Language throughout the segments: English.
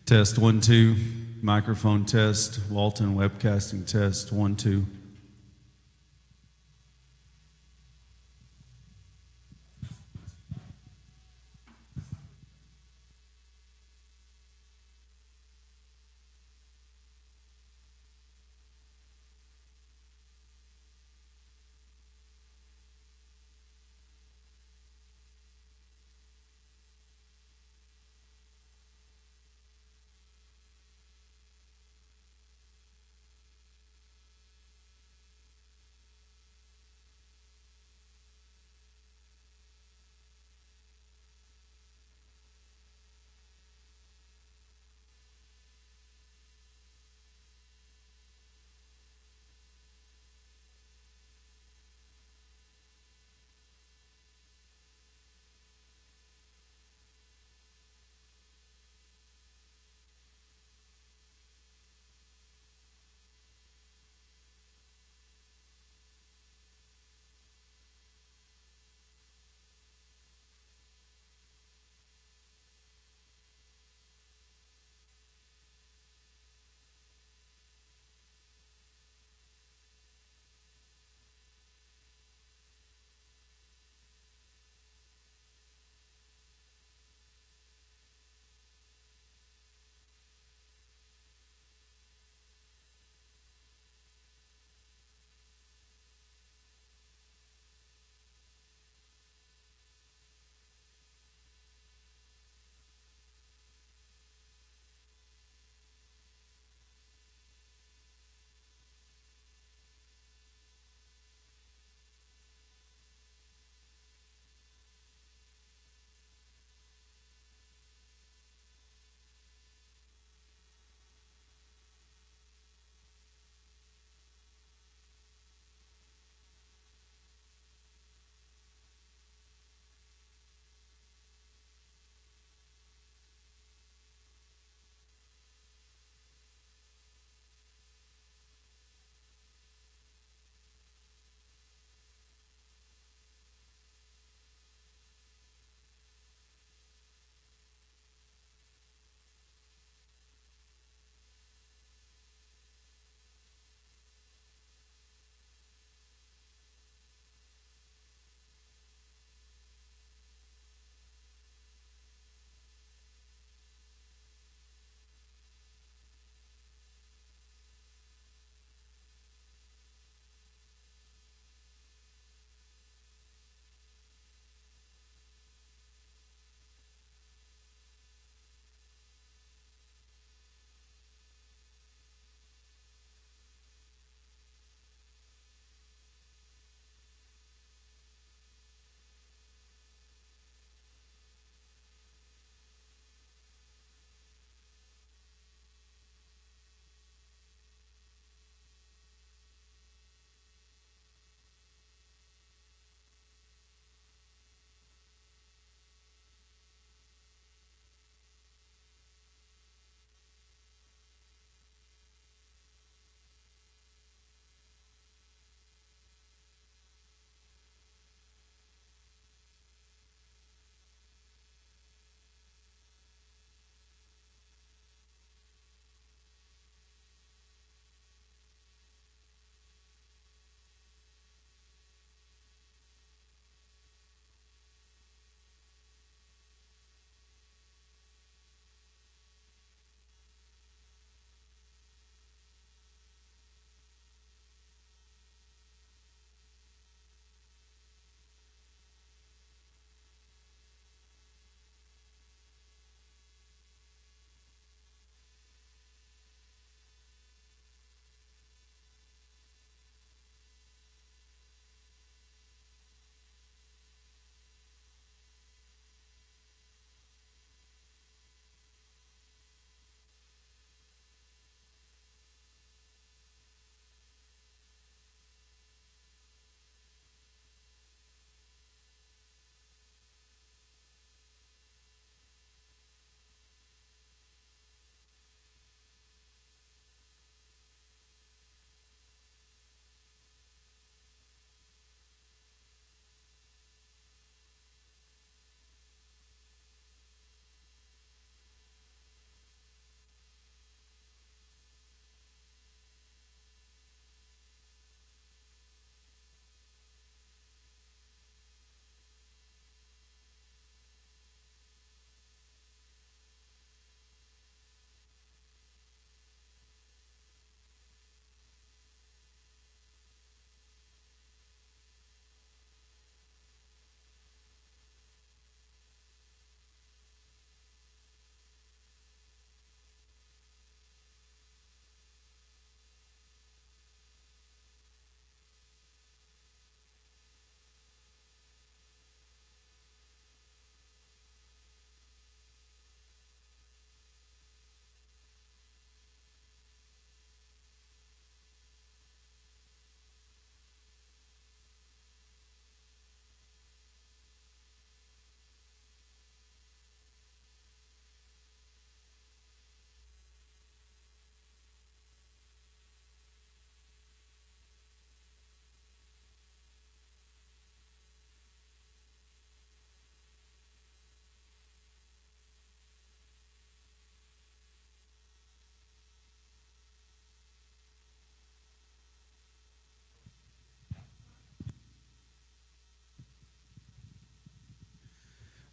Test 1 2. Microphone test. Walton webcasting test 1 2.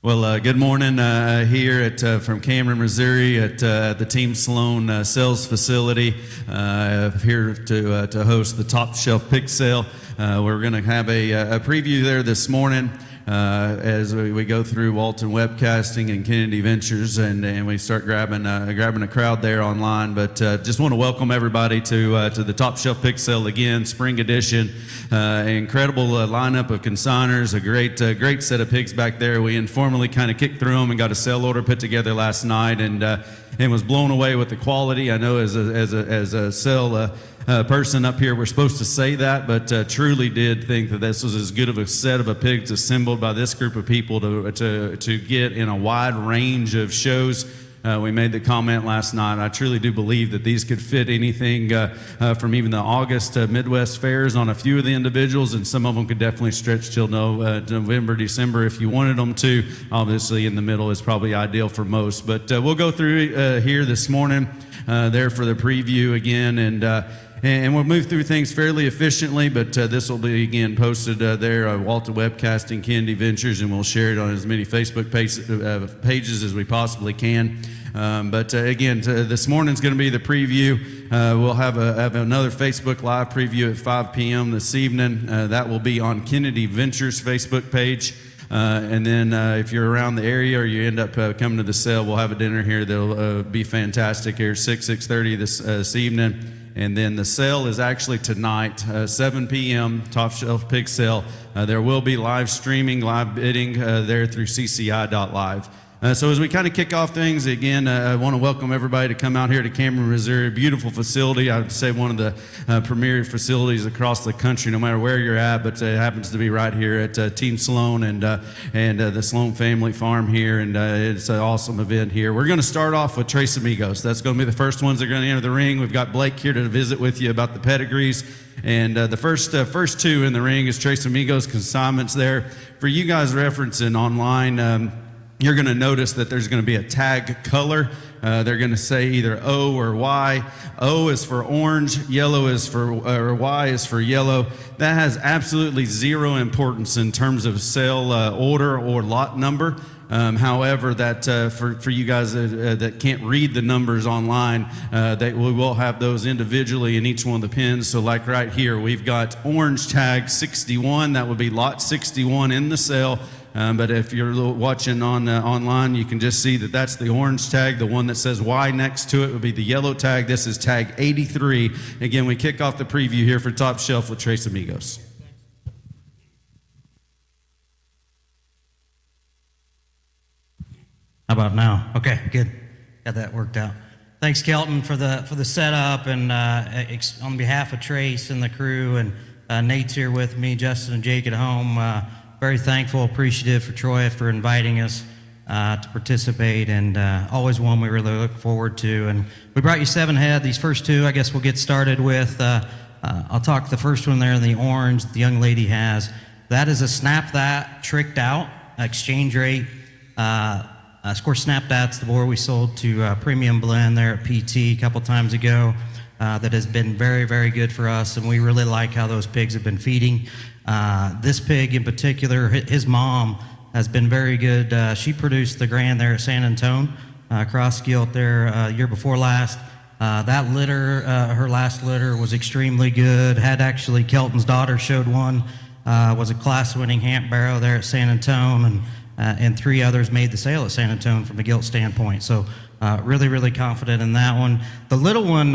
Well, good morning here from Cameron, Missouri at the Team Sloan sales facility. Here to host the Top Shelf Pig Sale. We're going to have a preview there this morning as we go through Walton Webcasting and Kennedy Ventures, and we start grabbing a crowd there online. But just want to welcome everybody to the Top Shelf Pig Sale again, spring edition. Incredible lineup of consigners, a great set of pigs back there. We informally kind of kicked through them and got a sale order put together last night, and was blown away with the quality. I know as a sale person up here, we're supposed to say that, but truly did think that this was as good of a set of pigs assembled by this group of people to get in a wide range of shows. We made the comment last night. I truly do believe that these could fit anything from even the August Midwest fairs on a few of the individuals, and some of them could definitely stretch till November, December if you wanted them to. Obviously, in the middle is probably ideal for most. But we'll go through here this morning there for the preview again, and we'll move through things fairly efficiently, but this will be, again, posted there, Walton Webcasting, Kennedy Ventures, and we'll share it on as many Facebook pages as we possibly can. But again, this morning's going to be the preview. We'll have another Facebook Live preview at 5 p.m. this evening. That will be on Kennedy Ventures Facebook page. And then if you're around the area or you end up coming to the sale, we'll have a dinner here that'll be fantastic here, 6:30 this evening. And then the sale is actually tonight, 7 p.m., Top Shelf Pig Sale. There will be live streaming, live bidding there through CCI.live. So as we kind of kick off things, again, I want to welcome everybody to come out here to Cameron, Missouri. Beautiful facility. I would say one of the premier facilities across the country, no matter where you're at, but it happens to be right here at Team Sloan and the Sloan family farm here, and it's an awesome event here. We're going to start off with Tres Amigos. That's going to be the first ones that are going to enter the ring. We've got Blake here to visit with you about the pedigrees. And the first two in the ring is Tres Amigos consignments there. For you guys referencing online, you're going to notice that there's going to be a tag color. They're going to say either O or Y. O is for orange, yellow is for, or Y is for yellow. That has absolutely zero importance in terms of sale order or lot number. However, that for you guys that can't read the numbers online, that we will have those individually in each one of the pins. So like right here, we've got orange tag 61. That would be lot 61 in the sale. But if you're watching online, you can just see that that's the orange tag. The one that says Y next to it would be the yellow tag. This is tag 83. Again, we kick off the preview here for Top Shelf with Tres Amigos. How about now? Okay, good. Got that worked out. Thanks, Kelton, for the setup, and on behalf of Trace and the crew, and Nate's here with me, Justin and Jake at home. Very thankful, appreciative for Troy for inviting us to participate, and always one we really look forward to. And we brought you 7 head. These first 2, I guess we'll get started with. I'll talk the first one there in the orange the young lady has. That is a Snap That tricked out exchange rate. Of course, Snap That's the boar we sold to Premium Blend there at PT a couple times ago. That has been very, very good for us, and we really like how those pigs have been feeding. This pig in particular, his mom has been very good. She produced the Grand there at San Antonio, cross gilt there year before last. That litter, her last litter was extremely good. Had actually Kelton's daughter showed one, was a class-winning Hamp Barrow there at San Antonio, and 3 others made the sale at San Antonio from a gilt standpoint. So really, really confident in that one. The little one,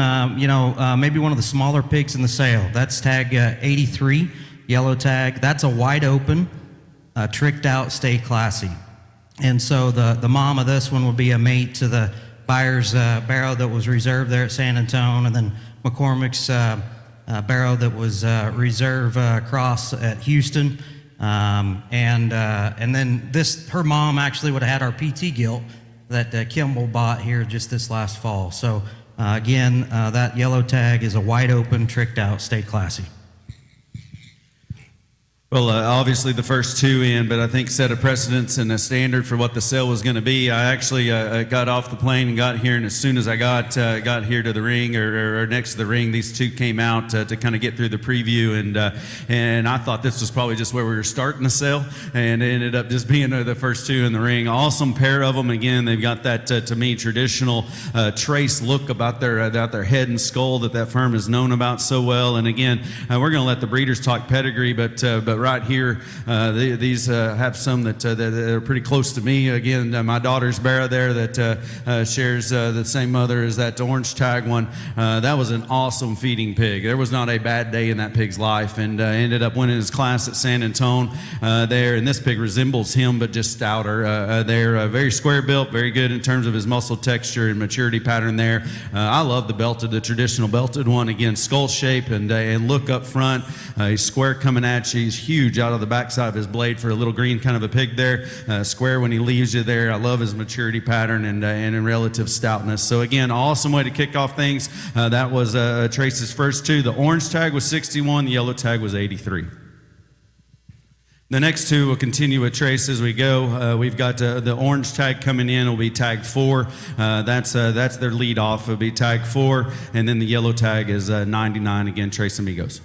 maybe one of the smaller pigs in the sale. That's tag 83, yellow tag. That's a wide open, tricked out, stay classy. And so the mom of this one will be a mate to the buyer's barrow that was reserved there at San Antonio, and then McCormick's barrow that was reserve cross at Houston. And then her mom actually would have had our PT gilt that Kimball bought here just this last fall. So again, that yellow tag is a wide open, tricked out, stay classy. Well, obviously the first two in, but I think set a precedence and a standard for what the sale was going to be. I actually got off the plane and got here, and as soon as I got here to the ring or next to the ring, these two came out to kind of get through the preview, and I thought this was probably just where we were starting the sale, and it ended up just being the first two in the ring. Awesome pair of them. Again, they've got that to me traditional trace look about their head and skull that firm is known about so well. And again, we're going to let the breeders talk pedigree, but right here, these have some that are pretty close to me. Again, my daughter's Barra there that shares the same mother as that orange tag one. That was an awesome feeding pig. There was not a bad day in that pig's life, and ended up winning his class at San Antonio there. And this pig resembles him, but just stouter. They're very square built, very good in terms of his muscle texture and maturity pattern there. I love the traditional belted one. Again, skull shape and look up front. He's square coming at you. He's huge out of the backside of his blade for a little green kind of a pig there. Square when he leaves you there. I love his maturity pattern and in relative stoutness. So again, awesome way to kick off things. That was Trace's first two. The orange tag was 61. The yellow tag was 83. The next two will continue with Trace as we go. We've got the orange tag coming in. Will be tag 4. That's their lead off. It'll be tag 4, and then the yellow tag is 99 again. Trace Amigos.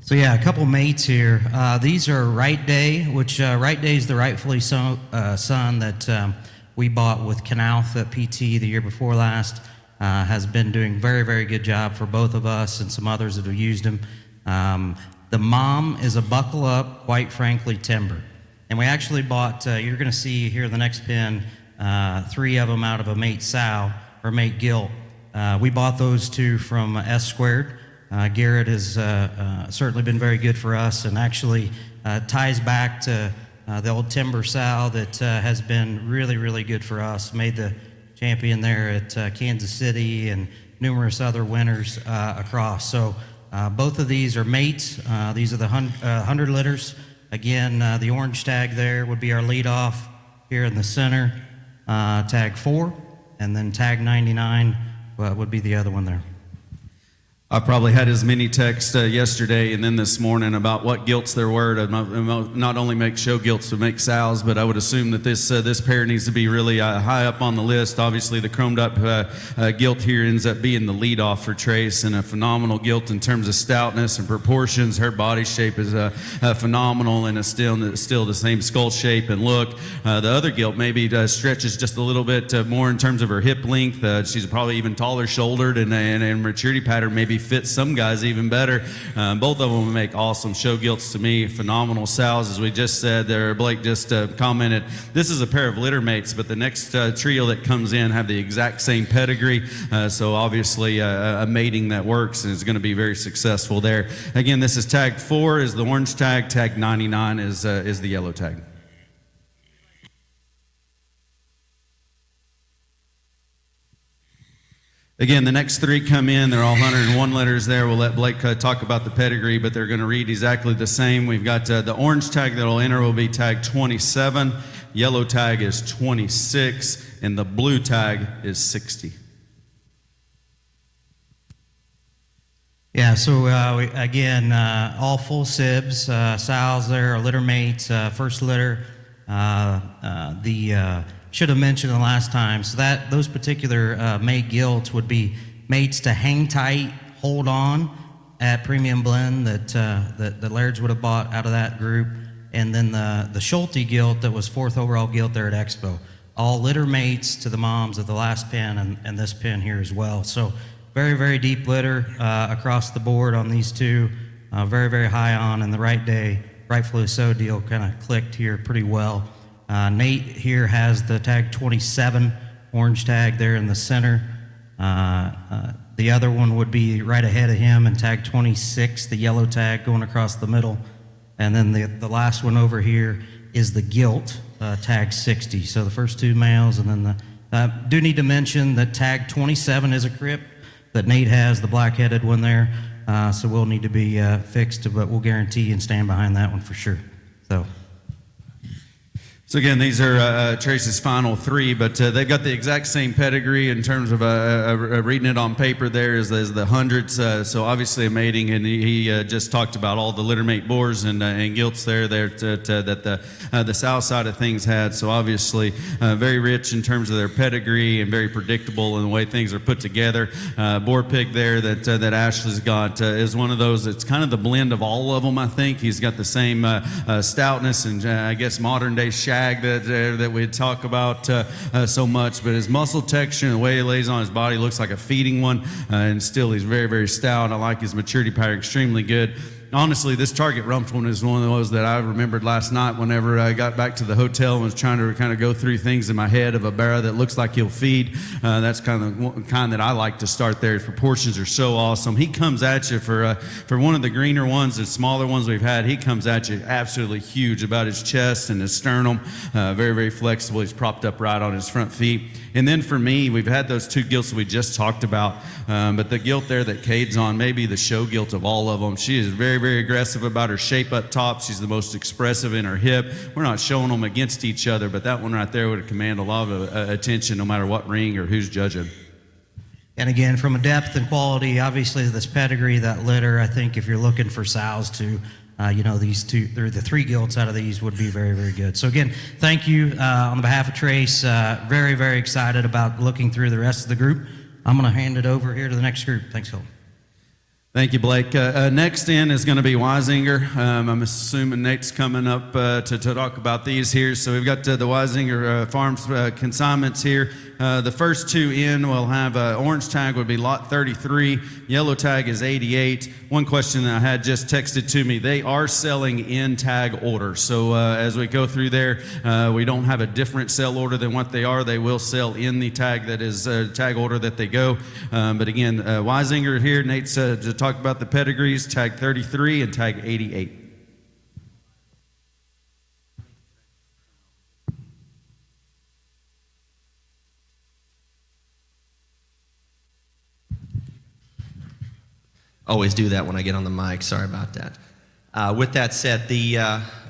So yeah, a couple mates here. These are Right Day, which Right Day is the rightfully son that we bought with Knauf at PT the year before last. Has been doing very, very good job for both of us and some others that have used him. The mom is a buckle up, quite frankly, timber. And we actually bought, you're going to see here in the next pin, 3 of them out of a mate sow or mate gilt. We bought those 2 from S Squared. Garrett has certainly been very good for us, and actually ties back to the old timber sow that has been really, really good for us. Made the champion there at Kansas City and numerous other winners across. So both of these are mates. These are the 100 litters. Again, the orange tag there would be our lead off here in the center, tag 4, and then tag 99 would be the other one there. I probably had as many texts yesterday and then this morning about what gilts there were to not only make show gilts, but make sows, but I would assume that this pair needs to be really high up on the list. Obviously, the chromed up gilt here ends up being the lead off for Trace, and a phenomenal gilt in terms of stoutness and proportions. Her body shape is phenomenal, and it's still the same skull shape and look. The other gilt maybe stretches just a little bit more in terms of her hip length. She's probably even taller shouldered, and maturity pattern maybe fits some guys even better. Both of them make awesome show gilts to me. Phenomenal sows, as we just said there. Blake just commented, this is a pair of litter mates, but the next trio that comes in have the exact same pedigree. So obviously a mating that works and is going to be very successful there. Again, this is tag 4 is the orange tag. Tag 99 is the yellow tag. Again, the next 3 come in. They're all 101 letters there. We'll let Blake talk about the pedigree, but they're going to read exactly the same. We've got the orange tag that will enter will be tag 27. Yellow tag is 26. And the blue tag is 60. Yeah, so again, all full sibs, sows there, litter mates, first litter. Should have mentioned the last time. So those particular mate gilts would be mates to hang tight, hold on at Premium Blend that the Lairds would have bought out of that group, and then the Schulte gilt that was 4th overall gilt there at Expo. All litter mates to the moms of the last pin and this pin here as well. So very, very deep litter across the board on these 2. Very, very high on, and the Right Day, rightfully so deal kind of clicked here pretty well. Nate here has the tag 27 orange tag there in the center. The other one would be right ahead of him, and tag 26, the yellow tag going across the middle. And then the last one over here is the gilt, tag 60. So the first 2 males, and then do need to mention that tag 27 is a crip that Nate has, the black-headed one there. So we'll need to be fixed, but we'll guarantee and stand behind that one for sure. So again, these are Trace's final three, but they've got the exact same pedigree in terms of reading it on paper there as the hundreds. So obviously a mating, and he just talked about all the littermate boars and gilts there that the south side of things had. So obviously very rich in terms of their pedigree and very predictable in the way things are put together. Boar pig there that Ashley's got is one of those that's kind of the blend of all of them. I think he's got the same stoutness and I guess modern day shag that we talk about so much, but his muscle texture and the way he lays on his body looks like a feeding one, and still he's very, very stout. I like his maturity pattern extremely good. Honestly, this target rump one is one of those that I remembered last night whenever I got back to the hotel and was trying to kind of go through things in my head of a barrow that looks like he'll feed. That's kind of the kind that I like to start there. His proportions are so awesome. He comes at you for one of the greener ones, the smaller ones we've had. He comes at you absolutely huge about his chest and his sternum. Very, very flexible. He's propped up right on his front feet. And then for me, we've had those two gilts that we just talked about, but the gilt there that Cade's on, maybe the show gilt of all of them. She is very, very aggressive about her shape up top. She's the most expressive in her hip. We're not showing them against each other, but that one right there would command a lot of attention no matter what ring or who's judging. And again, from a depth and quality, obviously this pedigree, that litter, I think if you're looking for sows to these two, the three gilts out of these would be very, very good. So again, thank you on behalf of Trace. Very, very excited about looking through the rest of the group. I'm going to hand it over here to the next group. Thanks, Phil. Thank you, Blake. Next in is going to be Weisinger. I'm assuming Nate's coming up to talk about these here. So we've got the Weisinger Farms consignments here. The first two in will have orange tag would be lot 33. Yellow tag is 88. One question that I had just texted to me, they are selling in tag order. So as we go through there, we don't have a different sell order than what they are. They will sell in the tag that is tag order that they go. But again, Weisinger here, Nate's to talk about the pedigrees, tag 33 and tag 88. Always do that when I get on the mic. Sorry about that. With that said, the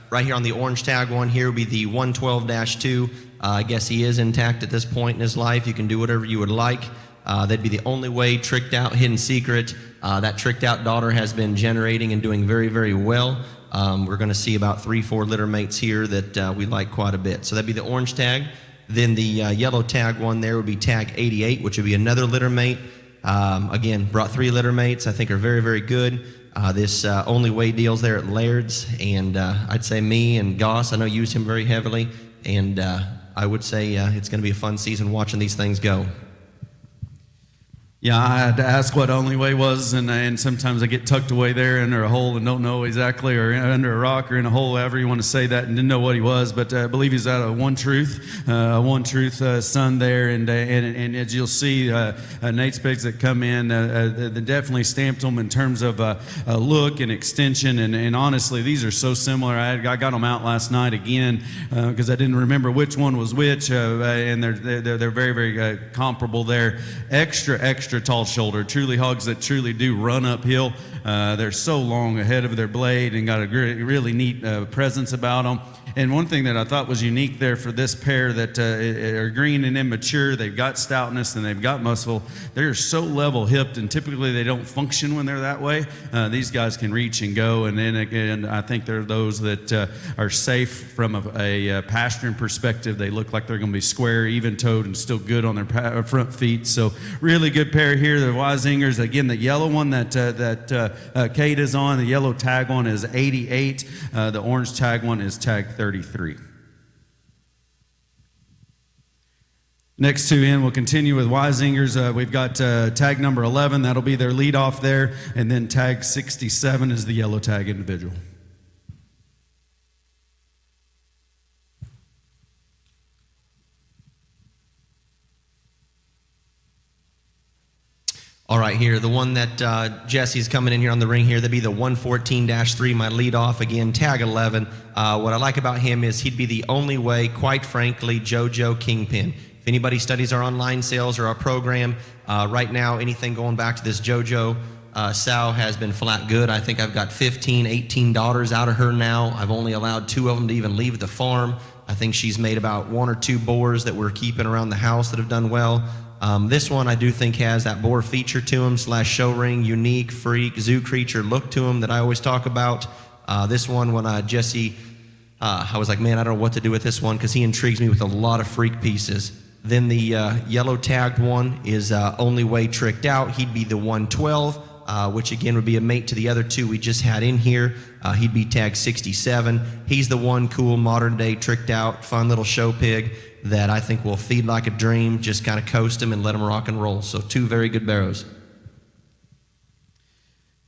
right here on the orange tag one here will be the 112-2. I guess he is intact at this point in his life. You can do whatever you would like. That'd be the only way. Tricked out, hidden secret. That tricked out daughter has been generating and doing very, very well. We're going to see about 3-4 litter mates here that we like quite a bit. So that'd be the orange tag. Then the yellow tag one there would be tag 88, which would be another litter mate. Again, brought 3 litter mates. I think are very, very good. This only way deals there at Laird's, and I'd say me and Goss, I know use him very heavily, and I would say it's going to be a fun season watching these things go. Yeah, I had to ask what only way was, and sometimes I get tucked away there under a hole and don't know exactly, or under a rock or in a hole, however you want to say that, and didn't know what he was. But I believe he's out of One Truth son there, and as you'll see, Nate's pigs that come in, they definitely stamped them in terms of look and extension, and honestly, these are so similar. I got them out last night again because I didn't remember which one was which, and they're very, very comparable there. Extra tall shoulder, truly hogs that truly do run uphill. They're so long ahead of their blade and got a really neat presence about them. And one thing that I thought was unique there for this pair that are green and immature, they've got stoutness and they've got muscle. They're so level hipped, and typically they don't function when they're that way. These guys can reach and go, and then again, I think they're those that are safe from a pasturing perspective. They look like they're going to be square, even-toed, and still good on their front feet. So really good pair here. The Weisingers, again, the yellow one that Kate is on, the yellow tag one is 88. The orange tag one is tag 33. Next two in, we'll continue with Weisingers. We've got tag number 11. That'll be their lead off there. And then tag 67 is the yellow tag individual. All right, here, the one that Jesse's coming in here on the ring here, that'd be the 114-3, my lead off, again, tag 11. What I like about him is he'd be the only way, quite frankly, JoJo Kingpin. If anybody studies our online sales or our program, right now, anything going back to this JoJo sow has been flat good. I think I've got 15, 18 daughters out of her now. I've only allowed 2 of them to even leave the farm. I think she's made about 1 or 2 boars that we're keeping around the house that have done well. This one I do think has that boar feature to him / show ring, unique, freak, zoo creature look to him that I always talk about. This one, when Jesse, I was like, man, I don't know what to do with this one because he intrigues me with a lot of freak pieces. Then the yellow tagged one is only way tricked out. He'd be the 112. Which again would be a mate to the other 2 we just had in here. He'd be tagged 67. He's the one cool, modern day, tricked out, fun little show pig that I think will feed like a dream, just kind of coast him and let him rock and roll. So 2 very good barrows.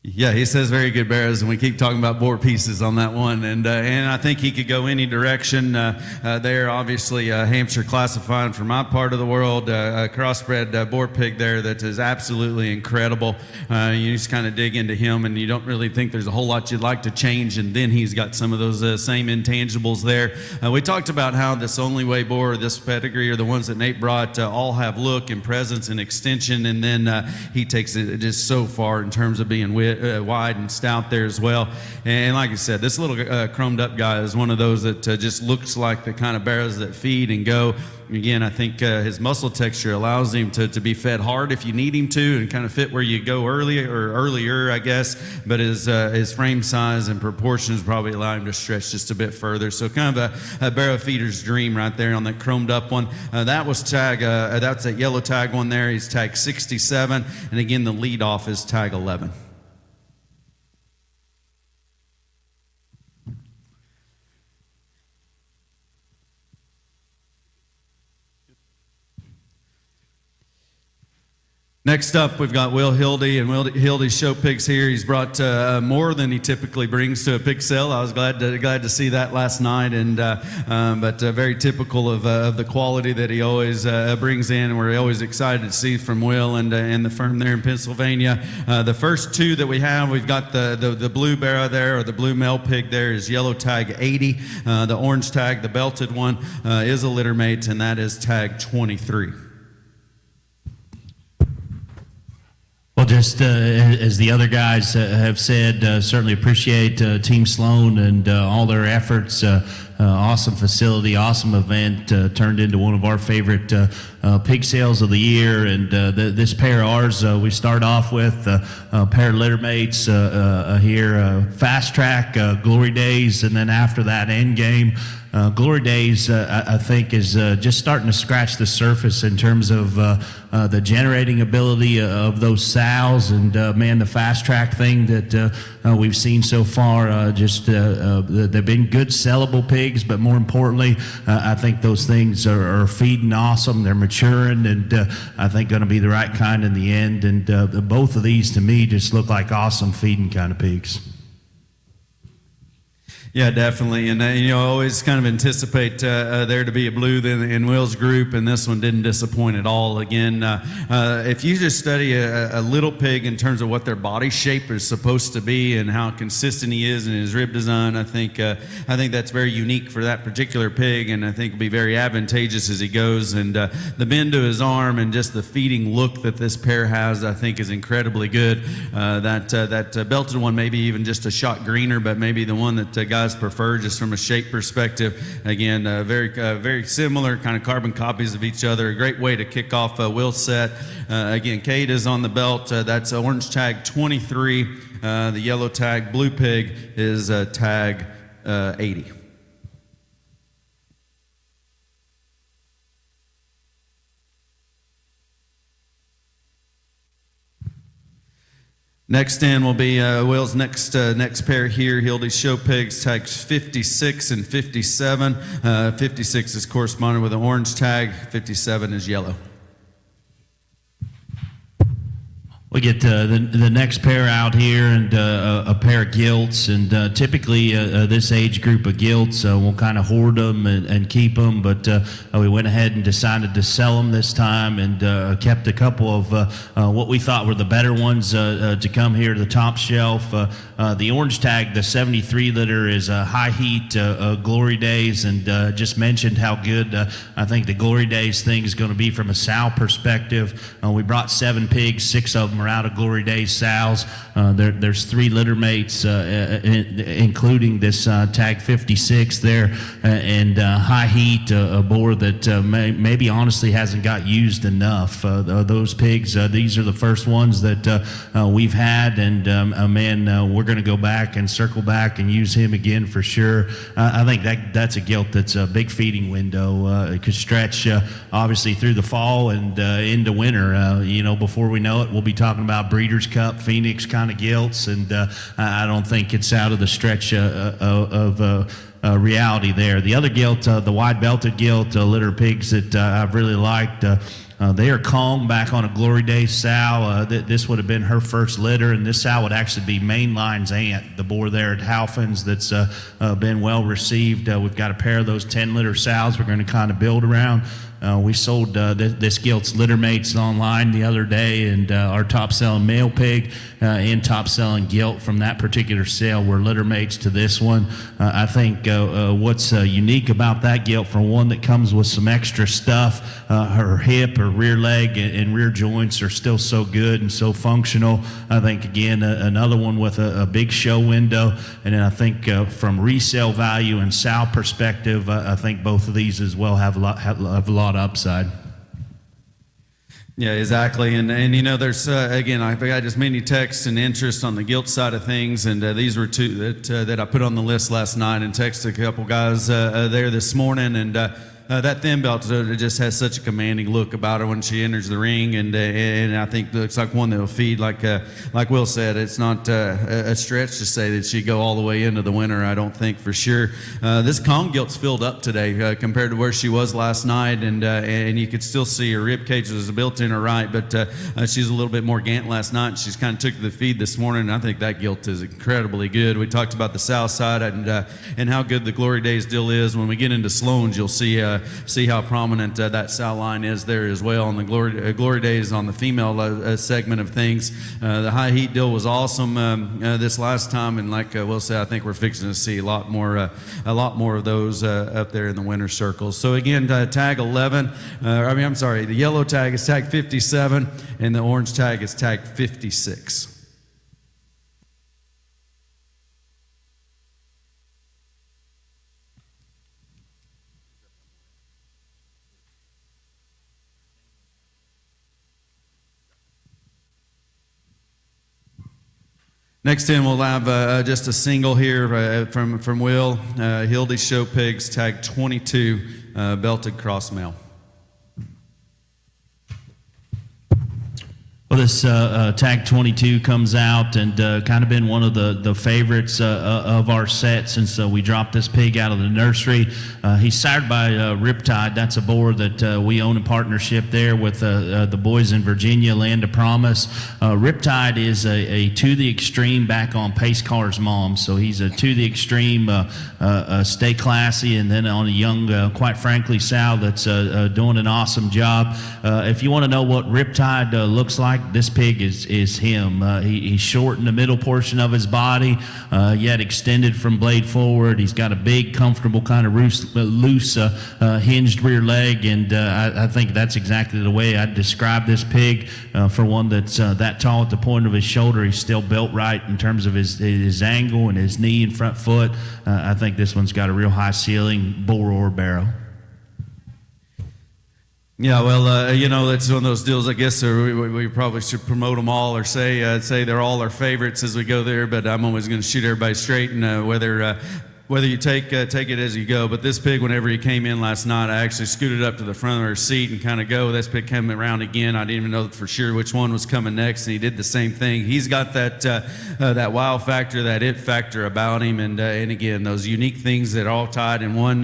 Yeah, he says very good barrows, and we keep talking about boar pieces on that one, and I think he could go any direction. There, obviously, Hampshire classified for my part of the world, a crossbred boar pig there that is absolutely incredible. You just kind of dig into him, and you don't really think there's a whole lot you'd like to change, and then he's got some of those same intangibles there. We talked about how this only way boar, this pedigree, or the ones that Nate brought, all have look and presence and extension, and then he takes it just so far in terms of being wide and stout there as well. And like I said, this little chromed up guy is one of those that just looks like the kind of barrows that feed and go. Again, I think his muscle texture allows him to be fed hard if you need him to, and kind of fit where you go earlier, I guess. But his frame size and proportions probably allow him to stretch just a bit further. So kind of a barrow feeder's dream right there on that chromed up one. That was tag. That's that yellow tag one there. He's tag 67, and again the lead off is tag 11. Next up, we've got Will Hildy, and Hildy's show pigs here. He's brought more than he typically brings to a pig sale. I was glad to see that last night, and but very typical of the quality that he always brings in. And we're always excited to see from Will and the firm there in Pennsylvania. The first 2 that we have, we've got the blue barrow there, or the blue male pig there, is yellow tag 80. The orange tag, the belted one, is a litter mate, and that is tag 23. Well, just as the other guys have said, certainly appreciate Team Sloan and all their efforts. Awesome facility, awesome event, turned into one of our favorite pig sales of the year. And this pair of ours, we start off with a pair of litter mates here, Fast Track, Glory Days, and then after that, End Game. Glory Days, I think, is just starting to scratch the surface in terms of the generating ability of those sows, and man, the Fast Track thing that we've seen so far, they've been good sellable pigs, but more importantly, I think those things are feeding awesome. They're maturing, and I think going to be the right kind in the end. And both of these, to me, just look like awesome feeding kind of pigs. Yeah, definitely, and always kind of anticipate there to be a blue in Will's group, and this one didn't disappoint at all. Again, if you just study a little pig in terms of what their body shape is supposed to be and how consistent he is in his rib design, I think that's very unique for that particular pig, and I think will be very advantageous as he goes. And the bend to his arm and just the feeding look that this pair has, I think, is incredibly good. That belted one, maybe even just a shot greener, but maybe the one that guys prefer just from a shape perspective. Again, very similar kind of carbon copies of each other. A great way to kick off Will's set. Again, Kate is on the belt. That's orange tag 23. The yellow tag blue pig is tag 80. Next in will be Will's next pair here. Hildy's show pigs, tags 56 and 57. 56 is corresponding with an orange tag. 57 is yellow. We get the next pair out here, and a pair of gilts, and typically this age group of gilts, we'll kind of hoard them and keep them, but we went ahead and decided to sell them this time, and kept a couple of what we thought were the better ones to come here to the top shelf. The orange tag, the 73 liter, is high heat Glory Days, and just mentioned how good I think the Glory Days thing is going to be from a sow perspective. We brought 7 pigs, 6 of them are out of Glory Days sows. There's 3 litter mates, including this tag 56 there, and High Heat, a boar that maybe honestly hasn't got used enough. Those pigs, these are the first ones that we've had, and we're going to go back and circle back and use him again for sure. I think that's a gilt that's a big feeding window. It could stretch obviously through the fall and into winter. Before we know it, we'll be talking about Breeders' Cup, Phoenix kind of gilts, and I don't think it's out of the stretch of reality there. The other gilt, the wide-belted gilt, litter pigs that I've really liked. They are Kong back on a Glory Days sow. This would have been her first litter, and this sow would actually be Mainline's aunt, the boar there at Halfins that's been well received. We've got a pair of those 10-litter sows we're going to kind of build around. We sold this gilt's litter mates online the other day, and our top-selling male pig and top-selling gilt from that particular sale were litter mates to this one. I think what's unique about that gilt, for one, that comes with some extra stuff. Her hip, her rear leg, and rear joints are still so good and so functional. I think, again, another one with a big show window. And then I think from resale value and sow perspective, I think both of these as well have a lot of upside. Yeah, exactly. And there's, again, I got just many texts and interest on the gilt side of things, and these were 2 that I put on the list last night and texted a couple guys there this morning, and that thin belt just has such a commanding look about her when she enters the ring, and I think it looks like one that will feed, like Will said. It's not a stretch to say that she'd go all the way into the winter, I don't think, for sure. This Kong gilt's filled up today compared to where she was last night, and you could still see her rib cage was built in her right, but she's a little bit more gant last night, and she's kind of took to the feed this morning, and I think that gilt is incredibly good. We talked about the south side and how good the Glory Days deal is. When we get into Sloan's, you'll see how prominent that sow line is there as well. And the Glory Days on the female segment of things. The High Heat deal was awesome this last time, and like Will said, I think we're fixing to see a lot more of those up there in the winter circles. So again, tag 11. The yellow tag is tag 57, and the orange tag is tag 56. Next in, we'll have just a single here from Will. Hildy Show Pigs, tag 22, belted cross male. Well, this tag 22 comes out and kind of been one of the favorites of our set since we dropped this pig out of the nursery. He's sired by Riptide. That's a boar that we own in partnership there with the boys in Virginia, Land of Promise. Riptide is a to the extreme back on Pace Car's mom. So he's a to the extreme, stay classy, and then on a young, quite frankly, sow that's doing an awesome job. If you want to know what Riptide looks like, this pig is him. He's short in the middle portion of his body, yet extended from blade forward. He's got a big, comfortable kind of loose hinged rear leg, and I think that's exactly the way I'd describe this pig. For one that's that tall at the point of his shoulder, he's still built right in terms of his angle and his knee and front foot. I think this one's got a real high ceiling, bull or barrel. Yeah, well, it's one of those deals, I guess, we probably should promote them all or say they're all our favorites as we go there, but I'm always going to shoot everybody straight, and whether you take it as you go. But this pig, whenever he came in last night, I actually scooted up to the front of her seat and kind of go. This pig came around again. I didn't even know for sure which one was coming next, and he did the same thing. He's got that wow factor, that it factor about him, and again, those unique things that are all tied in one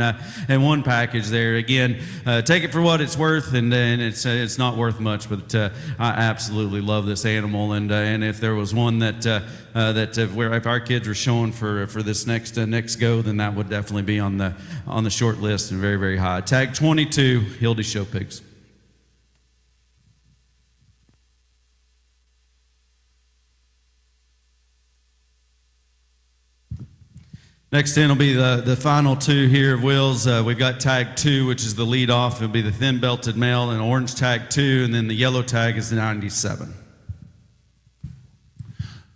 package there. Again, take it for what it's worth, and it's not worth much, but I absolutely love this animal, and if there was one that if our kids were showing for this next go, then that would definitely be on the short list and very, very high. Tag 22, Hildy Show Pigs. Next in will be the final two here of Will's. We've got tag 2, which is the lead off. It'll be the thin belted male, and orange tag 2, and then the yellow tag is the 97.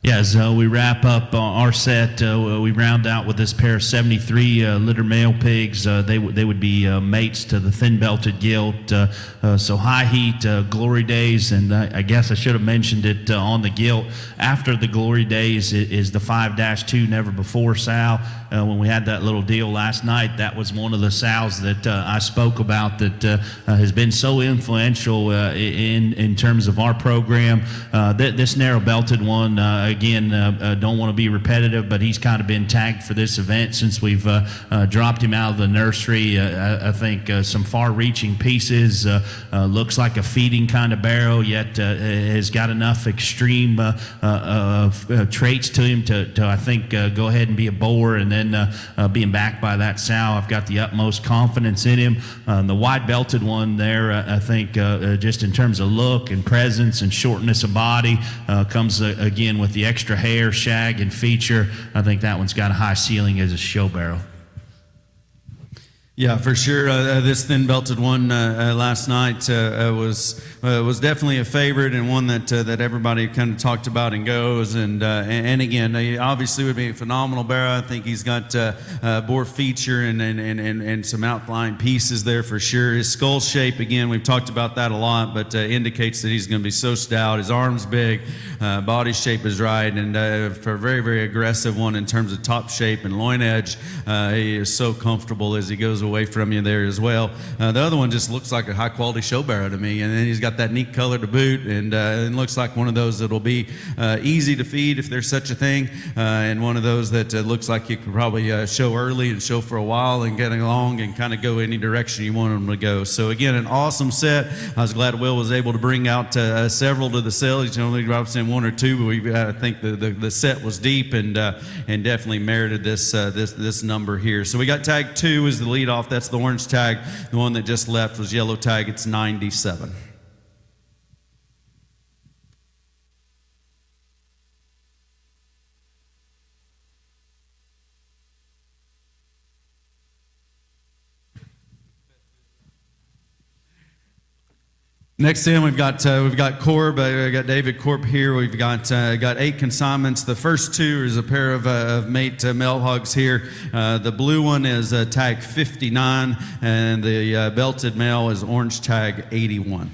Yeah, as we wrap up our set, we round out with this pair of 73 litter male pigs. They would be mates to the thin-belted gilt. So high heat, glory days, and I guess I should have mentioned it on the gilt. After the glory days is the 5-2 never before sow. When we had that little deal last night, that was one of the sows that I spoke about that has been so influential in terms of our program. This narrow-belted one, again, don't want to be repetitive, but he's kind of been tagged for this event since we've dropped him out of the nursery. I think some far-reaching pieces, looks like a feeding kind of barrel, yet has got enough extreme traits to him to I think, go ahead and be a boar, and then being backed by that sow, I've got the utmost confidence in him. The wide-belted one there, I think, just in terms of look and presence and shortness of body, comes again with the extra hair, shag, and feature. I think that one's got a high ceiling as a show barrel. Yeah, for sure. This thin-belted one last night was definitely a favorite, and one that everybody kind of talked about and goes. And again, he obviously would be a phenomenal barrel. I think he's got boar feature and some outlying pieces there for sure. His skull shape, again, we've talked about that a lot, but indicates that he's going to be so stout. His arms big, body shape is right, and for a very, very aggressive one in terms of top shape and loin edge, he is so comfortable as he goes away from you there as well. The other one just looks like a high quality show barrow to me, and then he's got that neat color to boot, and it looks like one of those that'll be easy to feed if there's such a thing, and one of those that looks like you could probably show early and show for a while and get along and kind of go any direction you want them to go. So again, an awesome set. I was glad Will was able to bring out several to the sale. He's only dropped in one or two, but I think the set was deep and definitely merited this number here. So we got tag 2 as the lead off. That's the orange tag. The one that just left was yellow tag. It's 97. Next in, we've got Corb. We got David Corp here. We've got 8 consignments. The first 2 is a pair of mate male hogs here. The blue one is tag 59, and the belted male is orange tag 81.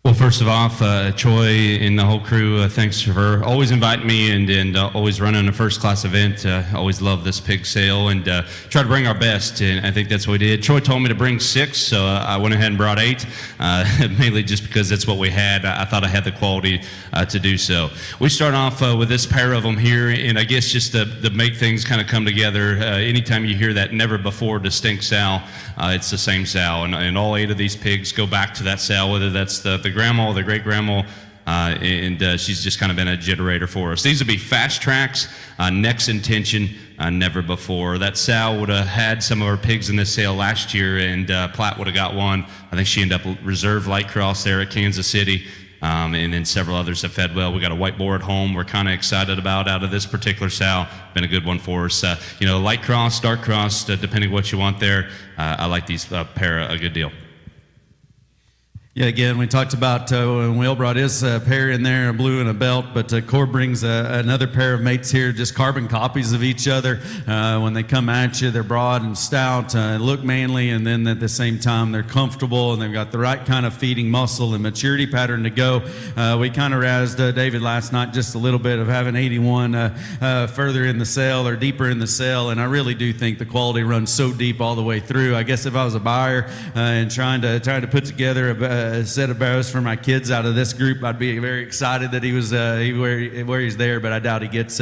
Well, first of all, Troy and the whole crew, thanks for always inviting me and always running a first-class event. Always love this pig sale and try to bring our best, and I think that's what we did. Troy told me to bring 6, so I went ahead and brought 8, mainly just because that's what we had. I thought I had the quality to do so. We start off with this pair of them here, and I guess just to make things kind of come together, anytime you hear that never-before distinct sow, it's the same sow, and all 8 of these pigs go back to that sow, whether that's the grandma or the great-grandma, and she's just kind of been a generator for us. These would be fast tracks, next intention, never before. That sow would have had some of our pigs in this sale last year, and Platt would have got one. I think she ended up reserve light cross there at Kansas City, and then several others have fed well. We got a white boar at home we're kind of excited about out of this particular sow. Been a good one for us. Light cross, dark cross, depending what you want there. I like these pair a good deal. Yeah, again, we talked about when Will brought his pair in there, a blue and a belt, but Corb brings another pair of mates here, just carbon copies of each other. When they come at you, they're broad and stout, look manly, and then at the same time, they're comfortable, and they've got the right kind of feeding muscle and maturity pattern to go. We kind of razzed David last night just a little bit of having 81 further in the sale or deeper in the sale, and I really do think the quality runs so deep all the way through. I guess if I was a buyer and trying to put together a set of barrows for my kids out of this group, I'd be very excited that he was where he's there, but I doubt he gets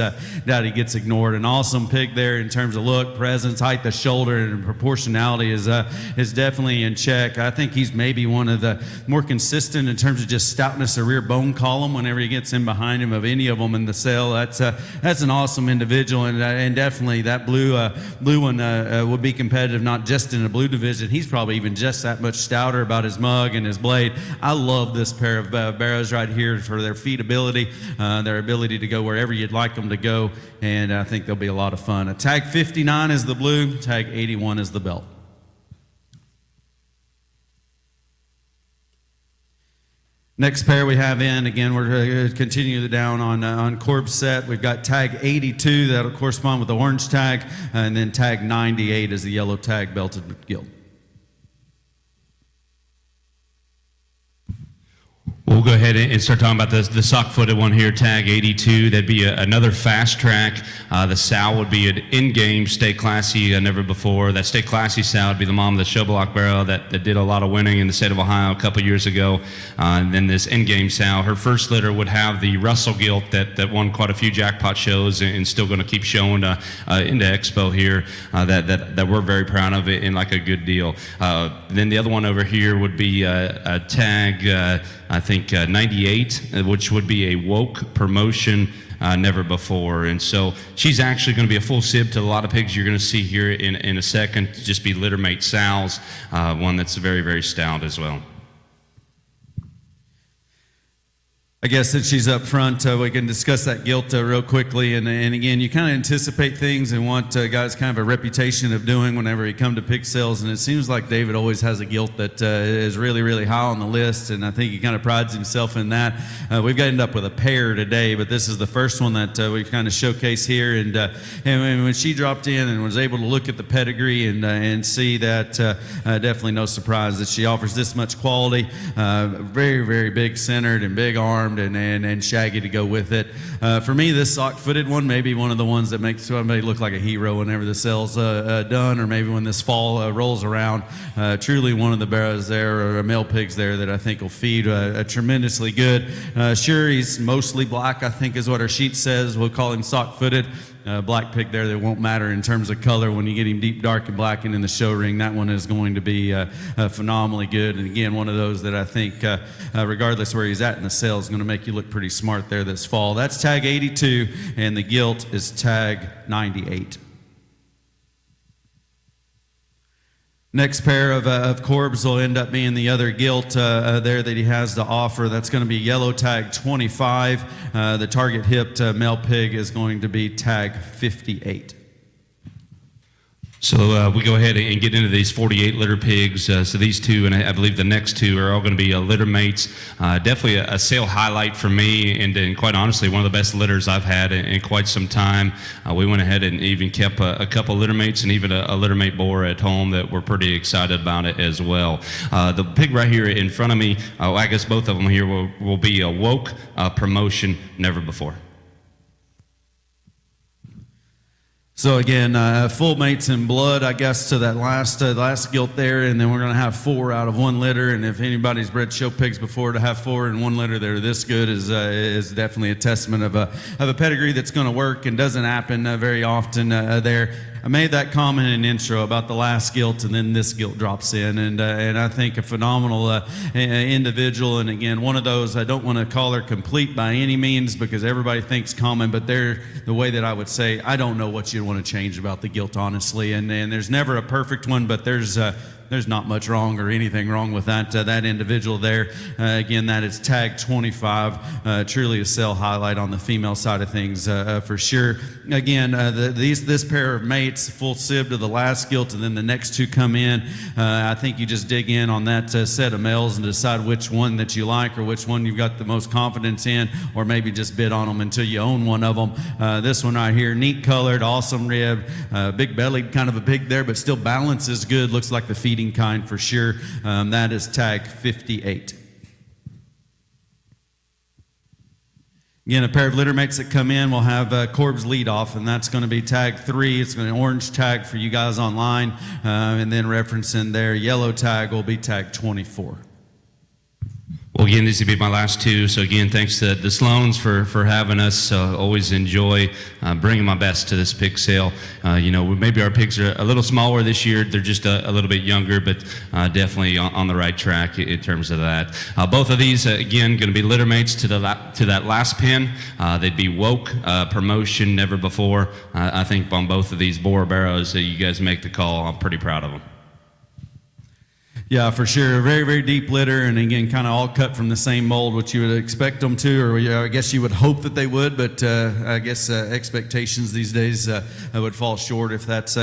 ignored. An awesome pig there in terms of look, presence, height, the shoulder, and proportionality is definitely in check. I think he's maybe one of the more consistent in terms of just stoutness of rear bone column whenever he gets in behind him of any of them in the sale. That's an awesome individual, and definitely that blue one would be competitive not just in the blue division. He's probably even just that much stouter about his mug and his blade. I love this pair of barrows right here for their feedability, their ability to go wherever you'd like them to go, and I think they'll be a lot of fun. Tag 59 is the blue, tag 81 is the belt. Next pair we have in, again, we're going to continue down on Corb's set. We've got tag 82, that'll correspond with the orange tag, and then tag 98 is the yellow tag belted gilt. We'll go ahead and start talking about the sock-footed one here, tag 82. That'd be another fast track. The sow would be an in-game Stay Classy, never before. That Stay Classy sow would be the mom of the show block barrel that did a lot of winning in the state of Ohio a couple years ago. And then this in-game sow, her first litter would have the Russell gilt that won quite a few jackpot shows and still going to keep showing into Expo here that we're very proud of it and like a good deal. Then the other one over here would be a tag, I think 98, which would be a woke promotion never before. And so she's actually going to be a full sib to a lot of pigs you're going to see here in a second, just be littermate sows, one that's very, very stout as well. I guess since she's up front, we can discuss that gilt real quickly. And again, you kind of anticipate things and want guys kind of a reputation of doing whenever you come to pig sales. And it seems like David always has a gilt that is really, really high on the list. And I think he kind of prides himself in that. We've ended up with a pair today, but this is the first one that we kind of showcase here. And when she dropped in and was able to look at the pedigree and see that, definitely no surprise that she offers this much quality. Very, very big centered and big armed. And shaggy to go with it. For me, this sock-footed one may be one of the ones that makes somebody look like a hero whenever the sale's done, or maybe when this fall rolls around. Truly one of the barrows there, or male pigs there, that I think will feed tremendously good. Sure, he's mostly black, I think is what our sheet says. We'll call him sock-footed. Black pig there that won't matter in terms of color. When you get him deep dark and black and in the show ring, that one is going to be phenomenally good. And again, one of those that I think, regardless where he's at in the sale, is going to make you look pretty smart there this fall. That's tag 82, and the gilt is tag 98. Next pair of Corbs will end up being the other gilt there that he has to offer. That's going to be yellow tag 25. The target hipped male pig is going to be tag 58. So we go ahead and get into these 48 litter pigs. So these two, and I believe the next two, are all going to be litter mates. Definitely a sale highlight for me, and quite honestly, one of the best litters I've had in quite some time. We went ahead and even kept a couple litter mates and even a litter mate boar at home that we're pretty excited about it as well. The pig right here in front of me, I guess both of them here will be a woke promotion never before. So again, full mates in blood, I guess, to that last gilt there, and then we're going to have 4 out of 1 litter. And if anybody's bred show pigs before, to have 4 in 1 litter that are this good is definitely a testament of a pedigree that's going to work and doesn't happen very often there. I made that comment in intro about the last gilt, and then this gilt drops in, and I think a phenomenal individual. And again, one of those, I don't want to call her complete by any means because everybody thinks common, but they're the way that I would say, I don't know what you'd want to change about the gilt, honestly. And there's never a perfect one, but there's not much wrong or anything wrong with that individual there. Again, that is tag 25. Truly a sale highlight on the female side of things for sure. Again, this pair of mates, full sib to the last gilt, and then the next two come in. I think you just dig in on that set of males and decide which one that you like or which one you've got the most confidence in, or maybe just bid on them until you own one of them. This one right here, neat colored, awesome rib, big bellied, kind of a pig there, but still balance is good. Looks like the feeding kind for sure. That is tag 58. Again, a pair of litter mates that come in will have Corb's lead off, and that's going to be tag 3. It's going to be an orange tag for you guys online, and then referencing their yellow tag will be tag 24. Well, again, these will be my last two. So again, thanks to the Sloans for having us. Always enjoy bringing my best to this pig sale. Maybe our pigs are a little smaller this year. They're just a little bit younger, but definitely on the right track in terms of that. Both of these, again, going to be litter mates to that last pin. They'd be woke, promotion, never before. I think on both of these boar barrows, you guys make the call. I'm pretty proud of them. Yeah, for sure. A very, very deep litter, and again, kind of all cut from the same mold, which you would expect them to, or I guess you would hope that they would, but I guess expectations these days would fall short if that's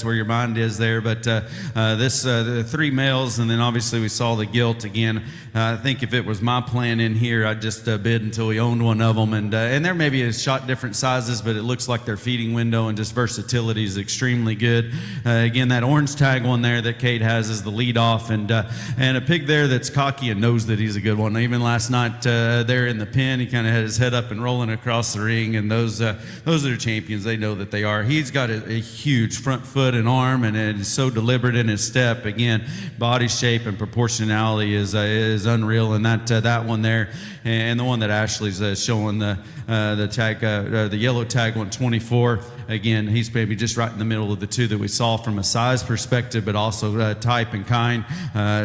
where your mind is there. But the 3 males, and then obviously we saw the gilt again. I think if it was my plan in here, I'd just bid until we owned one of them, and there maybe is shot different sizes, but it looks like their feeding window and just versatility is extremely good. Again, that orange tag one there that Kate has is the lead off. And a pig there that's cocky and knows that he's a good one. Even last night there in the pen, he kind of had his head up and rolling across the ring. And those are champions. They know that they are. He's got a huge front foot and arm, and is so deliberate in his step. Again, body shape and proportionality is unreal. And that one there, and the one that Ashley's showing the tag, the yellow tag 124. Again, he's maybe just right in the middle of the two that we saw from a size perspective, but also type and kind.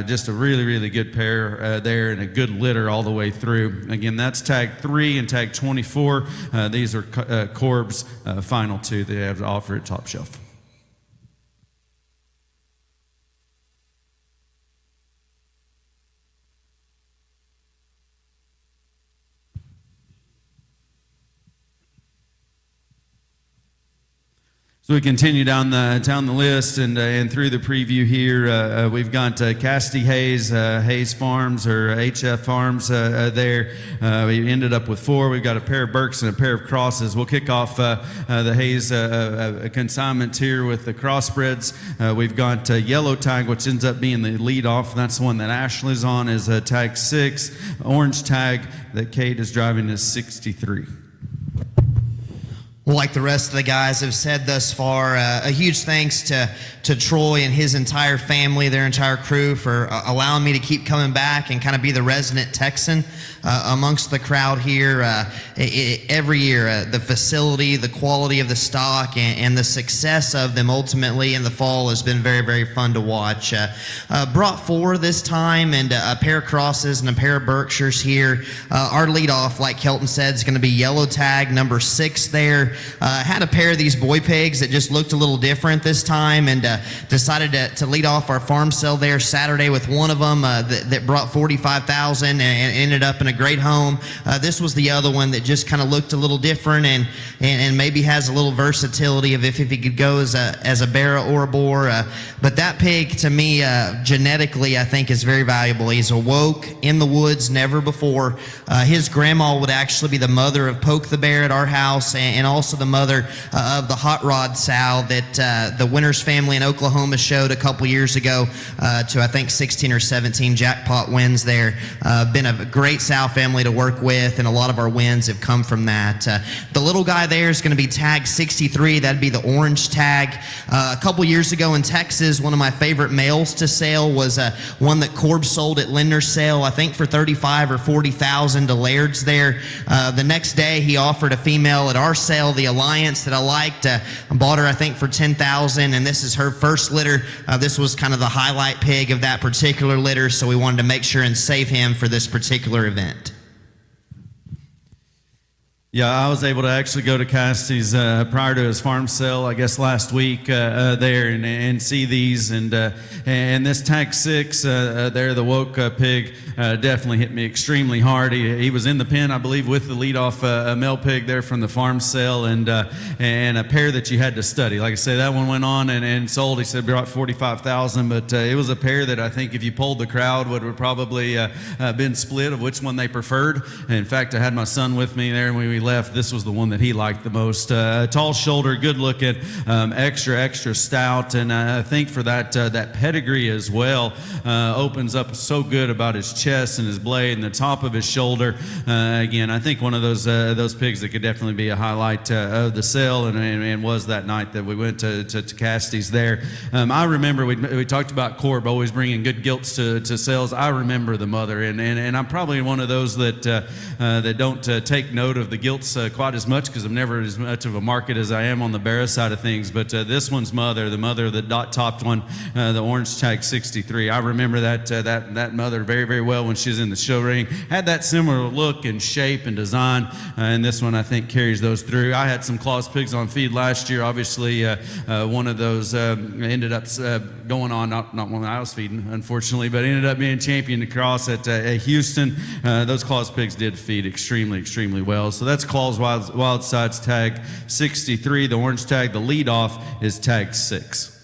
Just a really, really good pair there, and a good litter all the way through. Again, that's tag 3 and tag 24. These are Corb's final 2 they have to offer at Top Shelf. So we continue down the list and through the preview here. We've got Cassidy Hayes, Hayes Farms or HF Farms there. We ended up with 4. We've got a pair of Burks and a pair of Crosses. We'll kick off the Hayes consignment here with the crossbreds. We've got Yellow Tag, which ends up being the lead off. That's the one that Ashley's on, is tag 6. Orange Tag that Kate is driving is 63. Well, like the rest of the guys have said thus far, a huge thanks to Troy and his entire family, their entire crew, for allowing me to keep coming back and kind of be the resident Texan amongst the crowd here. Every year, the facility, the quality of the stock, and the success of them ultimately in the fall has been very, very fun to watch. Brought 4 this time, and a pair of Crosses and a pair of Berkshires here. Our leadoff, like Kelton said, is going to be Yellow Tag, number 6 there. Had a pair of these boy pigs that just looked a little different this time, and decided to lead off our farm sale there Saturday with one of them that brought $45,000 and ended up in a great home. This was the other one that just kind of looked a little different and maybe has a little versatility of if he could go as a Barra or a Boar. But that pig, to me, genetically, I think is very valuable. He's awoke in the woods, never before. His grandma would actually be the mother of Poke the Bear at our house, and also the mother of the Hot Rod sow that the Winters family in Oklahoma showed a couple years ago to, I think, 16 or 17 jackpot wins there. Been a great sow family to work with, and a lot of our wins have come from that. The little guy there is going to be tag 63. That'd be the orange tag. A couple years ago in Texas, one of my favorite males to sale was one that Corb sold at Linder's sale, I think for $35,000 or $40,000 to Laird's there. The next day, he offered a female at our sale, the Alliance, that I liked. I bought her, I think, for $10,000, and this is her first litter. This was kind of the highlight pig of that particular litter, so we wanted to make sure and save him for this particular event. Yeah, I was able to actually go to Cassidy's prior to his farm sale, I guess last week there, and see these, and this tag 6 there, the woke pig, definitely hit me extremely hard. He was in the pen, I believe, with the leadoff male pig there from the farm sale, and a pair that you had to study. Like I say, that one went on and sold. He said brought $45,000, but it was a pair that I think if you polled the crowd would have probably been split of which one they preferred. In fact, I had my son with me there, and when we left, this was the one that he liked the most. Tall shoulder, good looking, extra stout, and I think for that pedigree as well, opens up so good about his chest and his blade and the top of his shoulder. Again, I think one of those pigs that could definitely be a highlight of the sale, and was that night that we went to Cassidy's there. I remember we talked about Corb always bringing good gilts to sales. I remember the mother, and I'm probably one of those that don't take note of the gilt gilts quite as much because I'm never as much of a market as I am on the Barra side of things. But this one's the mother of the dot-topped one, the orange tag 63. I remember that mother very, very well when she was in the show ring. Had that similar look and shape and design, and this one I think carries those through. I had some Claus pigs on feed last year. Obviously, one of those ended up going on, not one I was feeding, unfortunately, but ended up being champion across at Houston. Those Claus pigs did feed extremely, extremely well. So that's Claus Wild Sides tag 63. The orange tag, the lead off, is tag 6.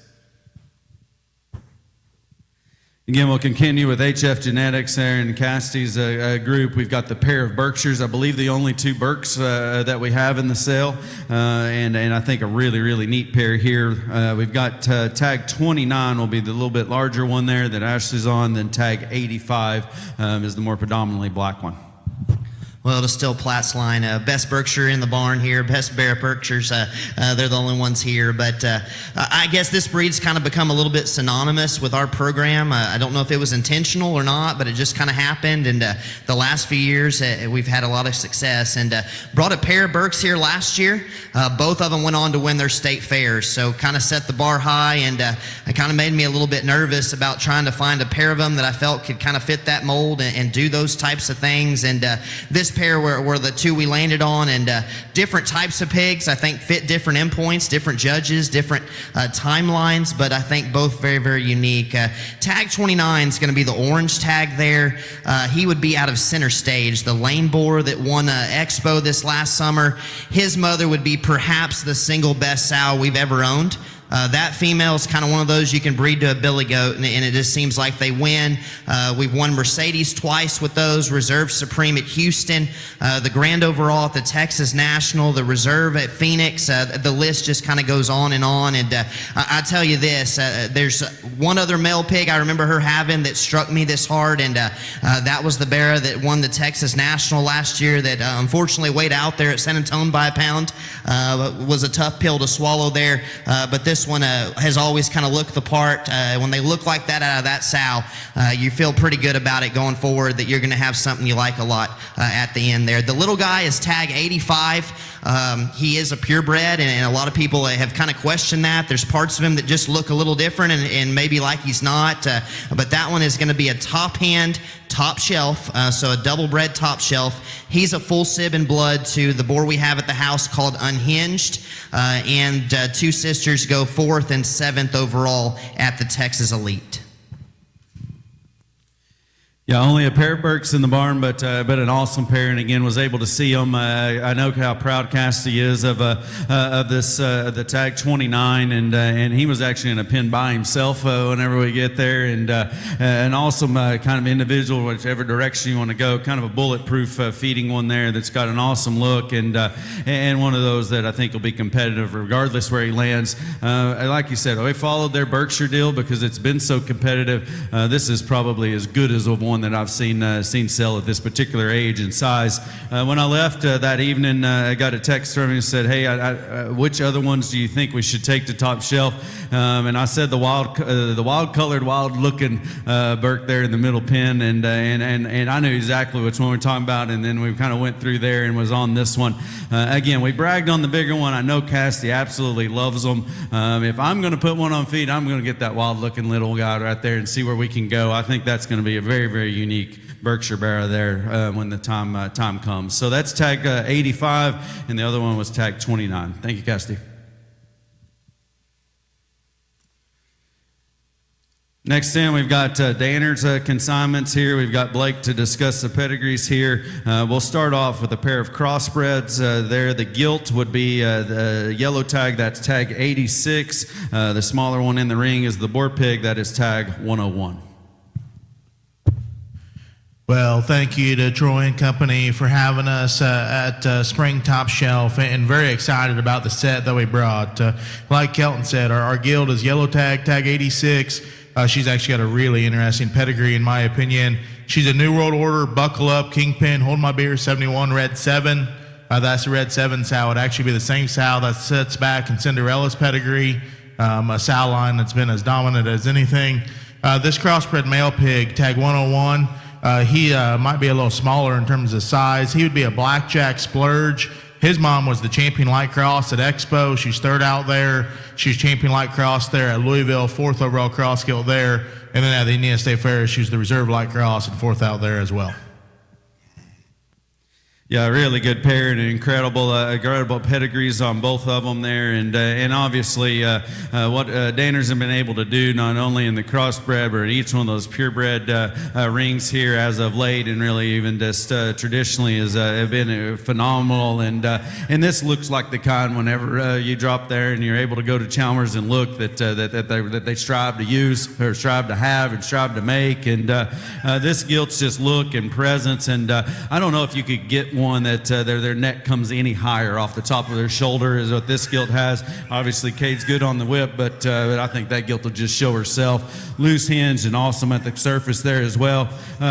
Again, we'll continue with HF Genetics there in Cassidy's group. We've got the pair of Berkshires, I believe the only 2 Berks that we have in the sale, and I think a really, really neat pair here. We've got tag 29 will be the little bit larger one there that Ashley's on, then tag 85 is the more predominantly black one. Well, the Still Platts line, best Berkshire in the barn here, best Bear Berkshires. They're the only ones here. But I guess this breed's kind of become a little bit synonymous with our program. I don't know if it was intentional or not, but it just kind of happened. And the last few years, we've had a lot of success. And brought a pair of Berks here last year. Both of them went on to win their state fairs. So kind of set the bar high, and it kind of made me a little bit nervous about trying to find a pair of them that I felt could kind of fit that mold and do those types of things. And this pair were the 2 we landed on, and different types of pigs I think fit different endpoints, different judges, different timelines, but I think both very, very unique. Tag 29 is going to be the orange tag there. He would be out of Center Stage, the lane boar that won Expo this last summer. His mother would be perhaps the single best sow we've ever owned. That female is kind of one of those you can breed to a billy goat, and it just seems like they win. We've won Mercedes twice with those, Reserve Supreme at Houston, the Grand Overall at the Texas National, the Reserve at Phoenix. The list just kind of goes on. And I tell you this, there's one other male pig I remember her having that struck me this hard, and that was the Barra that won the Texas National last year that unfortunately weighed out there at San Antonio by a pound. Was a tough pill to swallow there, but this one has always kind of looked the part. When they look like that out of that sow, you feel pretty good about it going forward, that you're going to have something you like a lot at the end there. The little guy is tag 85. He is a purebred, and a lot of people have kind of questioned that. There's parts of him that just look a little different and maybe like he's not, but that one is going to be a top hand, top shelf, so a double bred top shelf. He's a full sib in blood to the boar we have at the house called Unhinged, and 2 sisters go 4th and 7th overall at the Texas Elite. Yeah, only a pair of Berks in the barn, but an awesome pair, and again was able to see them. I know how proud Cassidy is of this the tag 29, and he was actually in a pen by himself whenever we get there, and an awesome kind of individual, whichever direction you want to go, kind of a bulletproof feeding one there that's got an awesome look, and one of those that I think will be competitive regardless where he lands. Like you said, we followed their Berkshire deal because it's been so competitive. This is probably as good as a one that I've seen sell at this particular age and size. When I left that evening, I got a text from him and said, "Hey, which other ones do you think we should take to top shelf?" And I said the wild-colored, wild-looking Berk there in the middle pen, and I knew exactly which one we're talking about. And then we kind of went through there and was on this one. Again, we bragged on the bigger one. I know Cassidy absolutely loves them. If I'm going to put one on feed, I'm going to get that wild-looking little guy right there and see where we can go. I think that's going to be a very, very unique Berkshire Barra there when the time comes. So that's tag 85, and the other one was tag 29. Thank you, Cassidy. Next in, we've got Danner's consignments here. We've got Blake to discuss the pedigrees here. We'll start off with a pair of crossbreds there. The gilt would be the yellow tag, that's tag 86. The smaller one in the ring is the boar pig, that is tag 101. Well, thank you to Troy and Company for having us at Spring Top Shelf, and very excited about the set that we brought. Like Kelton said, our guild is yellow tag 86. She's actually got a really interesting pedigree, in my opinion. She's a New World Order, buckle up, kingpin, hold my beer, 71, red 7. That's the red 7 sow. It'd actually be the same sow that sits back in Cinderella's pedigree, a sow line that's been as dominant as anything. This crossbred male pig, tag 101, He might be a little smaller in terms of size. He would be a blackjack splurge. His mom was the champion light cross at Expo. She's third out there. She's champion light cross there at Louisville, fourth overall cross skill there. And then at the Indiana State Fair, she was the reserve light cross and fourth out there as well. Yeah, really good pair and incredible pedigrees on both of them there, and obviously what Danners have been able to do not only in the crossbred but each one of those purebred rings here as of late, and really even just traditionally have been phenomenal. And this looks like the kind whenever you drop there and you're able to go to Chalmers and look that they strive to use or strive to have and strive to make. And this gilt's just look and presence, and I don't know if you could get one that their neck comes any higher off the top of their shoulder is what this gilt has. Obviously, Kate's good on the whip, but I think that gilt will just show herself. Loose hinge and awesome at the surface there as well.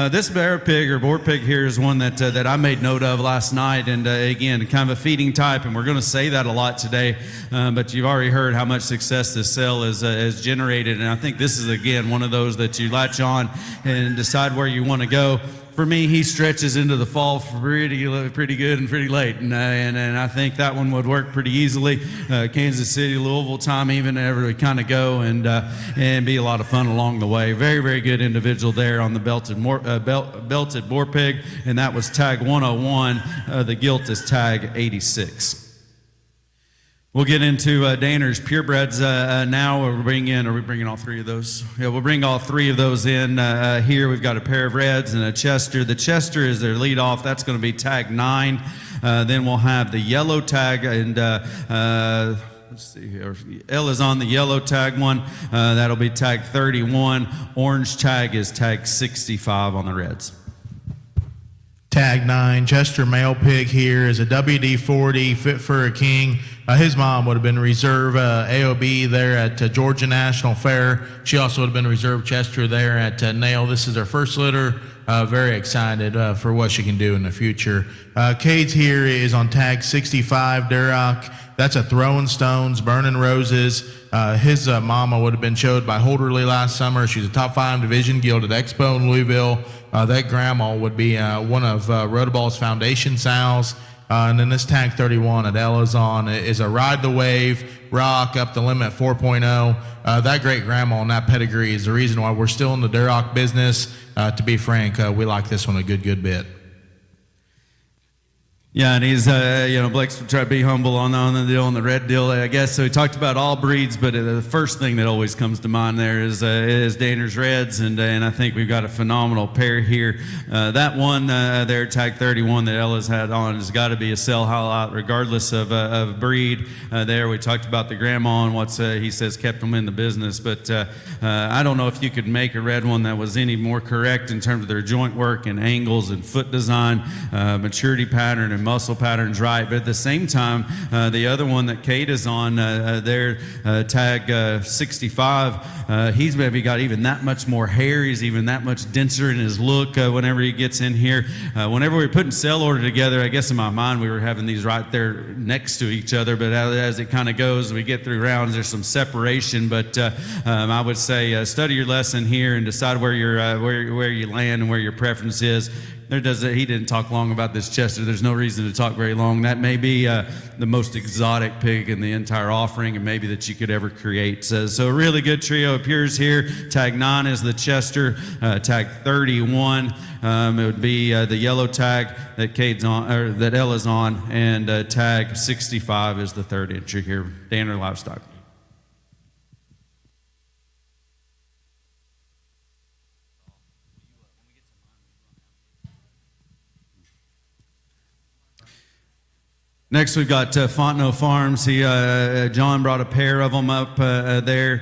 This bear pig or boar pig here is one that I made note of last night, and again, kind of a feeding type, and we're going to say that a lot today, but you've already heard how much success this sale has generated, and I think this is, again, one of those that you latch on and decide where you want to go. For me, he stretches into the fall pretty good and pretty late, and I think that one would work pretty easily. Kansas City, Louisville time, even wherever we kind of go, and be a lot of fun along the way. Very, very good individual there on the belted boar pig, and that was tag 101. The gilt is tag 86. We'll get into Danners purebreds now. Are we bringing all three of those? Yeah, we'll bring all three of those in here. We've got a pair of reds and a Chester. The Chester is their lead off. That's going to be tag 9. Then we'll have the yellow tag, and let's see here. L is on the yellow tag one. That'll be tag 31. Orange tag is tag 65 on the reds. Tag 9, Chester male pig here is a WD-40, fit for a king. His mom would have been reserve AOB there at Georgia National Fair. She also would have been reserve Chester there at Nail. This is her first litter. Very excited for what she can do in the future. Cade's here is on tag 65, Duroc. That's a Throwing Stones, Burning Roses. His mama would have been showed by Holderly last summer. She's a top 5 division gilt at Expo in Louisville. That grandma would be one of Rotoball's foundation sows. And then this tag 31 at Elazon is a Ride the Wave, Rock, Up the Limit 4.0. That great grandma and that pedigree is the reason why we're still in the Duroc business. To be frank, we like this one a good bit. Yeah, and he's, Blake's trying to be humble on the deal, on the red deal, I guess. So he talked about all breeds, but the first thing that always comes to mind there is Danners Reds, and I think we've got a phenomenal pair here. That one there, tag 31 that Ella's had on, has got to be a sell highlight, regardless of breed. There, we talked about the grandma and what's he says kept them in the business, but I don't know if you could make a red one that was any more correct in terms of their joint work and angles and foot design, maturity pattern and muscle patterns right, but at the same time, the other one that Kate is on there, tag 65, he's maybe got even that much more hair. He's even that much denser in his look whenever he gets in here. Whenever we were putting sale order together, I guess in my mind we were having these right there next to each other, but as it kind of goes, we get through rounds, there's some separation, but I would say study your lesson here and decide where you land and where your preference is. He didn't talk long about this Chester. There's no reason to talk very long. That may be the most exotic pig in the entire offering, and maybe that you could ever create. So a really good trio appears here. Tag 9 is the Chester. Tag 31 it would be the yellow tag that Cade's on, or that Ella's on, and tag 65 is the third entry here. Danner Livestock. Next, we've got Fontenot Farms. John brought a pair of them up there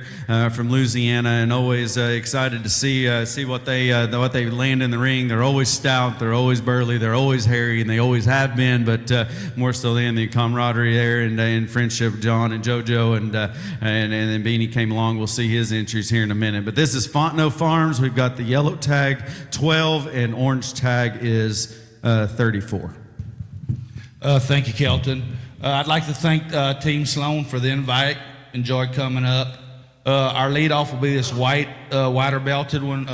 from Louisiana, and always excited to see what they land in the ring. They're always stout, they're always burly, they're always hairy, and they always have been. But more so than the camaraderie there and friendship, John and JoJo, and then Beanie came along. We'll see his entries here in a minute. But this is Fontenot Farms. We've got the yellow tag 12, and orange tag is 34. Thank you, Kelton. I'd like to thank Team Sloan for the invite. Enjoyed coming up. Our leadoff will be this whiter belted one.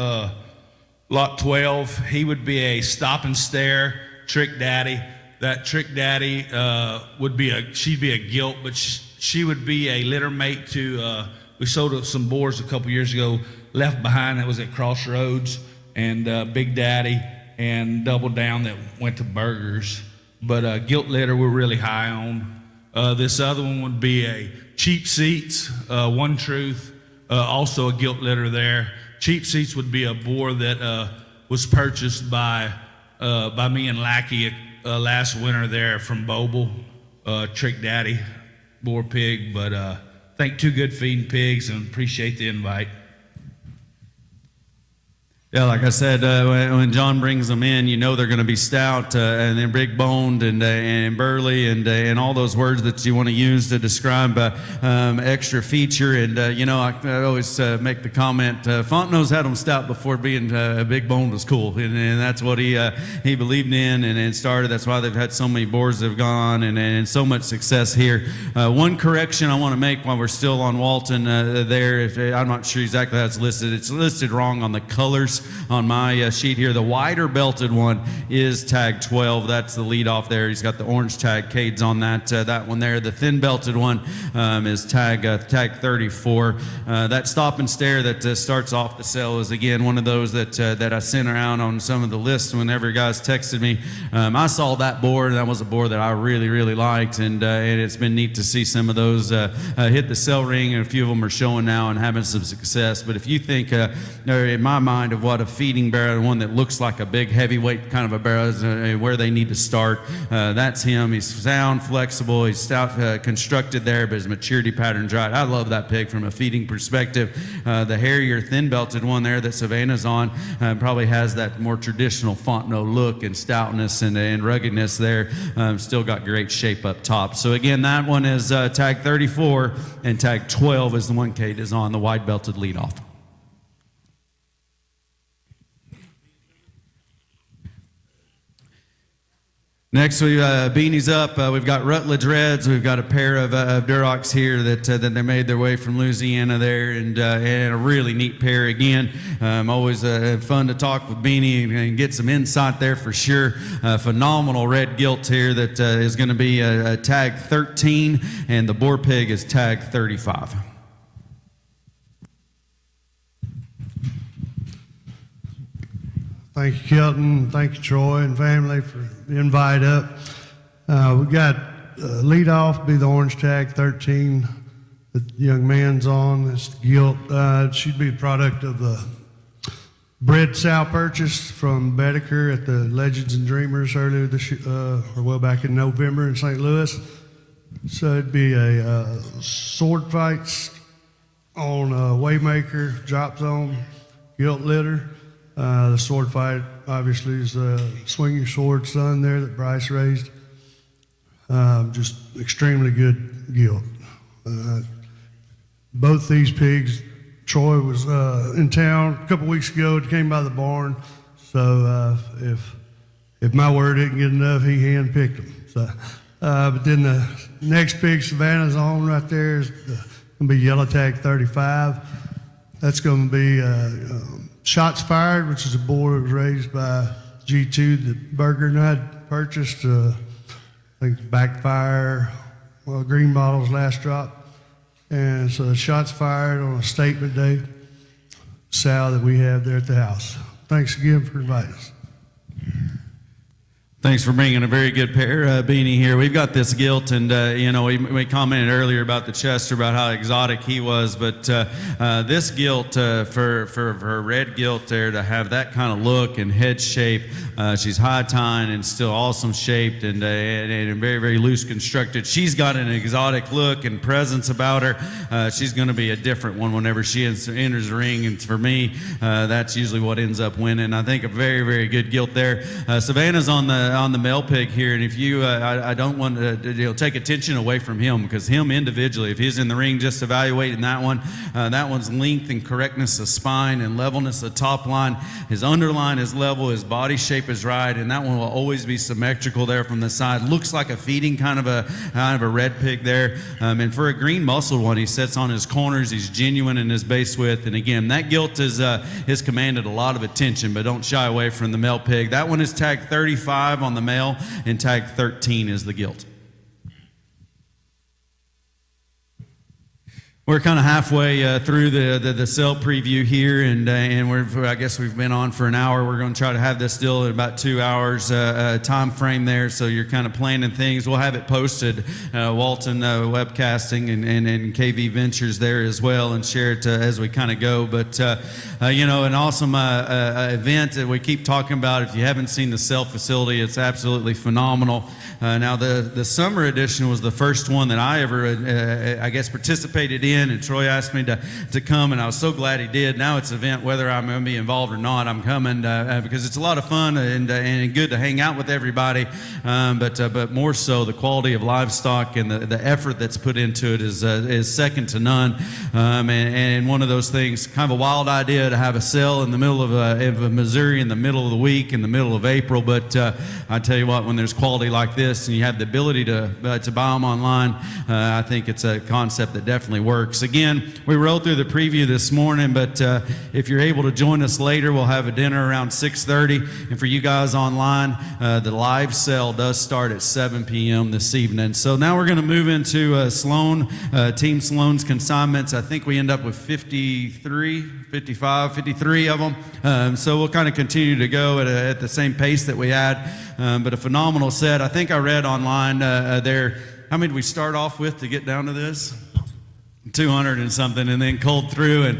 lot 12. He would be a stop and stare trick daddy. That trick daddy she'd be a gilt, but she would be a litter mate to, we sold some boars a couple years ago, Left Behind, that was at Crossroads, and Big Daddy, and Double Down that went to Burgers. But gilt litter we're really high on. This other one would be a Cheap Seats, One Truth, also a gilt litter there. Cheap Seats would be a boar that was purchased by me and Lackey last winter there from Boble, Trick Daddy, boar pig. But think two good feeding pigs, and appreciate the invite. Yeah, like I said, when John brings them in, you know they're going to be stout and they're big boned and burly and all those words that you want to use to describe extra feature. And I always make the comment, Fontenot's had them stout before being big boned was cool, and that's what he believed in and started. That's why they've had so many boars that have gone on and so much success here. One correction I want to make while we're still on Walton there, I'm not sure exactly how it's listed. It's listed wrong on the colors on my sheet here. The wider belted one is tag 12. That's the lead off there. He's got the orange tag Cades on that one there. The thin belted one is tag 34. That stop and stare that starts off the sale is again one of those that I sent around on some of the lists whenever guys texted me. I saw that boar, and that was a boar that I really liked, and it's been neat to see some of those hit the sell ring, and a few of them are showing now and having some success. But if you think, in my mind, of what a feeding barrow, one that looks like a big heavyweight kind of a barrow is, where they need to start, that's him. He's sound, flexible, he's stout, constructed there, but his maturity pattern's right. I love that pig from a feeding perspective. The hairier, thin-belted one there that Savannah's on probably has that more traditional Fontenot look and stoutness and ruggedness there. Still got great shape up top. So again, that one is tag 34, and tag 12 is the one Kate is on, the wide-belted leadoff. Next, we beanies up. We've got Rutledge Reds. We've got a pair of Durocs here that they made their way from Louisiana there, and a really neat pair again. Always fun to talk with Beanie and get some insight there for sure. Phenomenal red gilt here that is going to be a tag 13, and the boar pig is tag 35. Thank you, Kelton. Thank you, Troy and family, for the invite up. We got lead off, be the orange tag 13. The young man's on. It's the gilt. It should be a product of the bred sow purchase from Bedecker at the Legends and Dreamers earlier this year, back in November in St. Louis. So it'd be a sword fights on a Waymaker drop zone gilt litter. The sword fight, obviously, is the swinging sword son there that Bryce raised. Just extremely good gilt. Both these pigs, Troy was in town a couple weeks ago. It came by the barn. So if my word didn't get enough, he handpicked them. So, but then the next pig, Savannah's on right there, is going to be yellow tag 35. That's going to be Shots Fired, which is a boar that was raised by G2 that Berger and I had purchased. I think Backfire, Green Bottle's last drop. And so Shots Fired on a statement day sow that we have there at the house. Thanks again for inviting us. Thanks for bringing a very good pair, Beanie, here. We've got this gilt, and, we commented earlier about the Chester, about how exotic he was, but this gilt, for her red gilt there, to have that kind of look and head shape, she's high-tying and still awesome shaped and very, very loose constructed. She's got an exotic look and presence about her. She's going to be a different one whenever she enters the ring, and for me, that's usually what ends up winning. I think a very, very good gilt there. Savannah's on the on the male pig here, and if you, I don't want to take attention away from him, because him individually, if he's in the ring just evaluating that one's length and correctness of spine and levelness of top line, his underline is level, his body shape is right, and that one will always be symmetrical there from the side. Looks like a feeding kind of a red pig there, and for a green muscled one, he sits on his corners. He's genuine in his base width, and again, that gilt is commanded a lot of attention, but don't shy away from the male pig. That one is tagged 35 on the male, and tag 13 is the gilt. We're kind of halfway through the sale preview here, and I guess we've been on for an hour. We're going to try to have this still at about 2 hours time frame there, so you're kind of planning things. We'll have it posted, Walton Webcasting and KV Ventures there as well, and share it as we kind of go. But an awesome event that we keep talking about. If you haven't seen the sale facility, it's absolutely phenomenal. Now the summer edition was the first one that I ever participated in. And Troy asked me to come, and I was so glad he did. Now it's an event, whether I'm going to be involved or not, I'm coming because it's a lot of fun and good to hang out with everybody. But more so, the quality of livestock and the effort that's put into it is second to none. And one of those things, kind of a wild idea to have a sale in the middle of Missouri in the middle of the week, in the middle of April. But I tell you what, when there's quality like this and you have the ability to buy them online, I think it's a concept that definitely works. Again, we rolled through the preview this morning, but if you're able to join us later, we'll have a dinner around 6:30. And for you guys online, the live sale does start at 7 p.m. this evening. So now we're going to move into Sloan, Team Sloan's consignments. I think we end up with 53 of them. So we'll kind of continue to go at the same pace that we had. But a phenomenal set. I think I read online there, how many did we start off with to get down to this? 200 and something, and then culled through. And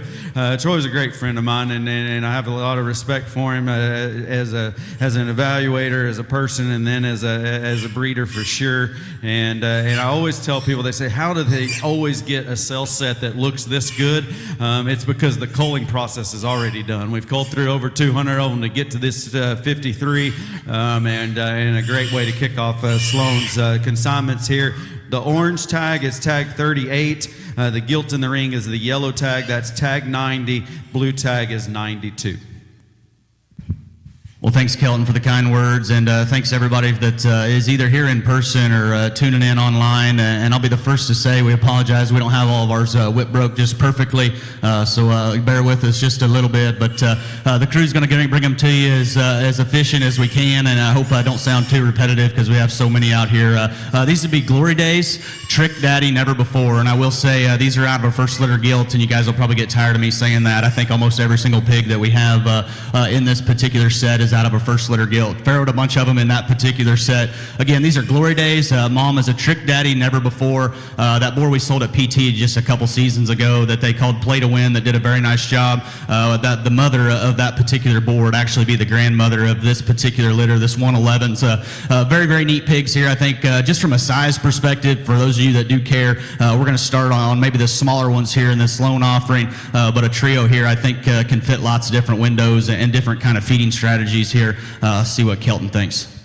Troy's a great friend of mine, and I have a lot of respect for him as an evaluator, as a person, and then as a breeder for sure. And I always tell people, they say, how do they always get a cell set that looks this good? It's because the culling process is already done. We've culled through over 200 of them to get to this 53, and a great way to kick off Sloan's consignments here. The orange tag is tag 38. The gilt in the ring is the yellow tag. That's tag 90. Blue tag is 92. Well, thanks, Kelton, for the kind words, and thanks everybody that is either here in person or tuning in online. And I'll be the first to say we apologize. We don't have all of ours whip broke just perfectly, so bear with us just a little bit. But the crew's going to bring them to you as efficient as we can, and I hope I don't sound too repetitive because we have so many out here. These would be Glory Days, Trick Daddy, Never Before. And I will say these are out of our first litter gilt, and you guys will probably get tired of me saying that. I think almost every single pig that we have in this particular set is out of a first litter gilt. Farrowed a bunch of them in that particular set. Again, these are Glory Days. Mom is a Trick Daddy, Never Before. That boar we sold at PT just a couple seasons ago that they called Play to Win, that did a very nice job. That the mother of that particular boar would actually be the grandmother of this particular litter, this 111. So very, very neat pigs here. I think just from a size perspective, for those of you that do care, we're going to start on maybe the smaller ones here in this Sloan offering, but a trio here I think can fit lots of different windows and different kind of feeding strategies here. See what Kelton thinks.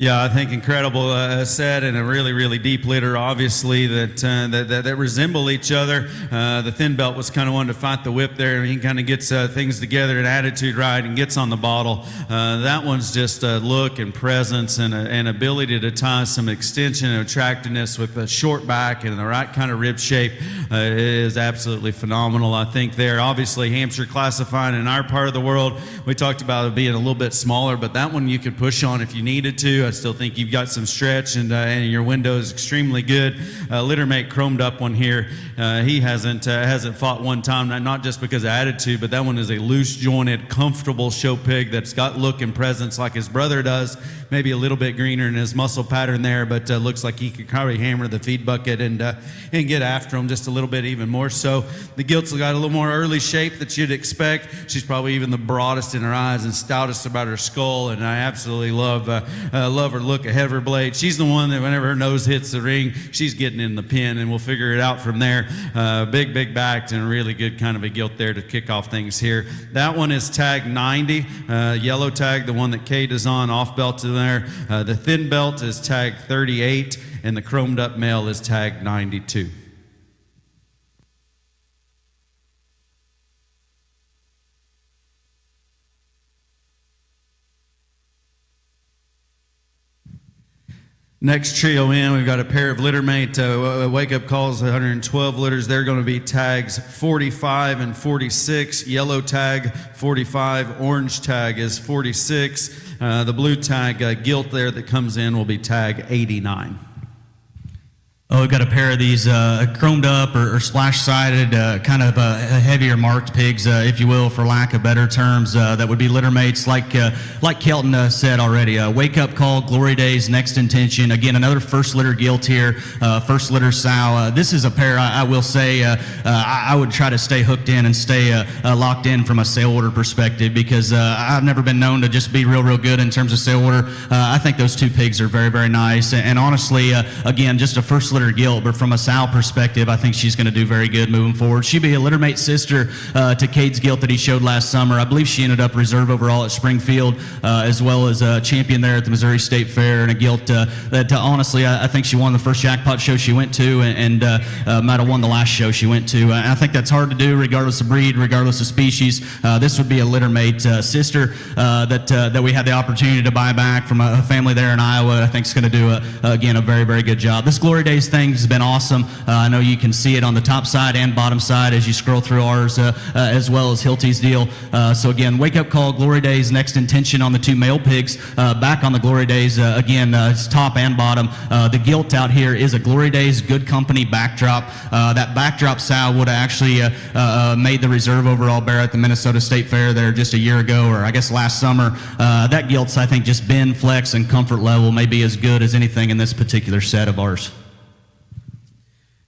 Yeah, I think incredible set and a really, really deep litter, obviously, that resemble each other. The thin belt was kind of one to fight the whip there. He kind of gets things together and attitude right and gets on the bottle. That one's just look and presence and ability to tie some extension and attractiveness with a short back and the right kind of rib shape is absolutely phenomenal. I think there, obviously, Hampshire classifying in our part of the world, we talked about it being a little bit smaller, but that one you could push on if you needed to. I still think you've got some stretch, and your window is extremely good. Littermate chromed up one here. He hasn't fought one time, not just because of attitude, but that one is a loose jointed, comfortable show pig that's got look and presence like his brother does. Maybe a little bit greener in his muscle pattern there, but looks like he could probably hammer the feed bucket and get after him just a little bit even more so. The gilt's got a little more early shape that you'd expect. She's probably even the broadest in her eyes and stoutest about her skull, and I absolutely love love her look ahead of her blade. She's the one that whenever her nose hits the ring, she's getting in the pin, and we'll figure it out from there. Big backed and a really good kind of a gilt there to kick off things here. That one is tag 90, yellow tag, the one that Kate is on, off belt in there. The thin belt is tag 38, and the chromed up male is tag 92. Next trio in, we've got a pair of littermate wake-up calls, 112 litters. They're going to be tags 45 and 46. Yellow tag 45, orange tag is 46. The blue tag gilt there that comes in will be tag 89. Oh, we've got a pair of these chromed up or splash-sided, kind of heavier marked pigs, if you will, for lack of better terms. That would be litter mates, like Kelton said already. Wake Up Call, Glory Days, Next Intention. Again, another first litter gilt here, first litter sow. This is a pair, I will say, I would try to stay hooked in and stay locked in from a sale order perspective, because I've never been known to just be real good in terms of sale order. I think those two pigs are very nice. And honestly, again, just a first litter gilt, but from a sow perspective, I think she's going to do very good moving forward. She'd be a littermate sister to Cade's gilt that he showed last summer. I believe she ended up reserve overall at Springfield, as well as a champion there at the Missouri State Fair, and a gilt that honestly, I think she won the first jackpot show she went to, and might have won the last show she went to. I think that's hard to do regardless of breed, regardless of species. This would be a littermate sister that we had the opportunity to buy back from a family there in Iowa. I think is going to do, again, a very good job. This Glory Days thing has been awesome. I know you can see it on the top side and bottom side as you scroll through ours, as well as Hilty's deal. So again, Wake Up Call, Glory Days, Next Intention on the two male pigs. Back on the Glory Days, again, it's top and bottom. The gilt out here is a Glory Days Good Company backdrop. That backdrop sow would have actually made the reserve overall bear at the Minnesota State Fair there just a year ago, or I guess last summer. That gilt's, I think, just bend, flex, and comfort level may be as good as anything in this particular set of ours.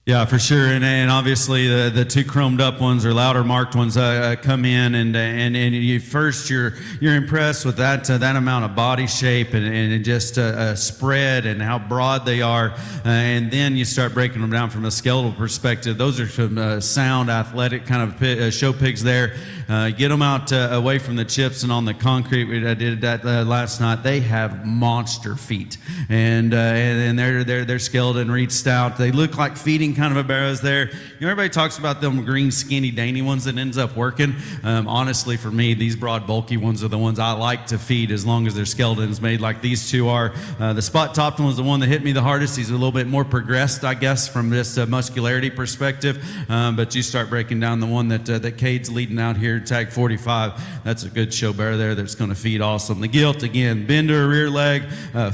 Yeah, for sure, and obviously the two chromed up ones or louder marked ones come in, and you're impressed with that amount of body shape and just spread and how broad they are, and then you start breaking them down from a skeletal perspective. Those are some sound, athletic kind of show pigs there. Get them out away from the chips and on the concrete. I did that last night. They have monster feet, and they're skeleton reached out. They look like feeding kind of a barrows there. Everybody talks about them green, skinny, dainty ones that ends up working. Honestly, for me, these broad, bulky ones are the ones I like to feed as long as their skeleton's made like these two are. The spot-topped one was the one that hit me the hardest. He's a little bit more progressed, I guess, from this muscularity perspective. But you start breaking down the one that Cade's leading out here, tag 45. That's a good show bear there that's going to feed awesome. The gilt, again, bend to her rear leg,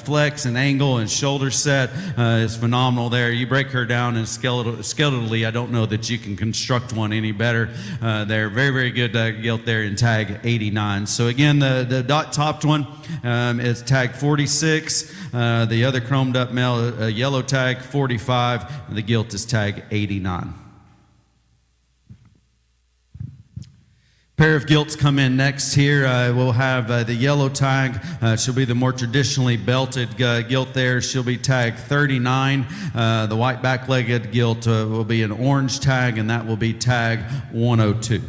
flex and angle and shoulder set is phenomenal there. You break her down and skeletally, I don't know that you can construct one any better. They're very good gilt there in tag 89. So again, the dot topped one is tag 46. The other chromed up male, yellow tag 45. The gilt is tag 89. Pair of gilts come in next here. We'll have the yellow tag. She'll be the more traditionally belted gilt there. She'll be tag 39. The white back-legged gilt will be an orange tag, and that will be tag 102.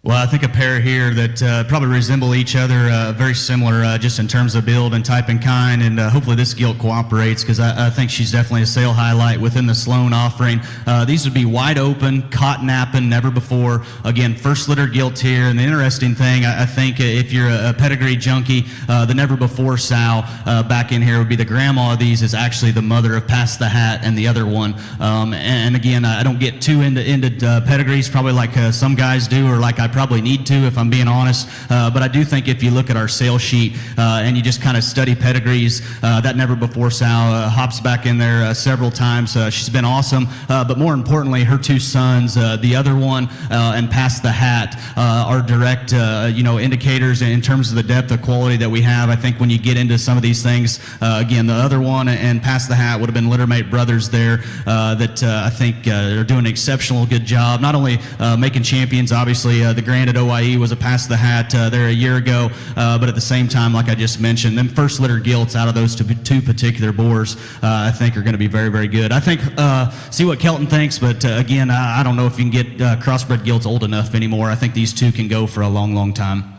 Well, I think a pair here that probably resemble each other, very similar just in terms of build and type and kind, and hopefully this gilt cooperates, because I think she's definitely a sale highlight within the Sloan offering. These would be wide open, caught napping, never before. Again, first litter gilt here, and the interesting thing, I think if you're a pedigree junkie, the never before sow back in here would be the grandma of these is actually the mother of Pass the Hat and the other one. And again, I don't get too into pedigrees, probably like some guys do, or like I probably need to, if I'm being honest. But I do think if you look at our sales sheet and you just kind of study pedigrees, that never before sow hops back in there several times. She's been awesome. But more importantly, her two sons, the other one and Pass the Hat, are direct indicators in terms of the depth of quality that we have. I think when you get into some of these things, again, the other one and Pass the Hat would have been littermate brothers there that I think are doing an exceptional good job, not only making champions, obviously the granted, OIE was a pass the hat there a year ago, but at the same time, like I just mentioned, them first litter gilts out of those two particular boars, I think are going to be very, very good. I think, see what Kelton thinks, but again, I don't know if you can get crossbred gilts old enough anymore. I think these two can go for a long, long time.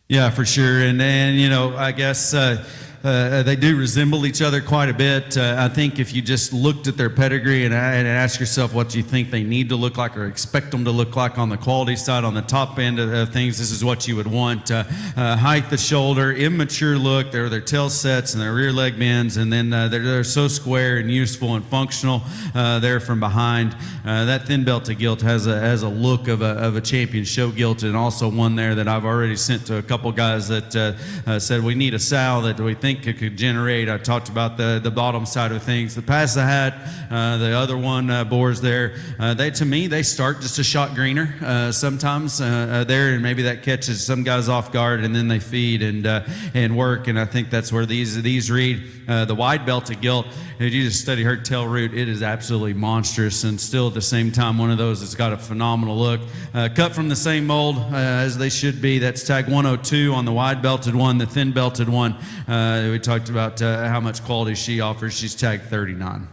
Yeah, for sure. And I guess they do resemble each other quite a bit. I think if you just looked at their pedigree and ask yourself what you think they need to look like or expect them to look like on the quality side, on the top end of things, this is what you would want. Height the shoulder, immature look, their tail sets and their rear leg bends, and then they're so square and useful and functional there from behind. That thin belted gilt has a look of a champion show gilt, and also one there that I've already sent to a couple guys that said we need a sow that we think it could generate. I talked about the bottom side of things. The pass the hat, the other one boars there, to me they start just a shot greener sometimes there, and maybe that catches some guys off guard, and then they feed and work, and I think that's where these read. The wide belted gilt, if you just study her tail root, it is absolutely monstrous, and still at the same time one of those that's got a phenomenal look. Cut from the same mold as they should be. That's tag 102 on the wide belted one. The thin belted one, we talked about how much quality she offers. She's tagged 39.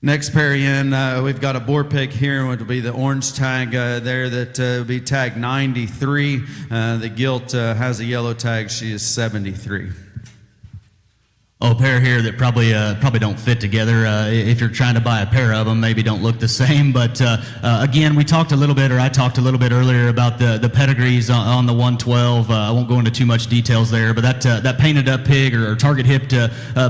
Next pair in, we've got a boar pig here, which will be the orange tag there that will be tag 93. The gilt has a yellow tag. She is 73. A pair here that probably don't fit together. If you're trying to buy a pair of them, maybe don't look the same. But again, I talked a little bit earlier about the pedigrees on the 112. I won't go into too much details there, but that painted up pig or target hipped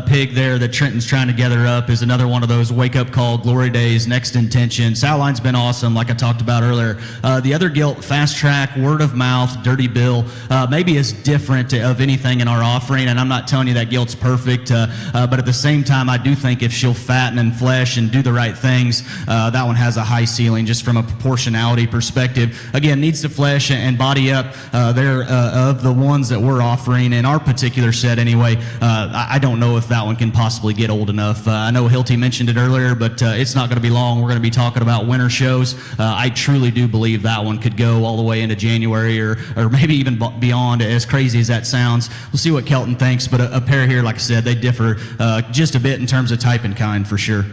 pig there that Trenton's trying to gather up is another one of those wake up call, glory days, next intention. Sow line's been awesome, like I talked about earlier. The other gilt, fast track, word of mouth, dirty bill, maybe is different of anything in our offering. And I'm not telling you that gilt's perfect. But at the same time, I do think if she'll fatten and flesh and do the right things, that one has a high ceiling just from a proportionality perspective. Again, needs to flesh and body up. They're of the ones that we're offering in our particular set anyway. I don't know if that one can possibly get old enough. I know Hilty mentioned it earlier, but it's not going to be long. We're going to be talking about winter shows. I truly do believe that one could go all the way into January or maybe even beyond, as crazy as that sounds. We'll see what Kelton thinks, but a pair here, like I said, they differ just a bit in terms of type and kind for sure.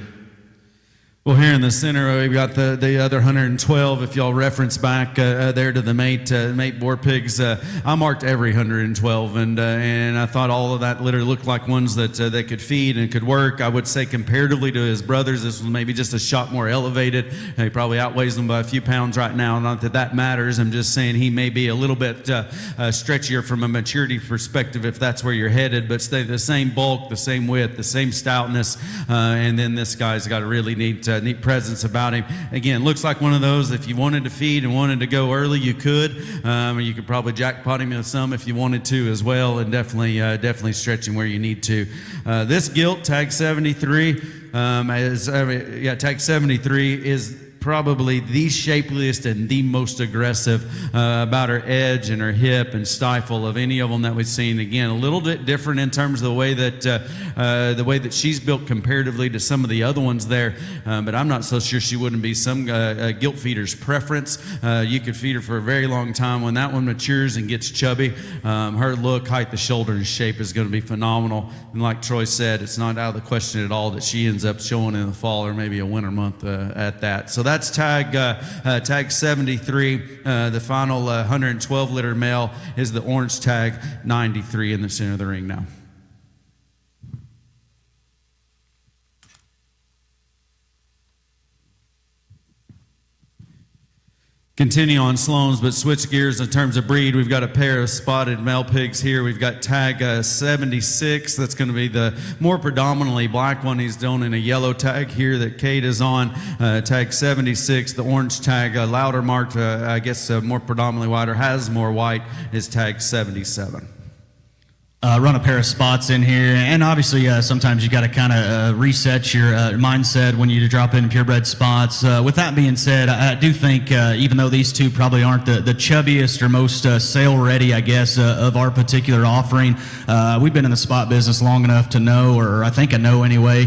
Well, here in the center, we've got the other 112. If y'all reference back there to the mate boar pigs, I marked every 112, and I thought all of that litter looked like ones that they could feed and could work. I would say comparatively to his brothers, this was maybe just a shot more elevated. He probably outweighs them by a few pounds right now. Not that that matters. I'm just saying he may be a little bit stretchier from a maturity perspective if that's where you're headed, but stay the same bulk, the same width, the same stoutness, and then this guy's got a really neat presence about him. Again, looks like one of those, if you wanted to feed and wanted to go early, you could. You could probably jackpot him with some if you wanted to as well, and definitely stretch him where you need to. This gilt, tag 73, tag 73 is probably the shapeliest and the most aggressive about her edge and her hip and stifle of any of them that we've seen. Again, a little bit different in terms of the way that she's built comparatively to some of the other ones there, but I'm not so sure she wouldn't be some gilt feeder's preference. You could feed her for a very long time. When that one matures and gets chubby, her look, height, the shoulder, and shape is going to be phenomenal. And like Troy said, it's not out of the question at all that she ends up showing in the fall or maybe a winter month at that. So that's tag 73. The final 112 liter male is the orange tag 93 in the center of the ring now. Continue on Sloan's, but switch gears in terms of breed. We've got a pair of spotted male pigs here. We've got tag 76. That's going to be the more predominantly black one. He's down in a yellow tag here that Kate is on. Tag 76. The orange tag, louder marked, I guess more predominantly white or has more white, is tag 77. run a pair of spots in here, and obviously sometimes you got to kind of reset your mindset when you drop in purebred spots. With that being said, I do think even though these two probably aren't the chubbiest or most sale ready, I guess, of our particular offering, we've been in the spot business long enough to know, or I think I know anyway,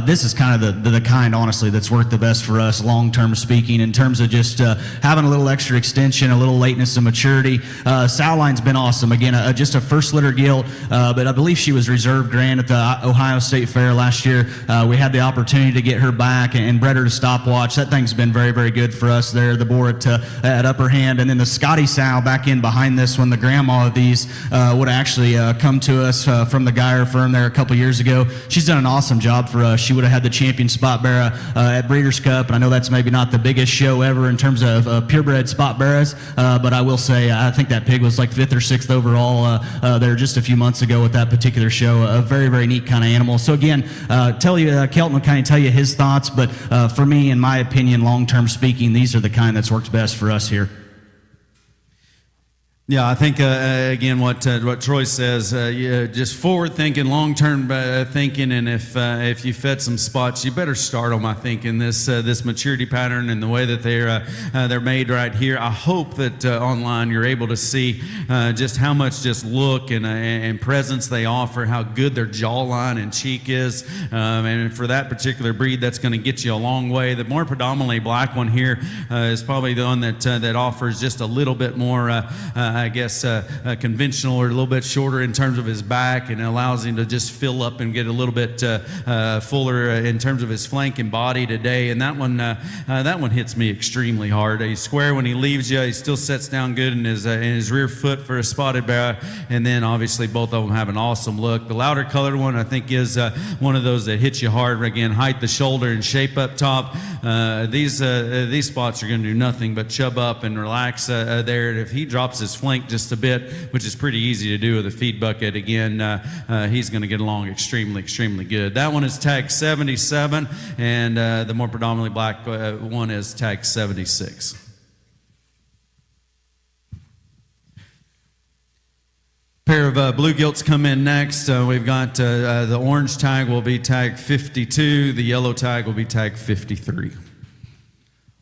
this is kind of the kind, honestly, that's worked the best for us long term speaking in terms of just having a little extra extension, a little lateness and maturity. Sow line's been awesome. Again, just a first litter gilt. But I believe she was reserve grand at the Ohio State Fair last year. We had the opportunity to get her back and bred her to stopwatch. That thing's been very, very good for us there. The boar at upper hand. And then the Scotty sow back in behind this one, the grandma of these, would actually come to us from the Geyer firm there a couple years ago. She's done an awesome job for us. She would have had the champion spot bearer at Breeders' Cup. And I know that's maybe not the biggest show ever in terms of purebred spot bearers. But I will say, I think that pig was like 5th or 6th overall there just a few months ago at that particular show. A very, very neat kind of animal. So again, Kelton will kind of tell you his thoughts, but for me, in my opinion, long-term speaking, these are the kind that's worked best for us here. Yeah, I think again what Troy says, just forward thinking, long term thinking, and if you fed some spots, you better start them. I think in this maturity pattern and the way that they're made right here. I hope that online you're able to see just how much just look and presence they offer, how good their jawline and cheek is, and for that particular breed, that's going to get you a long way. The more predominantly black one here is probably the one that offers just a little bit more. I guess conventional or a little bit shorter in terms of his back, and allows him to just fill up and get a little bit fuller in terms of his flank and body today. And that one hits me extremely hard. He's square when he leaves you. He still sets down good in his rear foot for a spotted bear. And then obviously both of them have an awesome look. The louder colored one I think is one of those that hits you hard. Again, height the shoulder and shape up top. These spots are going to do nothing but chub up and relax there. And if he drops his flank just a bit, which is pretty easy to do with a feed bucket, again, he's going to get along extremely, extremely good. That one is tagged 77, and the more predominantly black one is tagged 76. Pair of blue gilts come in next. We've got the orange tag will be tagged 52. The yellow tag will be tagged 53.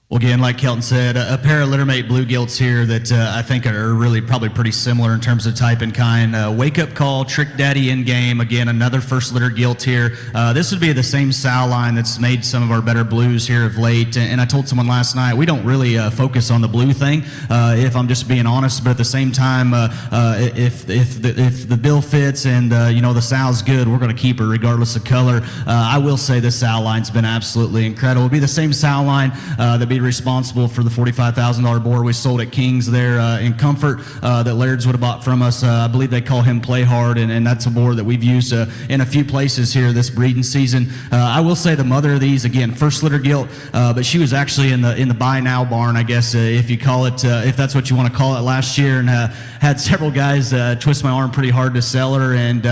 Well, again, like Kelton said, a pair of littermate blue gilts here that I think are really probably pretty similar in terms of type and kind. Wake Up Call, Trick Daddy in game. Again, another first litter gilt here. This would be the same sow line that's made some of our better blues here of late. And I told someone last night, we don't really focus on the blue thing, if I'm just being honest. But at the same time, if the bill fits and the sow's good, we're going to keep her regardless of color. I will say this sow line's been absolutely incredible. It'll be the same sow line that be responsible for the $45,000 boar we sold at King's there in Comfort that Laird's would have bought from us. I believe they call him Play Hard, and that's a boar that we've used in a few places here this breeding season. I will say the mother of these, again, first litter gilt, but she was actually in the buy now barn, I guess, if you call it, if that's what you want to call it, last year, and had several guys twist my arm pretty hard to sell her and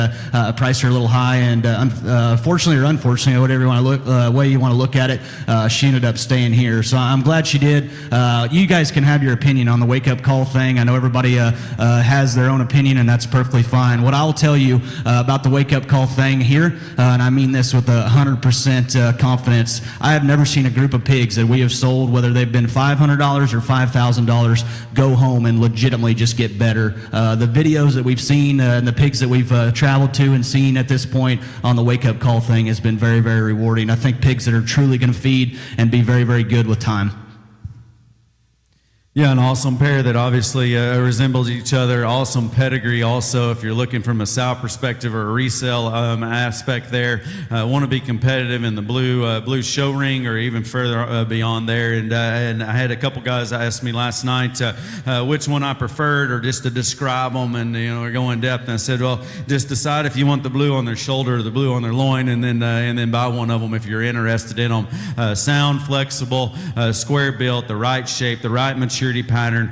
price her a little high, and fortunately or unfortunately, whatever you want to look, way you want to look at it, she ended up staying here. So I'm glad she did. You guys can have your opinion on the wake up call thing. I know everybody has their own opinion, and that's perfectly fine. What I'll tell you about the wake up call thing here, and I mean this with 100% confidence, I have never seen a group of pigs that we have sold, whether they've been $500 or $5,000, go home and legitimately just get better. The videos that we've seen and the pigs that we've traveled to and seen at this point on the wake up call thing has been very, very rewarding. I think pigs that are truly going to feed and be very, very good with time. Yeah, an awesome pair that obviously resembles each other. Awesome pedigree also, if you're looking from a sow perspective or a resale aspect there. Want to be competitive in the blue show ring or even further beyond there. And I had a couple guys ask me last night which one I preferred or just to describe them, and or go in depth. And I said, well, just decide if you want the blue on their shoulder or the blue on their loin, and then buy one of them if you're interested in them. Sound, flexible, square built, the right shape, the right maturity. maturity pattern.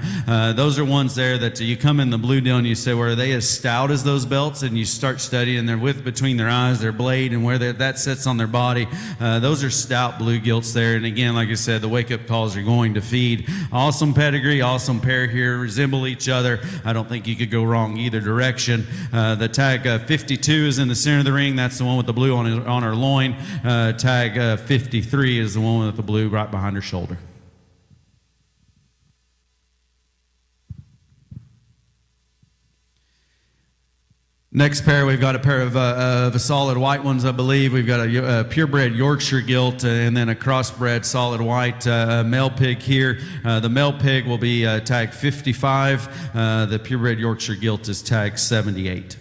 Those are ones there that you come in the blue deal and you say, well, are they as stout as those belts? And you start studying their width between their eyes, their blade, and where that sits on their body. Those are stout blue gilts there. And again, like I said, the wake-up calls are going to feed. Awesome pedigree, awesome pair here, resemble each other. I don't think you could go wrong either direction. The tag 52 is in the center of the ring. That's the one with the blue on her loin. Tag 53 is the one with the blue right behind her shoulder. Next pair, we've got a pair of solid white ones, I believe. We've got a purebred Yorkshire gilt and then a crossbred solid white male pig here. The male pig will be tag 55. The purebred Yorkshire gilt is tag 78.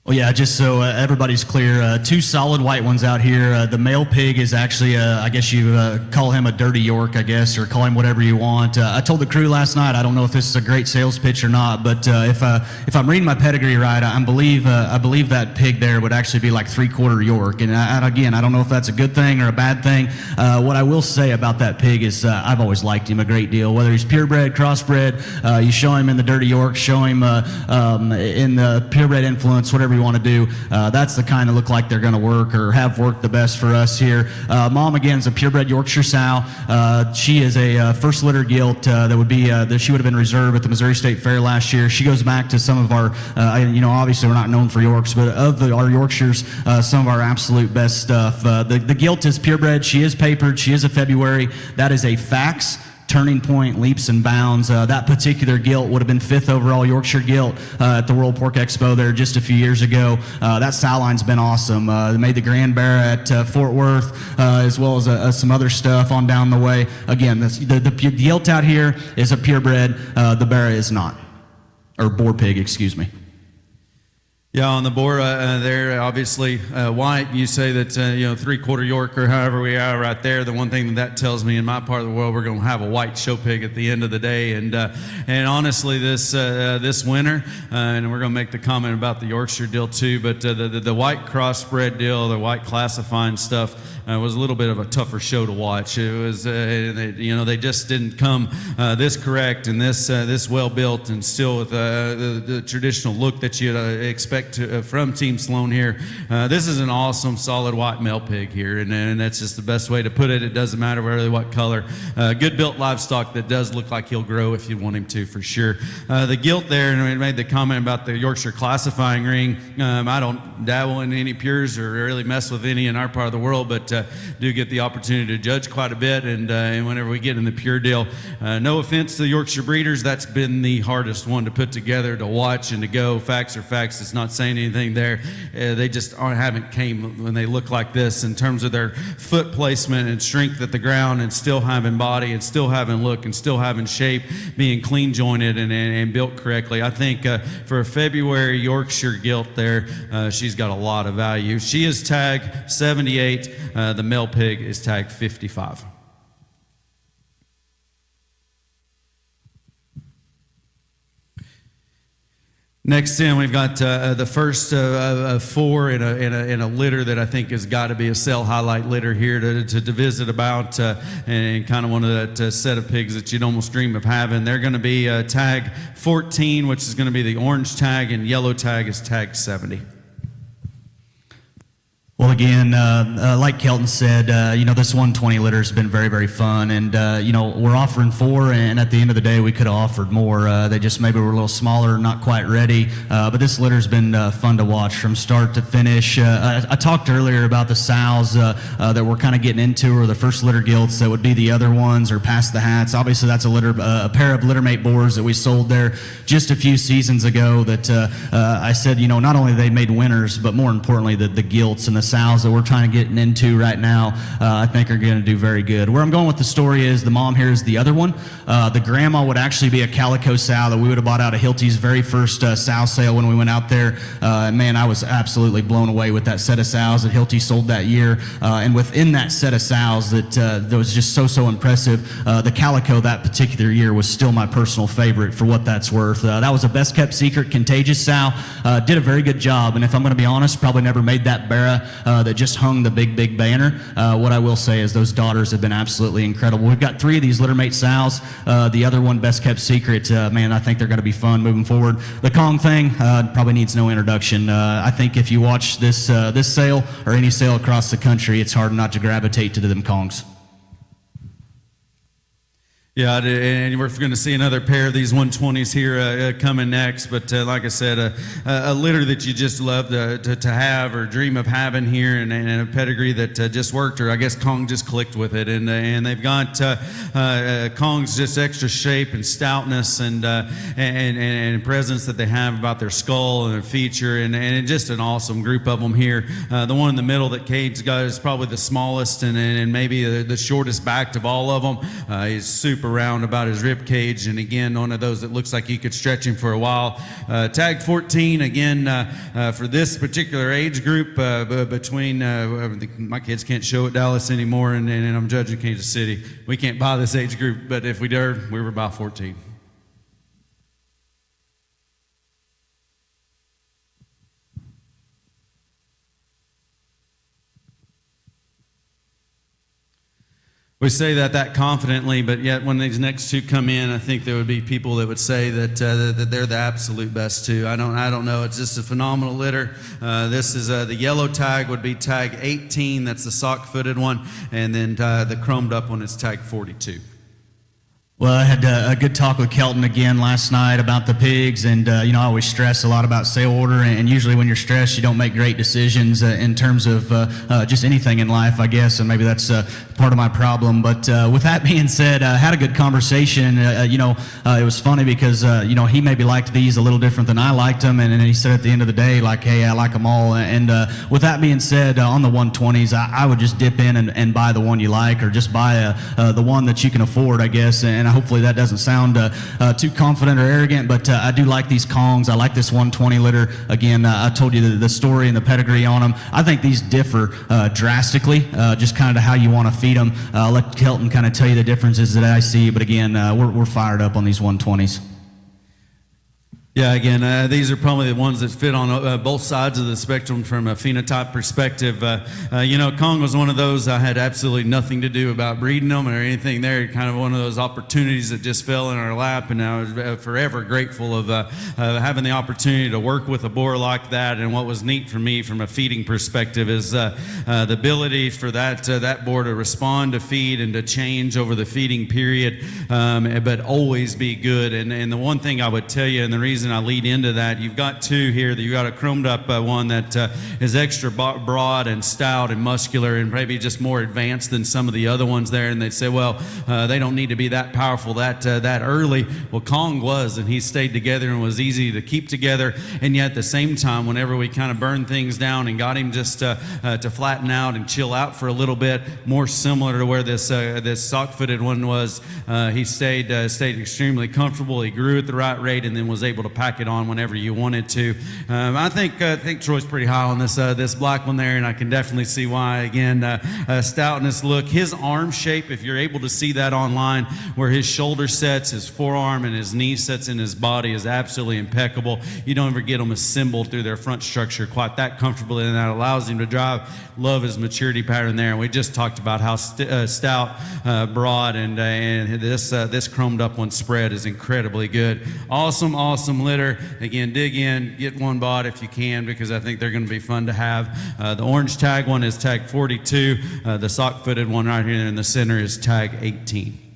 Well, yeah, just so everybody's clear, two solid white ones out here. The male pig is actually, I guess you call him a dirty York, I guess, or call him whatever you want. I told the crew last night, I don't know if this is a great sales pitch or not, but if I'm reading my pedigree right, I believe that pig there would actually be like 3/4 York. And again, I don't know if that's a good thing or a bad thing. What I will say about that pig is I've always liked him a great deal. Whether he's purebred, crossbred, you show him in the dirty York, show him in the purebred influence, whatever you want to do. That's the kind of look like they're going to work or have worked the best for us here. Mom, again, is a purebred Yorkshire sow. She is a first litter gilt that would be that she would have been reserved at the Missouri State Fair last year. She goes back to some of our, obviously we're not known for Yorks, but of our Yorkshires, some of our absolute best stuff. The gilt is purebred. She is papered. She is a February. That is a fax. Turning point, leaps and bounds. That particular gilt would have been 5th overall Yorkshire gilt at the World Pork Expo there just a few years ago. That sow line's been awesome. They made the Grand Bear at Fort Worth, as well as some other stuff on down the way. Again, the gilt out here is a purebred. The Bear is not, or boar pig, excuse me. Yeah, on the board there, obviously white. You say that 3/4 York or however we are right there. The one thing that tells me in my part of the world, we're going to have a white show pig at the end of the day. And honestly, this winter, and we're going to make the comment about the Yorkshire deal too. But the white crossbred deal, the white classifying stuff, was a little bit of a tougher show to watch. It was, they just didn't come this correct and this well built, and still with the traditional look that you'd expect from Team Sloan here. This is an awesome, solid white male pig here, and that's just the best way to put it. It doesn't matter really what color. Good built livestock that does look like he'll grow if you want him to, for sure. The gilt there, and we made the comment about the Yorkshire classifying ring. I don't dabble in any pures or really mess with any in our part of the world, but do get the opportunity to judge quite a bit, and whenever we get in the pure deal, no offense to the Yorkshire breeders, that's been the hardest one to put together, to watch and to go. Facts are facts. It's not saying anything there. They just haven't came when they look like this in terms of their foot placement and strength at the ground, and still having body and still having look and still having shape, being clean jointed and built correctly. I think for a February Yorkshire gilt there, she's got a lot of value. She is tag 78. The male pig is tag 55. Next in, we've got the first of 4 in a litter that I think has got to be a sell highlight litter here to visit about, and kind of one of that set of pigs that you'd almost dream of having. They're going to be tag 14, which is going to be the orange tag, and yellow tag is tag 70. Well, again, like Kelton said, this 120 litter has been very, very fun. And, we're offering 4, and at the end of the day, we could have offered more. They just maybe were a little smaller, not quite ready. But this litter's been fun to watch from start to finish. I talked earlier about the sows that we're kind of getting into, or the first litter gilts that would be the other ones, or past the hats. Obviously, that's a pair of littermate boars that we sold there just a few seasons ago that I said, not only they made winners, but more importantly, the gilts and the sows that we're trying to get into right now, I think are going to do very good. Where I'm going with the story is the mom here is the other one. The grandma would actually be a calico sow that we would have bought out of Hilty's very first sow sale when we went out there. Man, I was absolutely blown away with that set of sows that Hilty sold that year. And within that set of sows that was just so impressive, the calico that particular year was still my personal favorite for what that's worth. That was a best kept secret, contagious sow. Did a very good job. And if I'm going to be honest, probably never made that Barra that just hung the big banner. What I will say is those daughters have been absolutely incredible. We've got 3 of these littermate sows. The other one, best kept secret. Man, I think they're going to be fun moving forward. The Kong thing probably needs no introduction. I think if you watch this sale or any sale across the country, it's hard not to gravitate to them Kongs. Yeah, and we're going to see another pair of these 120s here coming next. But like I said, a litter that you just love to have or dream of having here, and a pedigree that just worked, or I guess Kong just clicked with it. And they've got Kong's just extra shape and stoutness and presence that they have about their skull and their feature, and just an awesome group of them here. The one in the middle that Cade's got is probably the smallest and maybe the shortest backed of all of them. He's super round about his rib cage, and again, one of those that looks like you could stretch him for a while. Tag 14 again for this particular age group between my kids can't show at Dallas anymore, and I'm judging Kansas City. We can't buy this age group, but if we did, we were about 14. We say that confidently, but yet when these next 2 come in, I think there would be people that would say that they're the absolute best too. I don't know. It's just a phenomenal litter. This is the yellow tag would be tag 18. That's the sock-footed one, and then the chromed up one is tag 42. Well, I had a good talk with Kelton again last night about the pigs, and I always stress a lot about sale order, and usually when you're stressed, you don't make great decisions in terms of just anything in life, I guess, and maybe that's part of my problem. But with that being said, I had a good conversation. It was funny because he maybe liked these a little different than I liked them, and he said at the end of the day, like, hey, I like them all. And with that being said, on the 120s, I would just dip in and buy the one you like, or just buy the one that you can afford, I guess. And hopefully that doesn't sound too confident or arrogant, but I do like these Kongs. I like this 120 litter. Again, I told you the story and the pedigree on them. I think these differ drastically, just kind of how you want to feed them. I'll let Kelton kind of tell you the differences that I see, but again, we're fired up on these 120s. Yeah, again, these are probably the ones that fit on both sides of the spectrum from a phenotype perspective. Kong was one of those I had absolutely nothing to do about breeding them or anything there. Kind of one of those opportunities that just fell in our lap, and I was forever grateful of having the opportunity to work with a boar like that. And what was neat for me from a feeding perspective is the ability for that boar to respond to feed and to change over the feeding period, but always be good. And the one thing I would tell you, and the reason I lead into that, you've got 2 here. You've got a chromed up one that is extra broad and stout and muscular and maybe just more advanced than some of the other ones there. And they say, well, they don't need to be that powerful that early. Well, Kong was, and he stayed together and was easy to keep together. And yet at the same time, whenever we kind of burned things down and got him just to flatten out and chill out for a little bit, more similar to where this sock-footed one was, he stayed extremely comfortable. He grew at the right rate and then was able to pack it on whenever you wanted to. I think Troy's pretty high on this black one there, and I can definitely see why. Again, stoutness look. His arm shape, if you're able to see that online, where his shoulder sets, his forearm, and his knee sets in his body is absolutely impeccable. You don't ever get them assembled through their front structure quite that comfortably, and that allows him to drive. Love his maturity pattern there. And we just talked about how stout, broad, and this chromed up one spread is incredibly good. Awesome litter. Again, dig in, get one bought if you can, because I think they're going to be fun to have. The orange tag one is tag 42. The sock-footed one right here in the center is tag 18.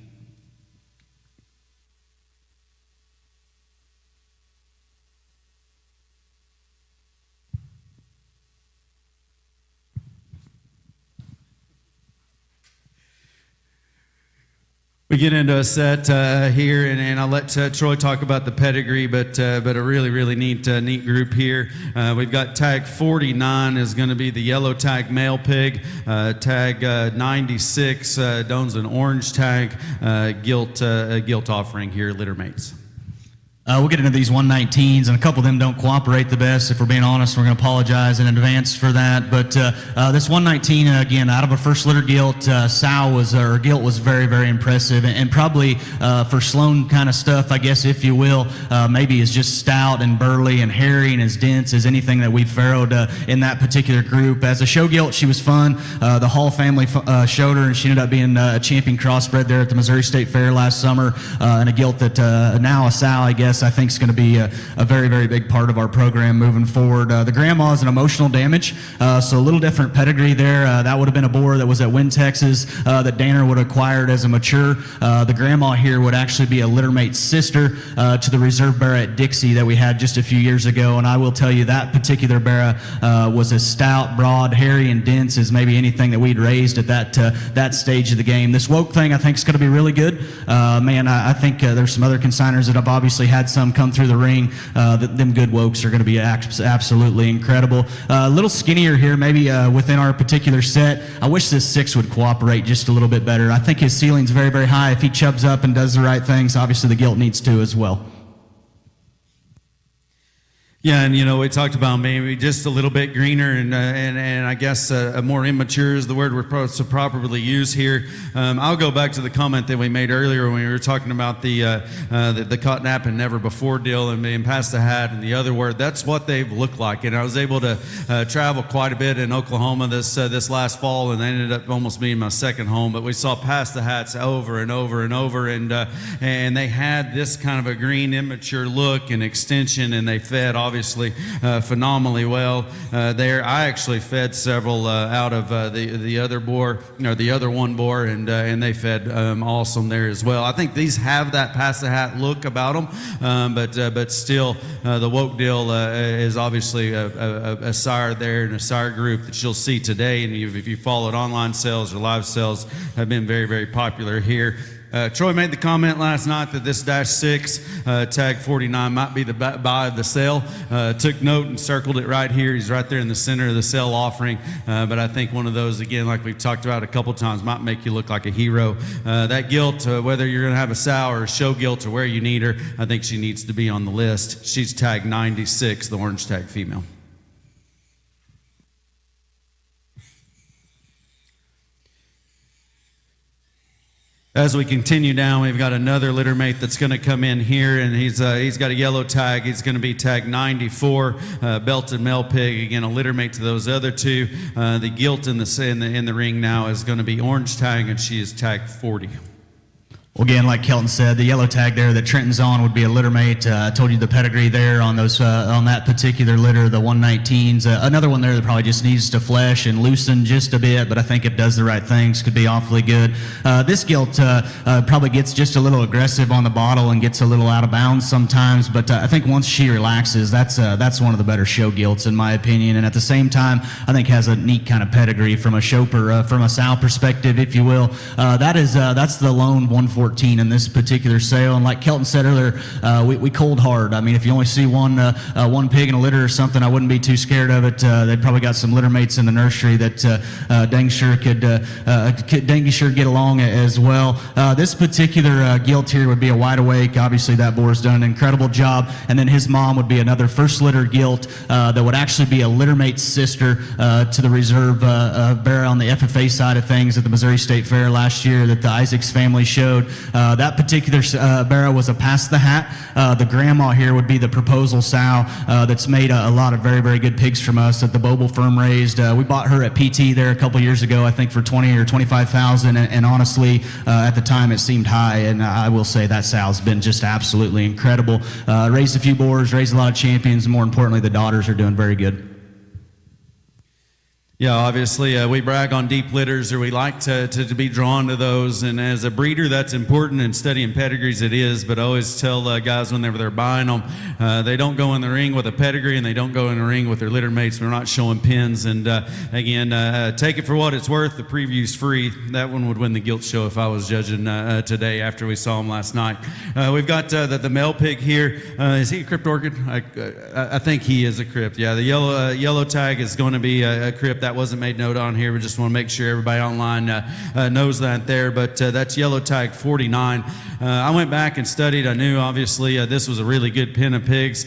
We get into a set here, and I'll let Troy talk about the pedigree, but a really neat group here. We've got tag 49 is going to be the yellow tag male pig. Tag 96 owns an orange tag gilt offering here, litter mates. We'll get into these 119s, and a couple of them don't cooperate the best. If we're being honest, we're going to apologize in advance for that. But this 119, again, out of a first litter gilt, gilt was very, very impressive, and probably for Sloan kind of stuff, I guess, if you will, maybe is just stout and burly and hairy and as dense as anything that we've farrowed in that particular group. As a show gilt, she was fun. The Hall family showed her, and she ended up being a champion crossbred there at the Missouri State Fair last summer, and a gilt that now a sow, I guess, I think is going to be a very, very big part of our program moving forward. The grandma is an emotional damage, so a little different pedigree there. That would have been a boar that was at Wynn, Texas, that Danner would have acquired as a mature. The grandma here would actually be a littermate sister to the reserve bear at Dixie that we had just a few years ago, and I will tell you that particular bear was as stout, broad, hairy, and dense as maybe anything that we'd raised at that stage of the game. This woke thing, I think, is going to be really good. Man, I think there's some other consigners that have obviously had some come through the ring. Them good wokes are going to be absolutely incredible. A little skinnier here, maybe within our particular set. I wish this 6 would cooperate just a little bit better. I think his ceiling's very, very high. If he chubs up and does the right things, obviously the gilt needs to as well. Yeah, and we talked about maybe just a little bit greener, and I guess more immature is the word we're supposed to properly use here. I'll go back to the comment that we made earlier when we were talking about the cotton app and never before deal and being past the hat and the other word. That's what they look like, and I was able to travel quite a bit in Oklahoma this last fall, and they ended up almost being my second home. But we saw past the hats over and over and over, and they had this kind of a green immature look and extension, and they fed obviously phenomenally well there. I actually fed several out of the other boar, the other one boar, and they fed awesome there as well. I think these have that pass the hat look about them, but still the woke deal is obviously a sire there and a sire group that you'll see today, and if you followed online sales or live sales, have been very, very popular here. Troy made the comment last night that this -6 tag 49 might be the buy of the sale. Took note and circled it right here. He's right there in the center of the sale offering. But I think one of those, again, like we've talked about a couple times, might make you look like a hero. That gilt, whether you're going to have a sow or a show gilt or where you need her, I think she needs to be on the list. She's tag 96, the orange tag female. As we continue down, we've got another litter mate that's going to come in here, and he's got a yellow tag. He's going to be tag 94, belted male pig. Again, a litter mate to those other two. The gilt in the ring now is going to be orange tag, and she is tag 40. Well, again, like Kelton said, the yellow tag there that Trenton's on would be a litter mate. I told you the pedigree there on those on that particular litter, the 119s. Another one there that probably just needs to flesh and loosen just a bit, but I think it does the right things, could be awfully good. This gilt probably gets just a little aggressive on the bottle and gets a little out of bounds sometimes, but I think once she relaxes, that's one of the better show gilts in my opinion, and at the same time, I think has a neat kind of pedigree from a chauffeur, from a sow perspective, if you will. That's the lone 114 in this particular sale, and like Kelton said earlier, we cold hard. I mean, if you only see one pig in a litter or something, I wouldn't be too scared of it. They've probably got some litter mates in the nursery that dang sure could get along as well. This particular gilt here would be a wide awake. Obviously, that boar's done an incredible job, and then his mom would be another first litter gilt that would actually be a litter mate's sister to the reserve bear on the FFA side of things at the Missouri State Fair last year that the Isaacs family showed. That particular barrow was a pass the hat. The grandma here would be the proposal sow that's made a lot of very, very good pigs from us that the Boble firm raised. We bought her at PT there a couple years ago, I think for 20 or 25,000, and honestly, at the time it seemed high, and I will say that sow's been just absolutely incredible. Raised a few boars, raised a lot of champions, and more importantly, the daughters are doing very good. Yeah, obviously we brag on deep litters, or we like to be drawn to those, and as a breeder that's important, and studying pedigrees it is, but I always tell guys whenever they're buying them, they don't go in the ring with a pedigree and they don't go in the ring with their litter mates. We're not showing pins, and again, take it for what it's worth. The preview's free. That one would win the gilt show if I was judging today after we saw him last night. We've got the male pig here. Is he a crypt orchid? I think he is a crypt. Yeah, the yellow tag is going to be a crypt. that wasn't made note on here. We just want to make sure everybody online knows that there. But that's yellow tag 49. I went back and studied. I knew, obviously, this was a really good pen of pigs.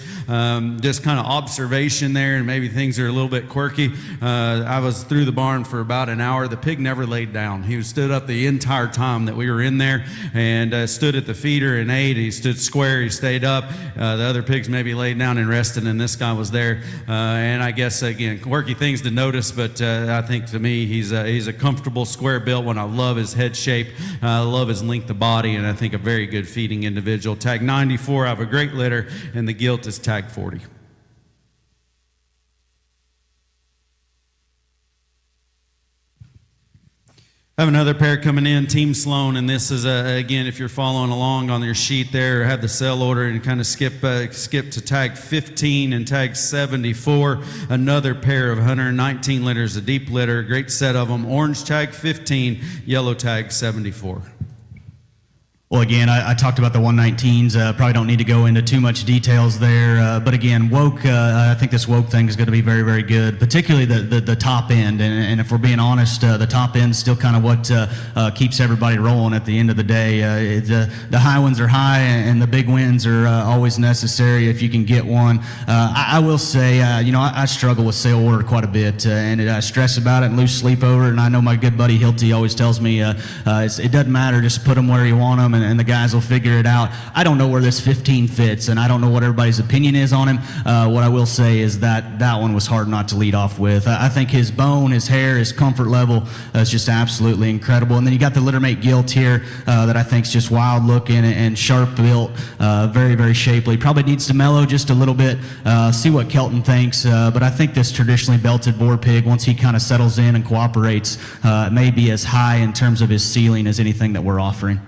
Just kind of observation there, and maybe things are a little bit quirky. I was through the barn for about an hour. The pig never laid down. He stood up the entire time that we were in there, and stood at the feeder and ate. He stood square. He stayed up. The other pigs maybe laid down and rested, and this guy was there. And I guess, again, quirky things to notice, but I think to me he's a comfortable, square built one. I love his head shape. I love his length of body, and I think a very good feeding individual. Tag 94, I have a great litter, and the gilt is tag 40. I have another pair coming in, Team Sloan, and this is, again, if you're following along on your sheet there, have the sell order and kind of skip to tag 15 and tag 74. Another pair of 119 litters, a deep litter, great set of them. Orange tag 15, yellow tag 74. Well, again, I talked about the 119s. Probably don't need to go into too much details there. But again, woke, I think this woke thing is going to be very, very good, particularly the top end. And if we're being honest, the top end is still kind of what keeps everybody rolling at the end of the day. The high ones are high, and the big wins are always necessary if you can get one. I will say, I struggle with sale order quite a bit, and I stress about it and lose sleep over it. And I know my good buddy Hilty always tells me it doesn't matter, just put them where you want them, and the guys will figure it out. I don't know where this 15 fits, and I don't know what everybody's opinion is on him. What I will say is that one was hard not to lead off with. I think his bone, his hair, his comfort level is just absolutely incredible. And then you got the littermate gilt here that I think is just wild looking and sharp built, very, very shapely. Probably needs to mellow just a little bit, see what Kelton thinks. But I think this traditionally belted boar pig, once he kind of settles in and cooperates, may be as high in terms of his ceiling as anything that we're offering.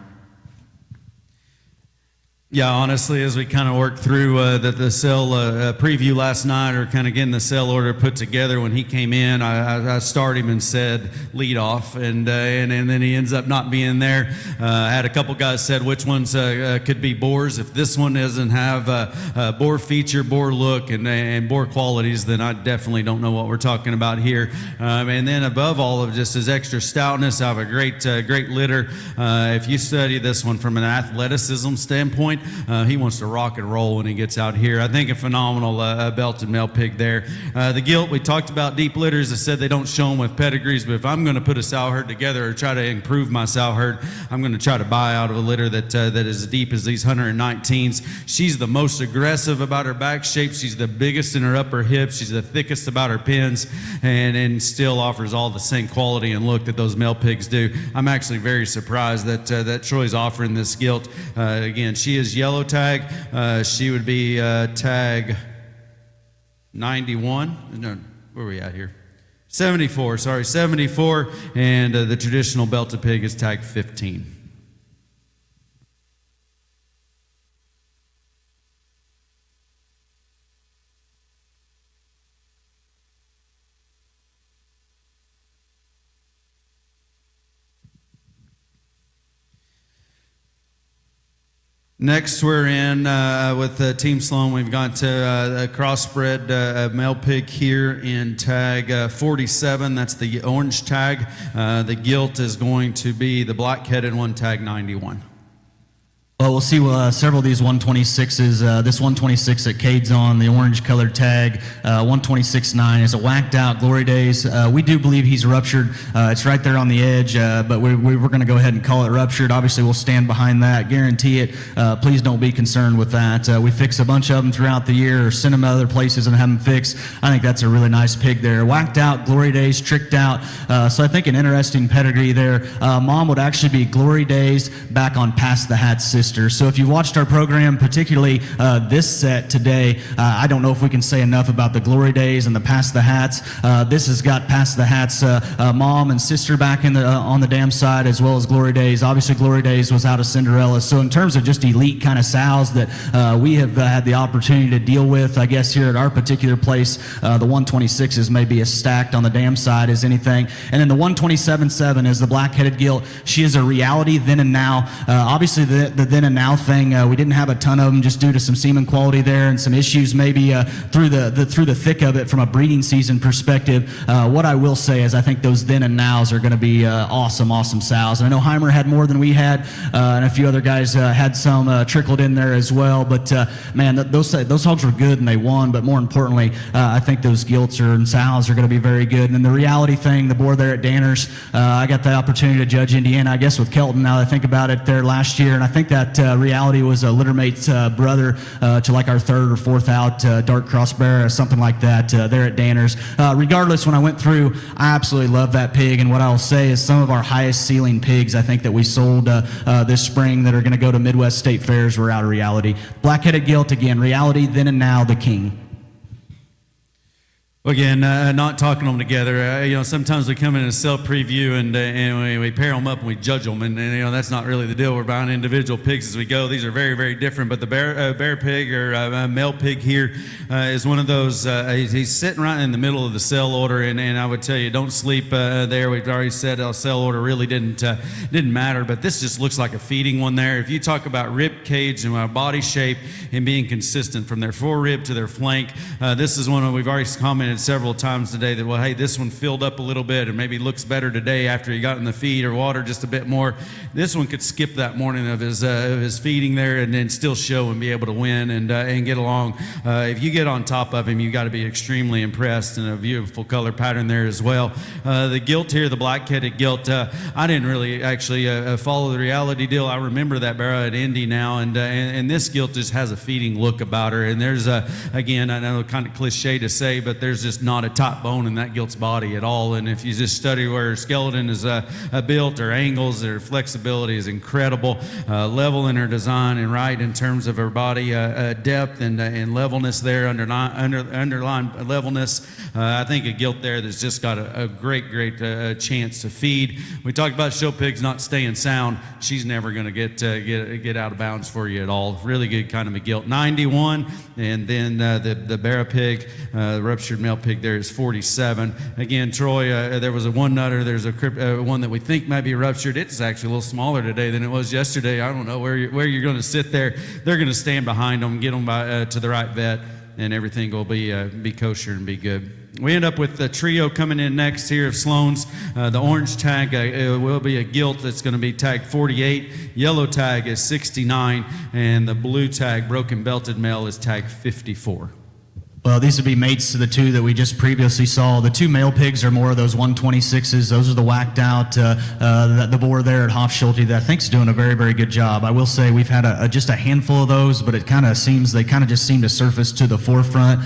Yeah, honestly, as we kind of worked through the sale preview last night, or kind of getting the sale order put together, when he came in, I started him and said lead off, and then he ends up not being there. I had a couple guys said which ones could be boars. If this one doesn't have boar feature, boar look, and boar qualities, then I definitely don't know what we're talking about here. And then above all of just his extra stoutness, I have a great litter. If you study this one from an athleticism standpoint, he wants to rock and roll when he gets out here. I think a phenomenal belted male pig there. The gilt, we talked about deep litters. I said they don't show them with pedigrees, but if I'm going to put a sow herd together or try to improve my sow herd, I'm going to try to buy out of a litter that is as deep as these 119s. She's the most aggressive about her back shape. She's the biggest in her upper hips. She's the thickest about her pins, and still offers all the same quality and look that those male pigs do. I'm actually very surprised that Troy's offering this gilt. Again, she is yellow tag. She would be tag 91. No, where are we at here? 74, sorry, 74. And the traditional belted pig is tag 15. Next, we're in with Team Sloan. We've got a crossbred male pig here in tag 47. That's the orange tag. The gilt is going to be the black-headed one, tag 91. Well, we'll see several of these 126s. This 126 that Cade's on, the orange-colored tag, 126.9 is a whacked-out Glory Days. We do believe he's ruptured. It's right there on the edge, but we're going to go ahead and call it ruptured. Obviously, we'll stand behind that, guarantee it. Please don't be concerned with that. We fix a bunch of them throughout the year, or send them to other places and have them fixed. I think that's a really nice pig there. Whacked out, Glory Days, tricked out. So I think an interesting pedigree there. Mom would actually be Glory Days back on Pass the Hat Sister. So if you've watched our program, particularly this set today, I don't know if we can say enough about the Glory Days and the Pass the Hats. This has got Pass the Hats mom and sister back in on the dam side, as well as Glory Days. Obviously, Glory Days was out of Cinderella. So in terms of just elite kind of sows that we have had the opportunity to deal with, I guess here at our particular place, the 126s may be as stacked on the dam side as anything. And then the 127.7 is the black-headed gilt. She is a reality then and now. Obviously, the then then and now thing. We didn't have a ton of them just due to some semen quality there and some issues maybe through the thick of it from a breeding season perspective. What I will say is I think those then and nows are going to be awesome sows. And I know Heimer had more than we had, and a few other guys had some trickled in there as well. But man, those hogs were good and they won. But more importantly, I think those gilts and sows are going to be very good. And then the reality thing, the board there at Danners, I got the opportunity to judge Indiana, I guess, with Kelton. Now that I think about it, there last year, and I think that reality was a littermate's brother to like our third or fourth out dark crossbear or something like that there at Danners. Regardless, when I went through, I absolutely love that pig. And what I'll say is some of our highest ceiling pigs I think that we sold this spring that are going to go to Midwest State Fairs were out of reality. Black-headed gilt, again, reality, then and now, the king. Well, again, not talking them together. Sometimes we come in a sell preview and we pair them up and we judge them, and that's not really the deal. We're buying individual pigs as we go. These are very, very different. But the bear pig or male pig here is one of those. He's sitting right in the middle of the sell order, and I would tell you, don't sleep there. We've already said our sell order really didn't matter, but this just looks like a feeding one there. If you talk about rib cage and body shape and being consistent from their forerib to their flank, this is one we've already commented several times today that, well, hey, this one filled up a little bit and maybe looks better today after he got in the feed or water just a bit more. This one could skip that morning of his feeding there and then still show and be able to win and get along. If you get on top of him, you got to be extremely impressed, and a beautiful color pattern there as well. The gilt here, the black-headed gilt, I didn't really actually follow the reality deal. I remember that barrow at Indy now, and this gilt just has a feeding look about her. And there's again, I know kind of cliche to say, but there's just not a top bone in that gilt's body at all. And if you just study where her skeleton is built, her angles, her flexibility is incredible. Level in her design and right in terms of her body depth and levelness there, underlying levelness. I think a gilt there that's just got a great chance to feed. We talked about show pigs not staying sound. She's never going to get out of bounds for you at all. Really good kind of a gilt. 91, and then the barra pig, the ruptured male pig there is 47. Again, Troy, there was a one nutter. There's a one that we think might be ruptured. It's actually a little smaller today than it was yesterday. I don't know where you're going to sit there. They're going to stand behind them, get them to the right vet, and everything will be kosher and be good. We end up with the trio coming in next here of Sloan's. The orange tag will be a gilt that's going to be tagged 48. Yellow tag is 69, and the blue tag, broken belted male, is tagged 54. Well, these would be mates to the two that we just previously saw. The two male pigs are more of those 126s. Those are the whacked out, the boar there at Hofschulte that I think is doing a very, very good job. I will say we've had just a handful of those, but it kind of seems, they kind of just seem to surface to the forefront.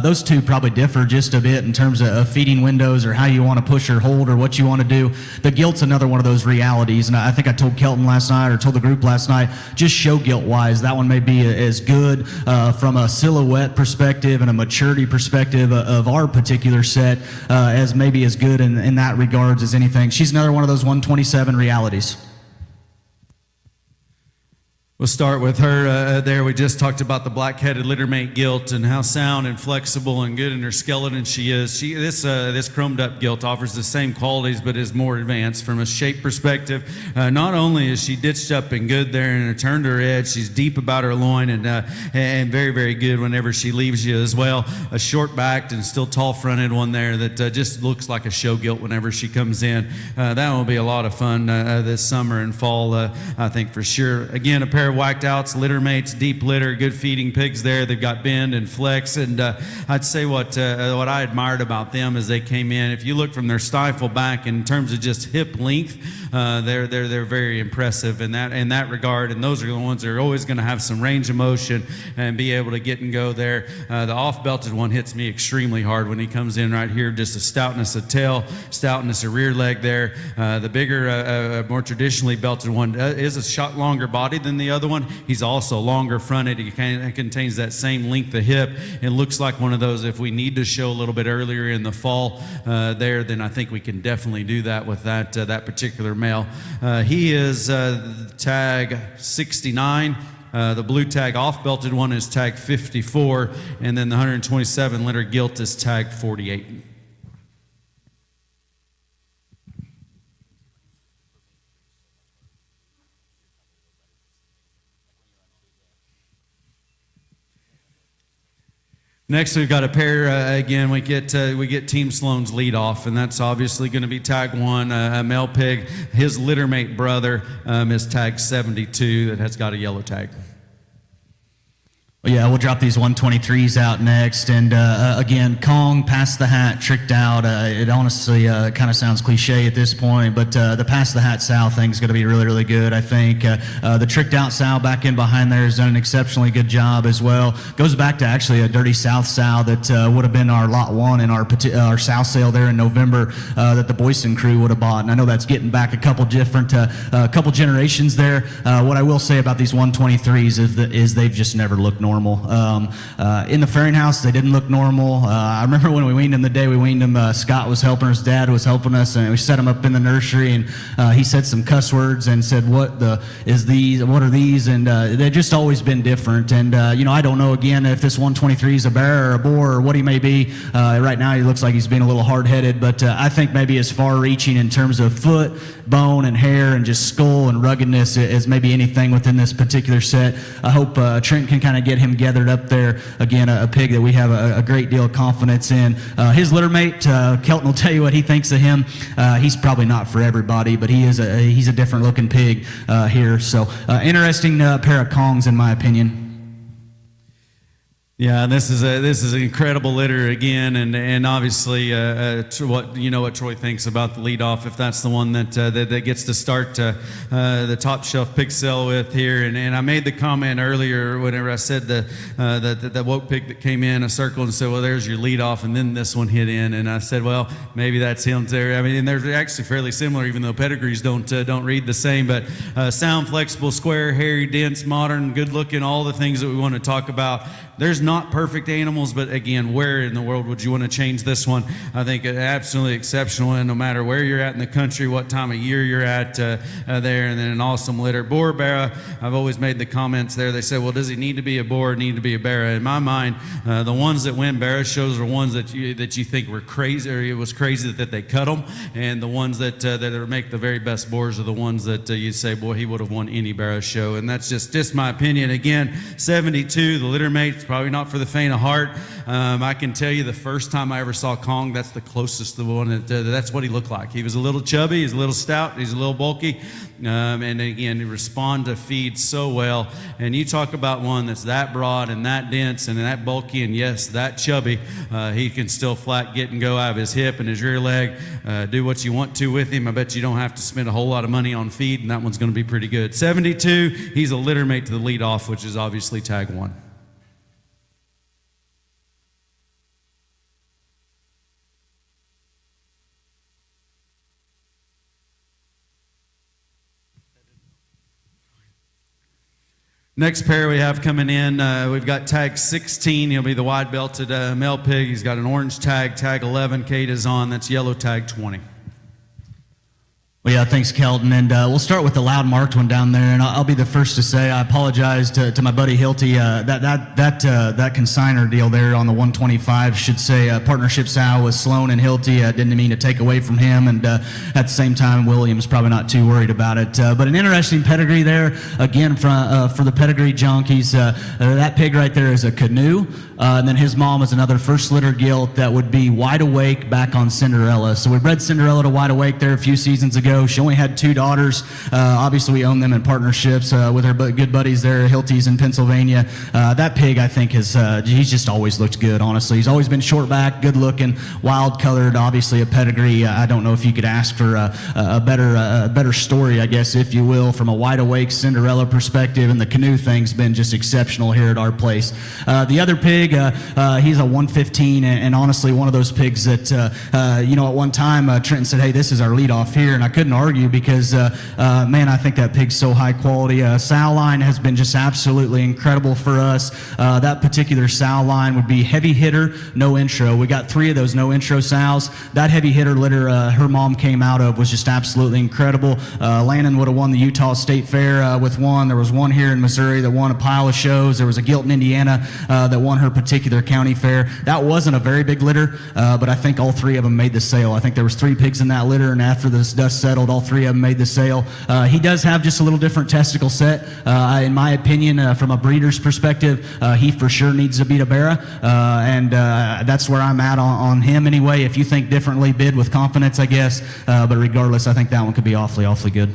Those two probably differ just a bit in terms of feeding windows or how you want to push or hold or what you want to do. The gilt's another one of those realities, and I think I told Kelton last night or told the group last night, just show gilt-wise, that one may be as good from a silhouette perspective and a maturity perspective of our particular set as maybe as good in that regards as anything. She's another one of those 127 realities. We'll start with her there. We just talked about the black-headed littermate gilt and how sound and flexible and good in her skeleton she is. This chromed-up gilt offers the same qualities but is more advanced from a shape perspective. Not only is she ditched up and good there and turned her edge, she's deep about her loin and very, very good whenever she leaves you as well. A short-backed and still tall-fronted one there that just looks like a show gilt whenever she comes in. That will be a lot of fun this summer and fall, I think, for sure. Again, a pair of whacked outs, litter mates, deep litter, good feeding pigs there. They've got bend and flex, and I'd say what I admired about them as they came in, if you look from their stifle back in terms of just hip length, they're very impressive in that regard, and those are the ones that are always going to have some range of motion and be able to get and go there. The off-belted one hits me extremely hard when he comes in right here, just a stoutness of tail, stoutness of rear leg there. The bigger, more traditionally belted one is a shot longer body than the other one. He's also longer fronted. He contains that same length of hip. It looks like one of those, if we need to show a little bit earlier in the fall there, then I think we can definitely do that with that particular male. He is tag 69. The blue tag off-belted one is tag 54, and then the 127 litter gilt is tag 48. Next, we've got a pair. Again, we get Team Sloan's lead off, and that's obviously going to be tag 1, a male pig. His littermate brother is tag 72 that has got a yellow tag. Well, yeah, we'll drop these 123s out next. And again, Kong, pass the hat, tricked out. It honestly kind of sounds cliche at this point, but the pass the hat sow thing is going to be really, really good, I think. The tricked out sow back in behind there has done an exceptionally good job as well. Goes back to actually a Dirty South sow that would have been our lot 1 in our sow sale there in November that the Boyson crew would have bought. And I know that's getting back a couple different, couple generations there. What I will say about these 123s is they've just never looked normal. In the fairing house, they didn't look normal. I remember when we weaned them the day we weaned them, Scott was helping us, Dad was helping us, and we set them up in the nursery, and he said some cuss words and said, what are these? And they've just always been different. And, I don't know, again, if this 123 is a bear or a boar or what he may be. Right now, he looks like he's being a little hard-headed, but I think maybe as far-reaching in terms of foot, bone, and hair, and just skull and ruggedness as maybe anything within this particular set. I hope Trent can kind of get him gathered up there. Again, a pig that we have a great deal of confidence in. His littermate, Kelton will tell you what he thinks of him. He's probably not for everybody, but he's a different looking pig here. So interesting pair of Kongs in my opinion. Yeah, this is an incredible litter again, and obviously what Troy thinks about the leadoff, if that's the one that gets to start the top shelf pig sale with here. And I made the comment earlier whenever I said the woke pig that came in, I circled and said, well, there's your leadoff, and then this one hit in, and I said, well, maybe that's him there. I mean, and they're actually fairly similar, even though pedigrees don't read the same. But sound, flexible, square, hairy, dense, modern, good looking, all the things that we want to talk about. There's not perfect animals, but again, where in the world would you want to change this one? I think absolutely exceptional, and no matter where you're at in the country, what time of year you're at there, and then an awesome litter. Boar Barra, I've always made the comments there. They said, well, does he need to be a boar or need to be a Barra? In my mind, the ones that win Barra shows are ones that you think were crazy, or it was crazy that they cut them, and the ones that make the very best boars are the ones that you say, boy, he would have won any Barra show, and that's just my opinion. Again, 72, the litter mate's probably not for the faint of heart. I can tell you the first time I ever saw Kong, that's the closest to the one that's what he looked like. He was a little chubby, he's a little stout, he's a little bulky, and again, he respond to feed so well. And you talk about one that's that broad and that dense and that bulky and yes, that chubby, he can still flat get and go out of his hip and his rear leg, do what you want to with him. I bet you don't have to spend a whole lot of money on feed, and that one's going to be pretty good. 72, he's a litter mate to the lead off, which is obviously tag 1. Next pair we have coming in, we've got tag 16. He'll be the wide-belted male pig. He's got an orange tag, tag 11. Kate is on. That's yellow tag 20. Well, yeah, thanks, Kelton. And we'll start with the loud marked one down there. And I'll be the first to say I apologize to my buddy Hilty. That consigner deal there on the 125 should say partnership sow with Sloan and Hilty. I didn't mean to take away from him. And at the same time, William's probably not too worried about it. But an interesting pedigree there. Again, for the pedigree junkies, that pig right there is a canoe. And then his mom is another first litter gilt that would be Wide Awake back on Cinderella. So we bred Cinderella to Wide Awake there a few seasons ago. She only had 2 daughters. Obviously, we own them in partnerships with our good buddies there, Hilty's in Pennsylvania. That pig, I think, he's just always looked good, honestly. He's always been short back, good looking, wild colored, obviously a pedigree. I don't know if you could ask for a better story, I guess, if you will, from a Wide Awake Cinderella perspective. And the canoe thing's been just exceptional here at our place. The other pig, he's a 115, and honestly, one of those pigs that, at one time, Trenton said, hey, this is our leadoff here, and I couldn't argue because, man, I think that pig's so high quality. Sow line has been just absolutely incredible for us. That particular sow line would be heavy hitter, no intro. We got 3 of those no intro sows. That heavy hitter litter her mom came out of was just absolutely incredible. Landon would have won the Utah State Fair with one. There was one here in Missouri that won a pile of shows. There was a gilt in Indiana that won her particular county fair. That wasn't a very big litter, but I think all three of them made the sale. I think there was 3 pigs in that litter, and after this dust settled, all 3 of them made the sale. He does have just a little different testicle set. In my opinion, from a breeder's perspective, he for sure needs to beat a Barra, and that's where I'm at on him anyway. If you think differently, bid with confidence, I guess. But regardless, I think that one could be awfully good.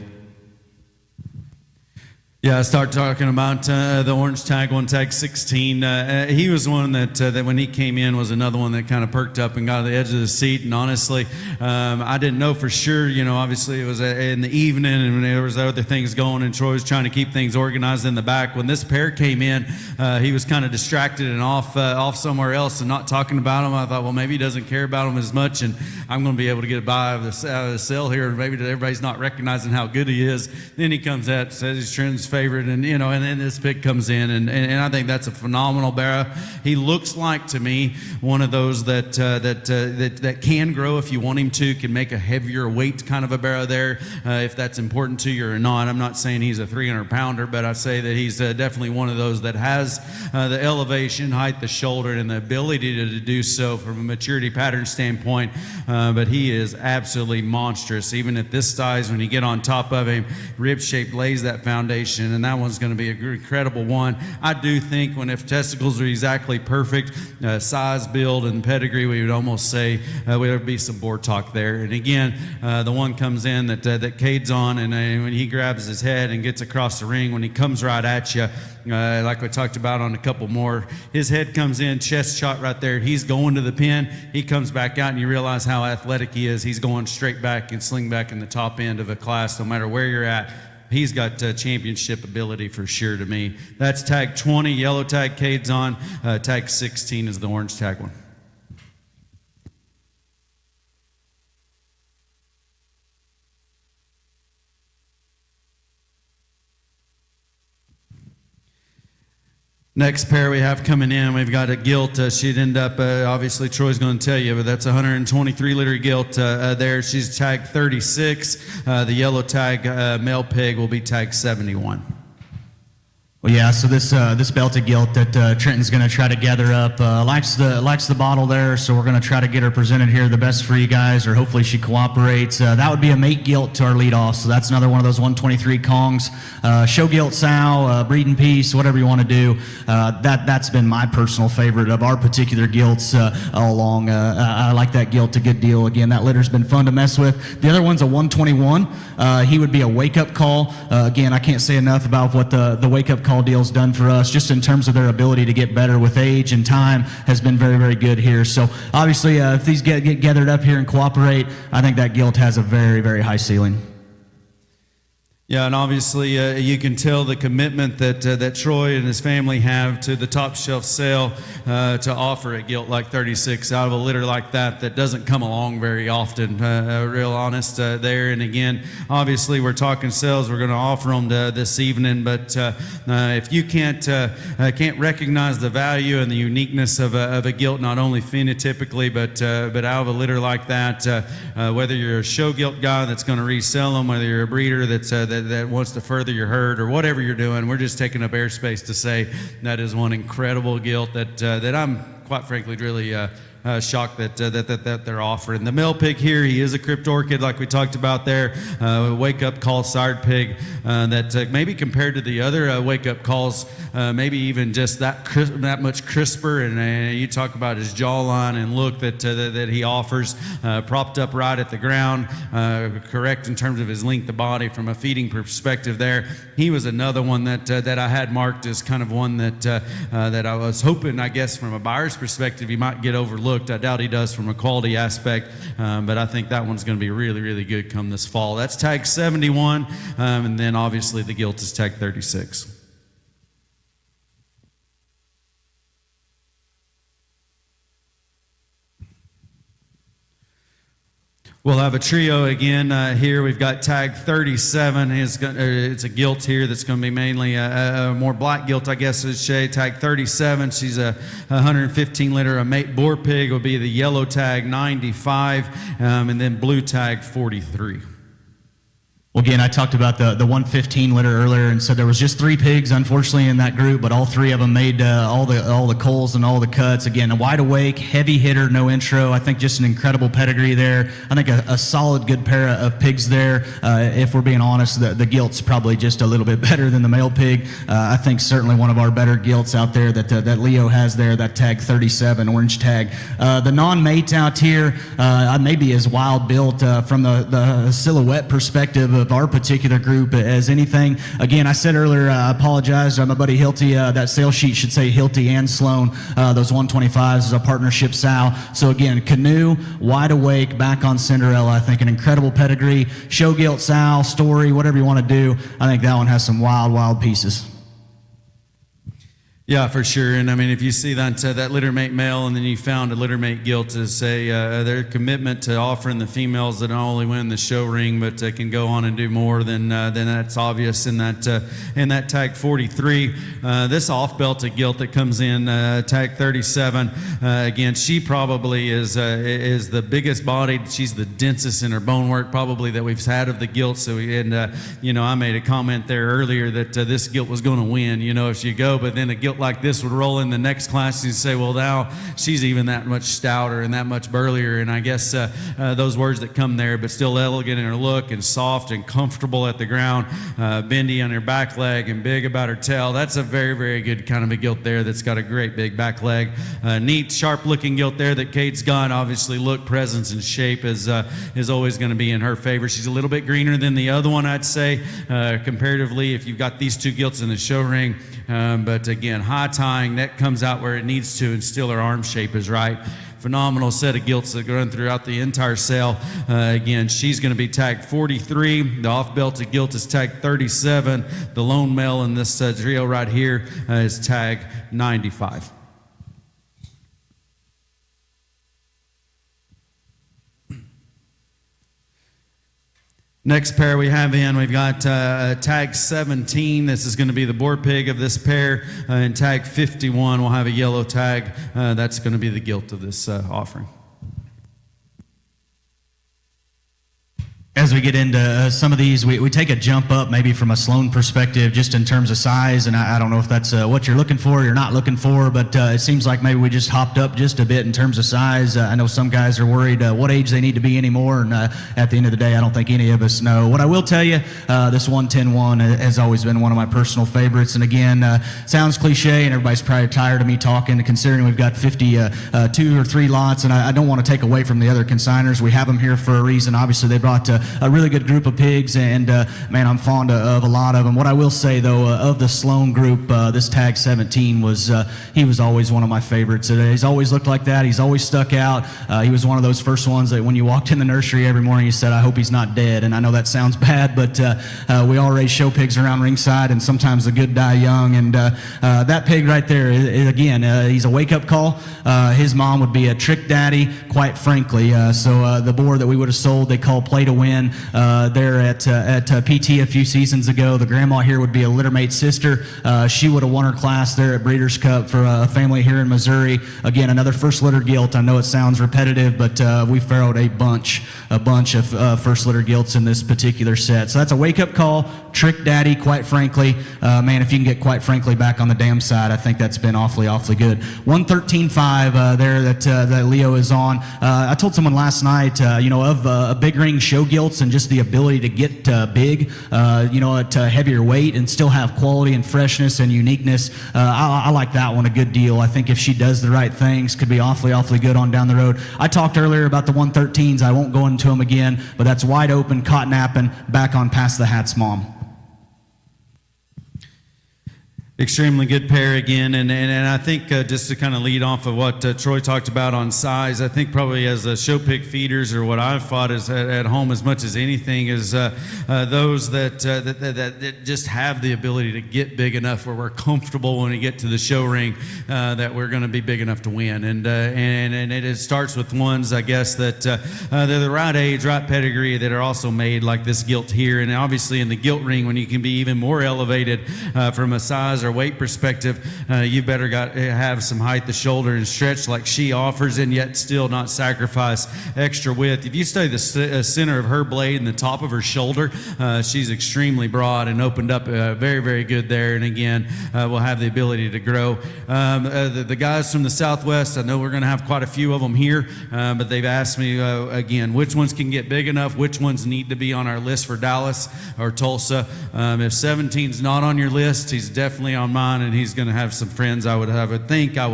Yeah, I start talking about the orange tag one, tag 16. He was one that when he came in was another one that kind of perked up and got to the edge of the seat. And honestly, I didn't know for sure. Obviously it was in the evening and there was other things going, and Troy was trying to keep things organized in the back. When this pair came in, he was kind of distracted and off somewhere else and not talking about him. I thought, well, maybe he doesn't care about him as much, and I'm going to be able to get by out of the cell here. Maybe everybody's not recognizing how good he is. Then he comes out, says he's Trent's favorite, and then this pick comes in, and I think that's a phenomenal Barra. He looks like to me one of those that can grow if you want him to, can make a heavier weight kind of a Barra there, if that's important to you or not. I'm not saying he's a 300-pounder, but I say that he's definitely one of those that has the elevation, height, the shoulder, and the ability to do so from a maturity pattern standpoint. But he is absolutely monstrous. Even at this size, when you get on top of him, rib shape lays that foundation, and that one's going to be an incredible one. I do think if testicles are exactly perfect, size, build, and pedigree, we would almost say would be some board talk there. And again, the one comes in that Cade's on, and when he grabs his head and gets across the ring, when he comes right at you, like we talked about on a couple more, his head comes in, chest shot right there. He's going to the pin. He comes back out, and you realize how athletic he is. He's going straight back and sling back in the top end of a class, no matter where you're at. He's got championship ability for sure to me. That's tag 20, yellow tag Cade's on. Tag 16 is the orange tag one. Next pair we have coming in, we've got a gilt. She'd end up, obviously Troy's going to tell you, but that's a 123-liter gilt there. She's tag 36. The yellow tag male pig will be tag 71. Well, yeah, so this belted gilt that Trenton's going to try to gather up likes the bottle there, so we're going to try to get her presented here the best for you guys, or hopefully she cooperates. That would be a mate gilt to our leadoff, so that's another one of those 123 Kongs. Show gilt sow, breeding piece, whatever you want to do. That's been my personal favorite of our particular gilts all along. I like that gilt a good deal. Again, that litter's been fun to mess with. The other one's a 121. He would be a wake-up call. Again, I can't say enough about what the wake-up call deal's done for us, just in terms of their ability to get better with age and time, has been very, very good here. So obviously, if these get gathered up here and cooperate, I think that gilt has a very, very high ceiling. Yeah, and obviously you can tell the commitment that Troy and his family have to the top shelf sale to offer a gilt like 36 out of a litter like that doesn't come along very often, real honest there. And again, obviously we're talking sales, we're going to offer them this evening, but if you can't recognize the value and the uniqueness of a gilt, not only phenotypically, but out of a litter like that, whether you're a show gilt guy that's going to resell them, whether you're a breeder that wants to further your herd, or whatever you're doing, we're just taking up airspace to say that is one incredible gilt that I'm quite frankly really shocked that they're offering. The male pig here, he is a crypt orchid like we talked about there, wake up call sired pig that maybe compared to the other wake up calls, maybe even just that much crisper, and you talk about his jawline and look that he offers, propped up right at the ground, correct in terms of his length of body from a feeding perspective there. He was another one that I had marked as kind of one that I was hoping, I guess from a buyer's perspective, he might get overlooked. I doubt he does from a quality aspect, but I think that one's going to be really, really good come this fall. That's tag 71, and then obviously the gilt is tag 36. We'll have a trio again here. We've got tag 37. It's a gilt here that's going to be mainly a more black gilt, I guess is Shay. Tag 37. She's a 115 liter. A mate boar pig will be the yellow tag 95, and then blue tag 43. Well, again, I talked about the 115 litter earlier and said there was just 3 pigs, unfortunately, in that group, but all 3 of them made all the culls and all the cuts. Again, a wide awake, heavy hitter, no intro. I think just an incredible pedigree there. I think a solid, good pair of pigs there. If we're being honest, the gilt's probably just a little bit better than the male pig. I think certainly one of our better gilts out there that Leo has there, that tag 37, orange tag. The non-mates out here, maybe as wild built from the silhouette perspective of our particular group as anything. Again, I said earlier, I apologize. My buddy Hilty, that sales sheet should say Hilty and Sloan. Those 125s is a partnership sow. So again, Canoe, wide awake, back on Cinderella. I think an incredible pedigree. Show gilt sow, story, whatever you want to do. I think that one has some wild, wild pieces. Yeah, for sure. And I mean, if you see that litter mate male and then you found a litter mate gilt, to say their commitment to offering the females that not only win the show ring but can go on and do more, then that's obvious in that tag 43. This off-belted gilt that comes in tag 37. Again, she probably is the biggest bodied. She's the densest in her bone work probably that we've had of the gilt. So I made a comment there earlier that this gilt was going to win. If you go, but then a gilt like this would roll in the next class and say, well, now she's even that much stouter and that much burlier. And I guess those words that come there, but still elegant in her look and soft and comfortable at the ground, bendy on her back leg and big about her tail. That's a very, very good kind of a gilt there that's got a great big back leg. Neat, sharp-looking gilt there that Kate's got. Obviously, look, presence, and shape is always going to be in her favor. She's a little bit greener than the other one, I'd say, comparatively, if you've got these 2 gilts in the show ring. But again, high tying, neck comes out where it needs to, and still her arm shape is right. Phenomenal set of gilts that run throughout the entire sale. Again, she's going to be tagged 43. The off-belted gilt is tagged 37. The lone male in this trio right here is tagged 95. Next pair we have we've got tag 17. This is going to be the boar pig of this pair. And tag 51, we'll have a yellow tag. That's going to be the gilt of this offering. As we get into some of these, we take a jump up maybe from a Sloan perspective just in terms of size, and I don't know if that's what you're looking for or you're not looking for, but it seems like maybe we just hopped up just a bit in terms of size. I know some guys are worried what age they need to be anymore, and at the end of the day, I don't think any of us know. What I will tell you, this 110-1 has always been one of my personal favorites, and again, sounds cliche, and everybody's probably tired of me talking, considering we've got 52 or 3 lots, and I don't want to take away from the other consigners. We have them here for a reason. Obviously, they brought a really good group of pigs, and man, I'm fond of a lot of them. What I will say though, of the Sloan group, this tag 17 was he was always one of my favorites. He's always looked like that. He's always stuck out. He was one of those first ones that when you walked in the nursery every morning, you said, "I hope he's not dead." And I know that sounds bad, but we all raise show pigs around ringside, and sometimes the good die young. And that pig right there, again, he's a wake-up call. His mom would be a trick daddy, quite frankly. So the boar that we would have sold, they call Play to Win. There at PT a few seasons ago. The grandma here would be a littermate sister. She would have won her class there at Breeders' Cup for a family here in Missouri. Again, another first litter gilt. I know it sounds repetitive, but we farrowed a bunch of first litter gilts in this particular set. So that's a wake-up call. Trick daddy, quite frankly. Man, if you can get quite frankly back on the damn side, I think that's been awfully good. 113.5 there that Leo is on. I told someone last night, of a big ring show gilts and just the ability to get big, at heavier weight and still have quality and freshness and uniqueness. I like that one a good deal. I think if she does the right things, could be awfully good on down the road. I talked earlier about the 113s. I won't go into them again, but that's wide open, caught napping, back on past the hats, mom. Extremely good pair again, and I think just to kind of lead off of what Troy talked about on size, I think probably as show pig feeders, or what I've fought is at home as much as anything, is those that just have the ability to get big enough where we're comfortable when we get to the show ring that we're going to be big enough to win, and it starts with ones, I guess, that they're the right age, right pedigree, that are also made like this gilt here, and obviously in the gilt ring when you can be even more elevated from a size our weight perspective, you better have some height, the shoulder, and stretch like she offers, and yet still not sacrifice extra width. If you study the center of her blade and the top of her shoulder, she's extremely broad and opened up very, very good there. And again, we'll have the ability to grow. The guys from the Southwest, I know we're going to have quite a few of them here, but they've asked me again, which ones can get big enough, which ones need to be on our list for Dallas or Tulsa. If 17's not on your list, he's definitely on mine, and he's going to have some friends. I would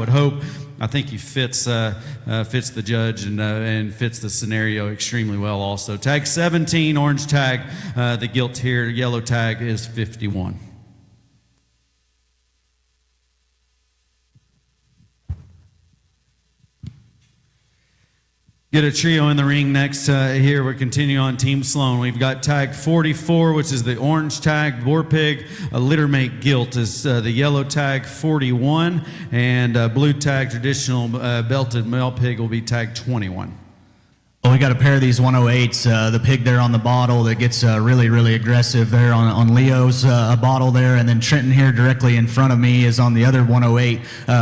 hope. I think he fits the judge and fits the scenario extremely well also. Tag 17, orange tag. The gilt here, yellow tag is 51. Get a trio in the ring next here. We're continuing on Team Sloan. We've got tag 44, which is the orange tag, Boar Pig. A littermate gilt is the yellow tag 41, and blue tag traditional belted male pig will be tag 21. Well, we got a pair of these 108s. The pig there on the bottle that gets really, really aggressive there on Leo's bottle there, and then Trenton here directly in front of me is on the other 108.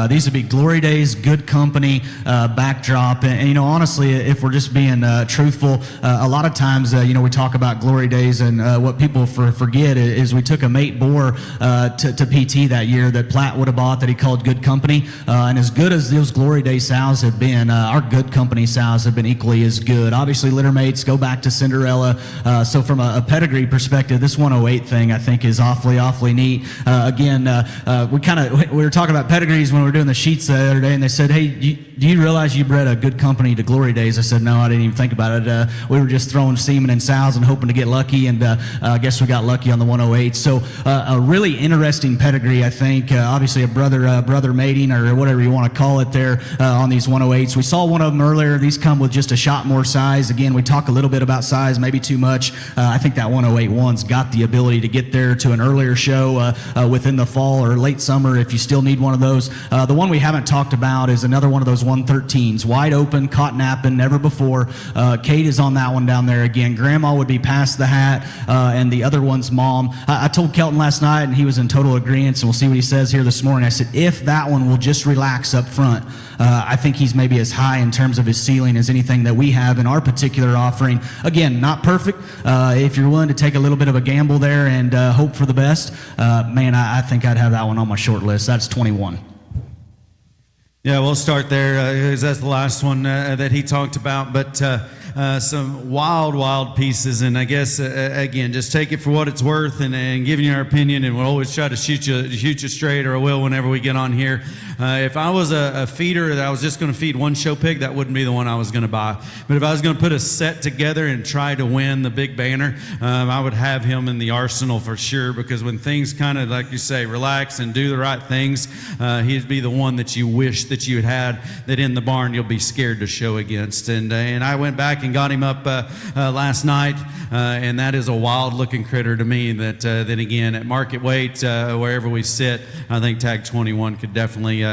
These would be Glory Days, good company, backdrop, and you know, honestly, if we're just being truthful, a lot of times, you know, we talk about Glory Days, and what people forget is we took a mate boar to PT that year that Platt would have bought that he called Good Company, and as good as those Glory Day sows have been, our Good Company sows have been equally as good. Obviously, litter mates go back to Cinderella. So from a pedigree perspective, this 108 thing I think is awfully neat. Again, we were talking about pedigrees when we were doing the sheets the other day, and they said, "Hey, do you realize you bred a Good Company to Glory Days?" I said, "No, I didn't even think about it. We were just throwing semen in sows and hoping to get lucky, and I guess we got lucky on the 108." So a really interesting pedigree, I think. Obviously, a brother mating or whatever you want to call it there on these 108s. We saw one of them earlier. These come with just a shot more size. Again, we talk a little bit about size, maybe too much. I think that 108-1's got the ability to get there to an earlier show within the fall or late summer if you still need one of those. The one we haven't talked about is another one of those 113s, wide open, caught napping, never before. Kate is on that one down there again. Grandma would be past the hat, and the other one's mom. I told Kelton last night, and he was in total agreement, and we'll see what he says here this morning. I said, if that one will just relax up front, I think he's maybe as high in terms of his ceiling as anything that we have in our particular offering. Again, not perfect. If you're willing to take a little bit of a gamble there and hope for the best, man, I think I'd have that one on my short list. That's 21. Yeah, we'll start there because that's the last one that he talked about. But some wild pieces, and I guess again, just take it for what it's worth, and giving you our opinion. And we'll always try to shoot you straight, or I will whenever we get on here. If I was a feeder that I was just going to feed one show pig, that wouldn't be the one I was going to buy. But if I was going to put a set together and try to win the big banner, I would have him in the arsenal for sure. Because when things kind of, like you say, relax and do the right things, he'd be the one that you wish that you had that in the barn you'll be scared to show against. And I went back and got him up last night, and that is a wild looking critter to me that again at market weight, wherever we sit, I think tag 21 could definitely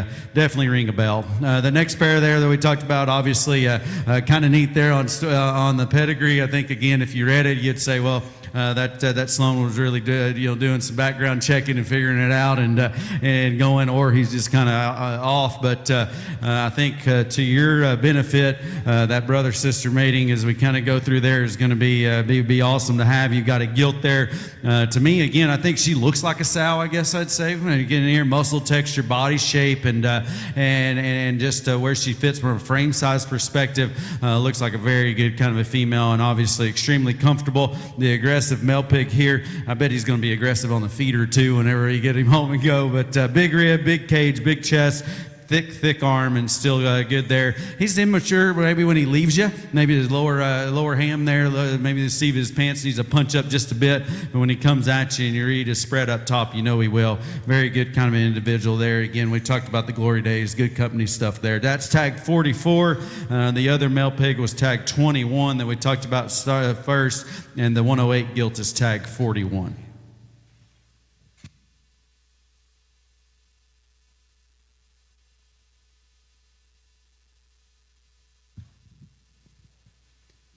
ring a bell. The next pair there that we talked about, obviously kind of neat there on the pedigree. I think again, if you read it, you'd say, well, that Sloan was really good, doing some background checking and figuring it out and going, or he's just kind of off. But I think to your benefit, that brother-sister mating as we kind of go through there is going to be awesome to have. You've got a gilt there. To me, again, I think she looks like a sow, I guess I'd say. When you get in here, muscle texture, body shape, and just where she fits from a frame size perspective, looks like a very good kind of a female, and obviously extremely comfortable. The aggressive male pig here, I bet he's going to be aggressive on the feeder too whenever you get him home and go. But big rib, big cage, big chest, thick arm, and still good there. He's immature maybe when he leaves you. Maybe his lower ham there, maybe the seat of his pants needs a punch up just a bit. But when he comes at you and your eat is spread up top, you know he will. Very good kind of an individual there. Again, we talked about the Glory Days, good company stuff there. That's tag 44. The other male pig was tag 21 that we talked about first, and the 108 gilt is tag 41.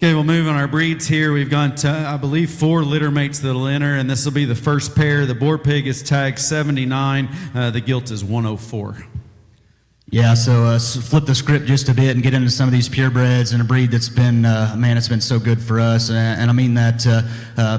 Okay, we'll move on our breeds here. We've got, I believe, 4 litter mates that'll enter, and this will be the first pair. The boar pig is tagged 79. The gilt is 104. Yeah, so flip the script just a bit and get into some of these purebreds and a breed that's been, man, it's been so good for us. And I mean that,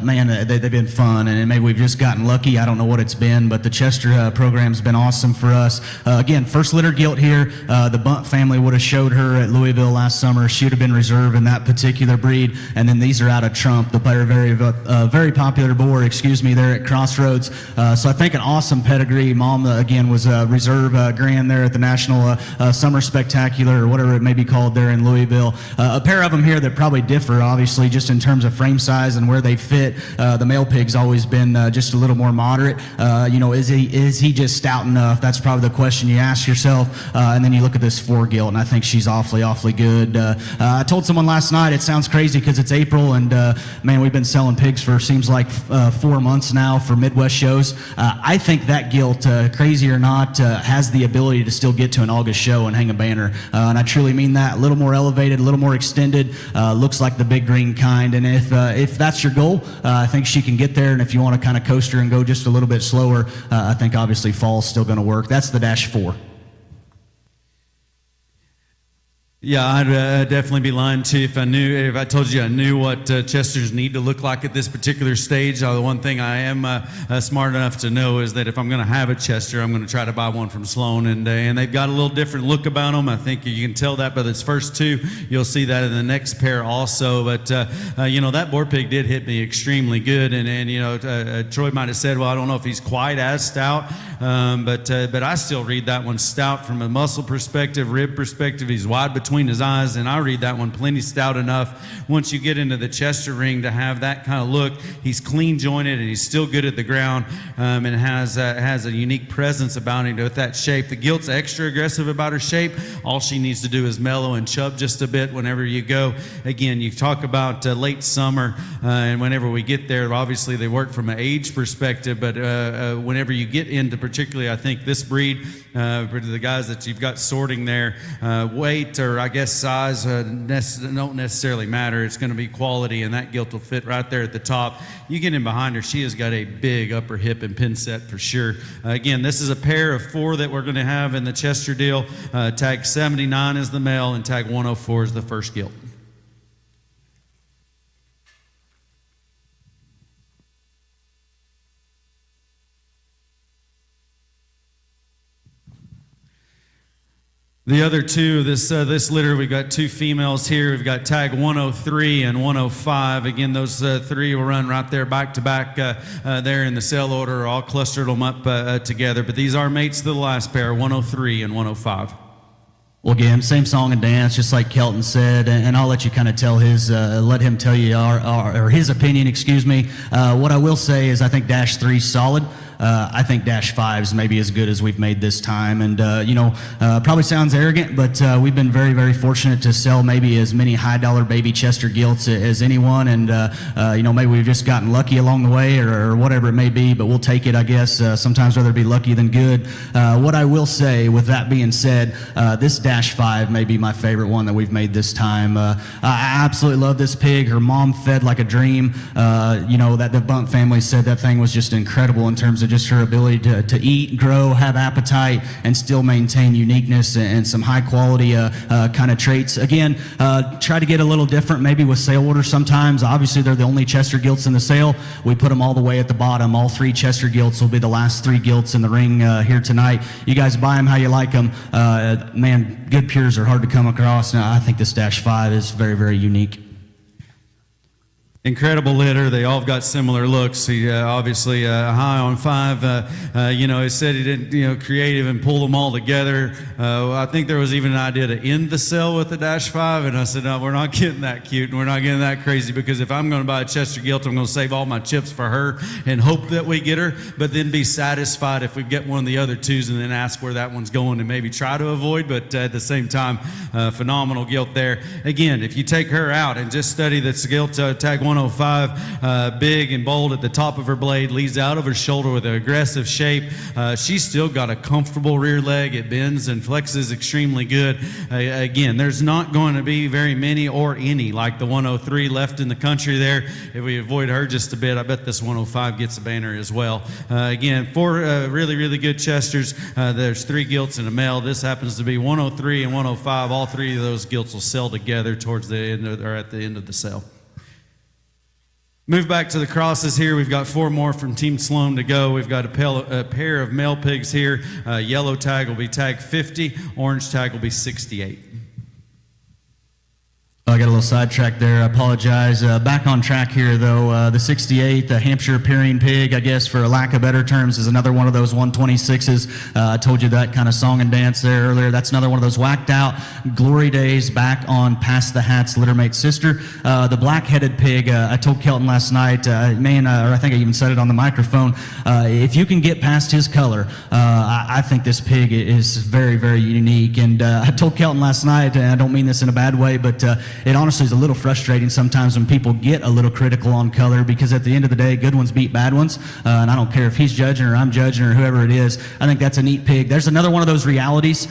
man, they've been fun. And maybe we've just gotten lucky. I don't know what it's been, but the Chester program's been awesome for us. Again, first litter gilt here. The Bunt family would have showed her at Louisville last summer. She would have been reserve in that particular breed. And then these are out of Trump, the player, very popular boar, there at Crossroads. So I think an awesome pedigree. Mom, again, was a reserve grand there at the National Summer Spectacular, or whatever it may be called there in Louisville. A pair of them here that probably differ, obviously, just in terms of frame size and where they fit. The male pig's always been just a little more moderate. Is he just stout enough? That's probably the question you ask yourself. And then you look at this 4 gilt, and I think she's awfully good. I told someone last night, it sounds crazy because it's April, and man, we've been selling pigs for seems like 4 months now for Midwest shows. I think that gilt, crazy or not, has the ability to still get to an August show and hang a banner, and I truly mean that. A little more elevated, a little more extended, looks like the big green kind, and if that's your goal, I think she can get there. And if you want to kind of coast her and go just a little bit slower, I think obviously fall's still going to work. That's the -4. Yeah, I'd definitely be lying to you if I told you I knew what Chesters need to look like at this particular stage. The one thing I am smart enough to know is that if I'm going to have a Chester, I'm going to try to buy one from Sloan, and they've got a little different look about them. I think you can tell that by its first 2. You'll see that in the next pair also. But that boar pig did hit me extremely good, and Troy might have said, well, I don't know if he's quite as stout, but I still read that one stout from a muscle perspective, rib perspective. He's wide between his eyes, and I read that one plenty stout enough once you get into the Chester ring to have that kind of look. He's clean jointed, and he's still good at the ground, and has a unique presence about him with that shape. The gilt's extra aggressive about her shape. All she needs to do is mellow and chub just a bit whenever you go. Again, you talk about late summer, and whenever we get there, obviously they work from an age perspective, but whenever you get into particularly, I think this breed, for the guys that you've got sorting there, weight or I guess size don't necessarily matter. It's going to be quality, and that gilt will fit right there at the top. You get in behind her, she has got a big upper hip and pin set for sure. Again, this is a pair of 4 that we're going to have in the Chester deal. Tag 79 is the male, and tag 104 is the first gilt. The other 2, this litter, we've got 2 females here. We've got tag 103 and 105. Again, those 3 will run right there back to back there in the sale order, all clustered them up together. But these are mates to the last pair, 103 and 105. Well, again, same song and dance, just like Kelton said, and I'll let you kind of tell let him tell you or his opinion, What I will say is I think -3's solid. I think -5's maybe as good as we've made this time. And, probably sounds arrogant, but we've been very, very fortunate to sell maybe as many high-dollar baby Chester gilts as anyone. And, maybe we've just gotten lucky along the way or whatever it may be, but we'll take it, I guess. Sometimes rather be lucky than good. What I will say, with that being said, this -5 may be my favorite one that we've made this time. I absolutely love this pig. Her mom fed like a dream. That the Bunt family said that thing was just incredible in terms of just her ability to eat, grow, have appetite, and still maintain uniqueness and some high quality kind of traits. Again, try to get a little different maybe with sale orders sometimes. Obviously, they're the only Chester gilts in the sale. We put them all the way at the bottom. All 3 Chester gilts will be the last 3 gilts in the ring here tonight. You guys buy them how you like them. Man, good pures are hard to come across. Now, I think this -5 is very, very unique. Incredible litter. They all got similar looks. He obviously high on 5. He said he didn't, creative and pull them all together. I think there was even an idea to end the sale with the -5, and I said, no, we're not getting that cute, and we're not getting that crazy, because if I'm going to buy a Chester gilt, I'm going to save all my chips for her and hope that we get her, but then be satisfied if we get one of the other 2s and then ask where that one's going and maybe try to avoid, but at the same time, phenomenal gilt there. Again, if you take her out and just study this gilt tag 1 105, big and bold at the top of her blade, leads out of her shoulder with an aggressive shape. She's still got a comfortable rear leg. It bends and flexes extremely good. Again, there's not going to be very many or any like the 103 left in the country there. If we avoid her just a bit, I bet this 105 gets a banner as well. Again, 4 really, really good chesters. There's 3 gilts and a male. This happens to be 103 and 105. All 3 of those gilts will sell together towards the end or at the end of the sale. Move back to the crosses here. We've got 4 more from Team Sloan to go. We've got a pair of male pigs here. Yellow tag will be tag 50. Orange tag will be 68. I got a little sidetracked there. I apologize. Back on track here, though. The 68, the Hampshire Appearing Pig, I guess, for lack of better terms, is another one of those 126s. I told you that kind of song and dance there earlier. That's another one of those whacked out glory days back on Past the Hat's littermate sister. The black-headed pig, I told Kelton last night, or I think I even said it on the microphone, if you can get past his color, I think this pig is very, very unique. And I told Kelton last night, and I don't mean this in a bad way, but it honestly is a little frustrating sometimes when people get a little critical on color, because at the end of the day, good ones beat bad ones. And I don't care if he's judging or I'm judging or whoever it is. I think that's a neat pig. There's another one of those realities.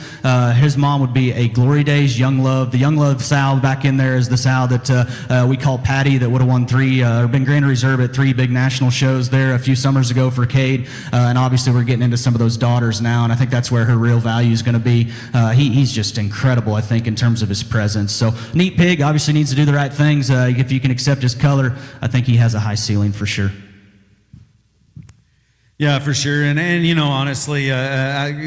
His mom would be a Glory Days Young Love. The Young Love sow back in there is the sow that we call Patty, that would have won 3, or been Grand Reserve at 3 big national shows there a few summers ago for Cade. And obviously we're getting into some of those daughters now, and I think that's where her real value is going to be. He's just incredible, I think, in terms of his presence. So neat pig. Obviously needs to do the right things. If you can accept his color, I think he has a high ceiling for sure. Yeah, for sure. And you know, honestly,